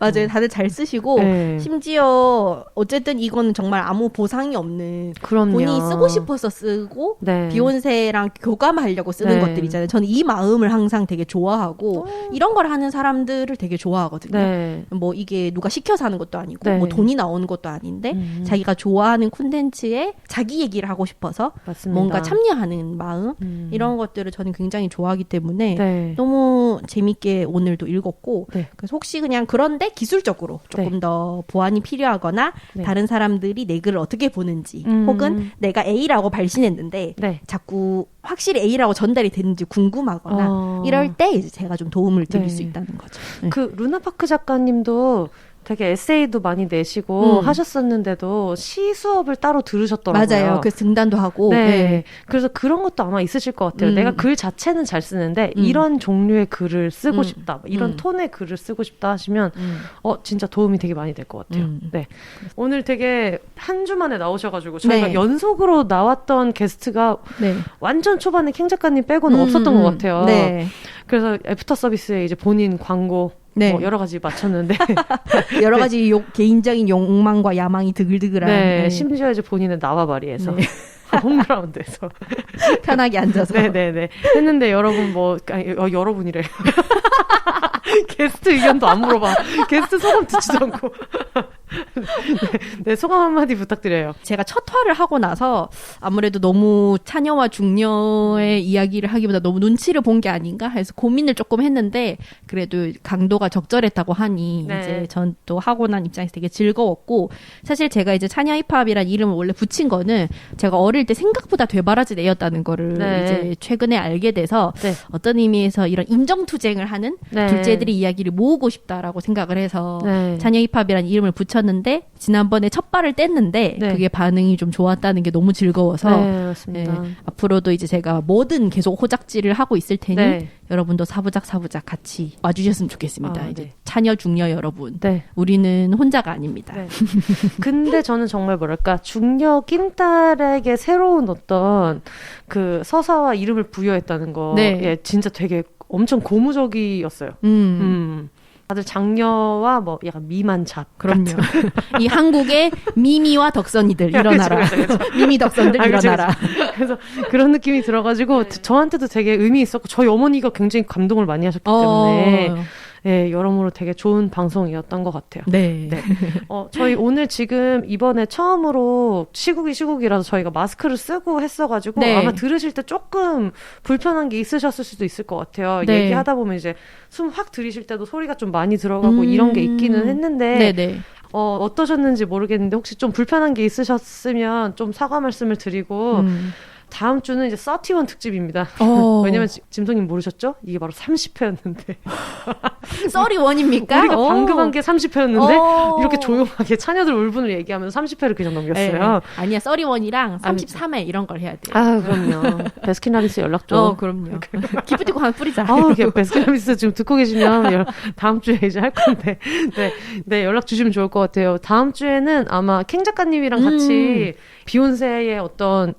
맞아요. 다들 잘 쓰시고 심지어 어쨌든 이거는 정말 아무 보상이 없는 본인이 쓰고 싶어서 쓰고 비욘세랑 교감하려고 쓰는 것들이잖아요. 저는 이 마음을 항상 되게 좋아하고 이런 걸 하는 사람들을 되게 좋아하거든요. 뭐 이게 누가 시켜서 하는 것도 아니고 뭐 돈이 나오는 것도 아닌데 자기가 좋아하는 콘텐츠에 자기 얘기를 하고 싶어서 뭔가 참여하는 마음 이런 것들을 저는 굉장히 좋아하기 때문에 너무 재밌게 오늘도 읽었고 그래서 혹시 그냥 그런데 기술적으로 조금 더 보완이 필요하거나 다른 사람들이 내 글을 어떻게 보는지 혹은 내가 A라고 발신했는데 자꾸 확실히 A라고 전달이 되는지 궁금하거나 이럴 때 이제 제가 좀 도움을 드릴 수 있다는 거죠. 그 루나파크 작가님도 되게 에세이도 많이 내시고 하셨었는데도 시 수업을 따로 들으셨더라고요. 맞아요. 그래서 등단도 하고. 그래서 그런 것도 아마 있으실 것 같아요. 내가 글 자체는 잘 쓰는데 이런 종류의 글을 쓰고 싶다. 이런 톤의 글을 쓰고 싶다 하시면 진짜 도움이 되게 많이 될 것 같아요. 오늘 되게 한 주 만에 나오셔가지고 저희가 연속으로 나왔던 게스트가 완전 초반에 캥 작가님 빼고는 없었던 것 같아요. 그래서 애프터 서비스에 이제 본인 광고 뭐 여러 가지 맞췄는데 여러 가지 개인적인 욕망과 야망이 드글드글한 심지어 이제 본인은 나와바리에서 홈그라운드에서 편하게 앉아서 했는데 여러분 여러분이래 게스트 의견도 안 물어봐. 게스트 소감 듣지도 않고 네, 소감 한마디 부탁드려요. 제가 첫 화를 하고 나서 아무래도 너무 차녀와 중녀의 이야기를 하기보다 너무 눈치를 본 게 아닌가 해서 고민을 조금 했는데 그래도 강도가 적절했다고 하니 네. 이제 전 또 하고 난 입장에서 되게 즐거웠고 사실 제가 이제 차녀 힙합이라는 이름을 원래 붙인 거는 제가 어릴 때 생각보다 되바라진 애였다는 거를 네. 이제 최근에 알게 돼서 네. 어떤 의미에서 이런 인정투쟁을 하는 네. 둘째들의 이야기를 모으고 싶다라고 생각을 해서 네. 차녀 힙합이라는 이름을 붙였는데 지난번에 첫 발을 뗐는데 네. 그게 반응이 좀 좋았다는 게 너무 즐거워서 네, 맞습니다. 앞으로도 이제 제가 뭐든 계속 호작질을 하고 있을 테니 네. 여러분도 사부작 같이 와주셨으면 좋겠습니다. 이제 네. 차녀 중녀 여러분 네. 우리는 혼자가 아닙니다. 네. 근데 저는 정말 뭐랄까 중녀 낀딸에게 새로운 어떤 그 서사와 이름을 부여했다는 거 네. 예, 진짜 되게 엄청 고무적이었어요. 다들 장녀와 뭐 약간 미만잡. 그럼요. 이 한국의 미미와 덕선이들 일어나라. 그렇죠. 미미 덕선들 그렇죠, 일어나라. 그래서 그런 느낌이 들어가지고 저한테도 되게 의미 있었고 저희 어머니가 굉장히 감동을 많이 하셨기 때문에 예, 여러모로 되게 좋은 방송이었던 것 같아요. 네. 네. 저희 오늘 지금 이번에 처음으로 시국이라서 저희가 마스크를 쓰고 했어가지고 네. 아마 들으실 때 조금 불편한 게 있으셨을 수도 있을 것 같아요. 네. 얘기하다 보면 이제 숨 확 들이실 때도 소리가 좀 많이 들어가고 이런 게 있기는 했는데 네네. 어떠셨는지 모르겠는데 혹시 좀 불편한 게 있으셨으면 좀 사과 말씀을 드리고 다음 주는 이제 31 특집입니다. 왜냐면 짐송님 모르셨죠? 이게 바로 30회였는데. 31입니까? 우리가 방금 한 게 30회였는데 이렇게 조용하게 차녀들 울분을 얘기하면서 30회를 그냥 넘겼어요. 네. 아니야, 31이랑 33회 이런 걸 해야 돼요. 아, 그럼요. 베스킨라빈스 연락 줘. 그럼요. 기프티콘 하나 뿌리자. 베스킨라빈스 지금 듣고 계시면 다음 주에 이제 할 건데. 네, 연락 주시면 좋을 것 같아요. 다음 주에는 아마 캥 작가님이랑 같이 비욘세의 어떤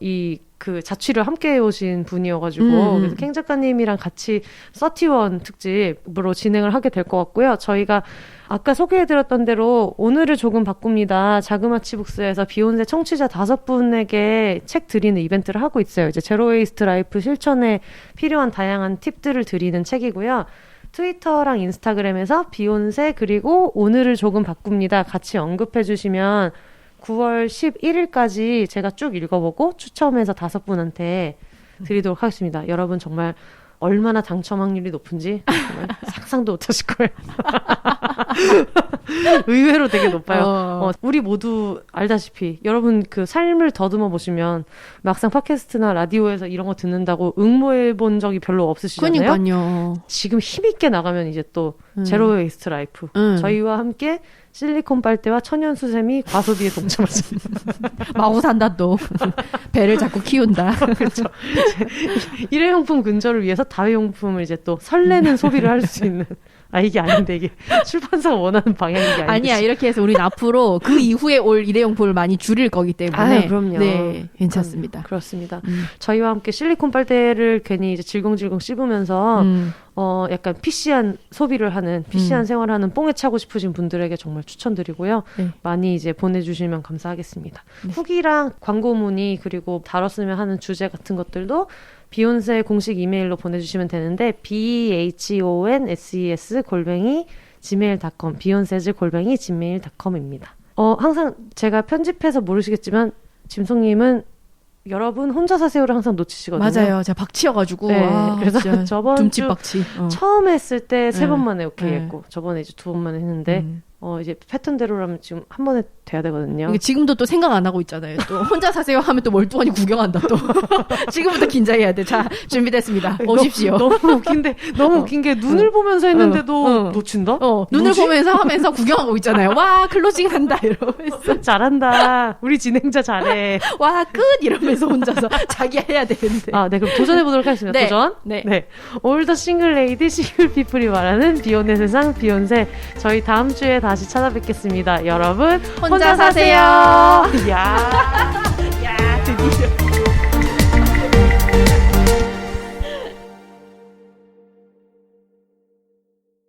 그 자취를 함께 해오신 분이어가지고 그래서 캥 작가님이랑 같이 31 특집으로 진행을 하게 될 것 같고요. 저희가 아까 소개해드렸던 대로 오늘을 조금 바꿉니다. 자그마치북스에서 비욘세 청취자 5분에게 책 드리는 이벤트를 하고 있어요. 이제 제로 웨이스트 라이프 실천에 필요한 다양한 팁들을 드리는 책이고요. 트위터랑 인스타그램에서 비욘세 그리고 오늘을 조금 바꿉니다. 같이 언급해 주시면 9월 11일까지 제가 쭉 읽어보고 추첨해서 5분한테 드리도록 하겠습니다. 여러분 정말 얼마나 당첨 확률이 높은지 정말 상상도 못하실 거예요. 의외로 되게 높아요. 우리 모두 알다시피 여러분 그 삶을 더듬어 보시면 막상 팟캐스트나 라디오에서 이런 거 듣는다고 응모해 본 적이 별로 없으시잖아요. 그러니까요. 지금 힘있게 나가면 이제 또 제로 웨이스트 라이프 저희와 함께 실리콘 빨대와 천연 수세미 과소비에 동참하십니다. 마구 산다 또. 배를 자꾸 키운다. 그렇죠. 일회용품 근절을 위해서 다회용품을 이제 또 설레는 소비를 할 수 있는. 이게 아닌데 이게 출판사가 원하는 방향이 아닌데. 아니야. 이렇게 해서 우리는 앞으로 그 이후에 올 일회용품을 많이 줄일 거기 때문에. 그럼요. 네, 괜찮습니다. 그렇습니다. 저희와 함께 실리콘 빨대를 괜히 이제 질겅질겅 씹으면서 약간 PC한 소비를 하는 PC한 생활하는 뽕에 차고 싶으신 분들에게 정말 추천드리고요. 네. 많이 이제 보내주시면 감사하겠습니다. 네. 후기랑 광고 문의 그리고 다뤘으면 하는 주제 같은 것들도 비욘세 공식 이메일로 보내주시면 되는데 BEHONSES@gmail.com beyonces@gmail.com입니다. 항상 제가 편집해서 모르시겠지만 짐송님은 여러분 혼자 사세요를 항상 놓치시거든요. 맞아요. 제가 박치여가지고. 네, 그래서 저번 주 박치. 처음 했을 때 3번 만에 오케이 했고 저번에 이제 2번 만에 했는데 이제 패턴대로라면 지금 한 번에 돼야 되거든요. 지금도 또 생각 안 하고 있잖아요. 또 혼자 사세요 하면 또 멀뚱하니 구경한다 또. 지금부터 긴장해야 돼. 자, 준비됐습니다. 오십시오. 너무 웃긴 게 눈을 보면서 했는데도 놓친다? 눈을 보면서 하면서 구경하고 있잖아요. 와, 클로징 한다 이러면서. 잘한다. 우리 진행자 잘해. 와, 끝 이러면서 혼자서 자기 해야 되는데. 네, 그럼 도전해 보도록 하겠습니다. 네. 도전. 네. 올더 싱글 레이디 싱글 피플이 말하는 비욘의 세상 비욘세. 저희 다음 주에 다시 찾아뵙겠습니다. 여러분 혼자 사세요. 야, 드디어.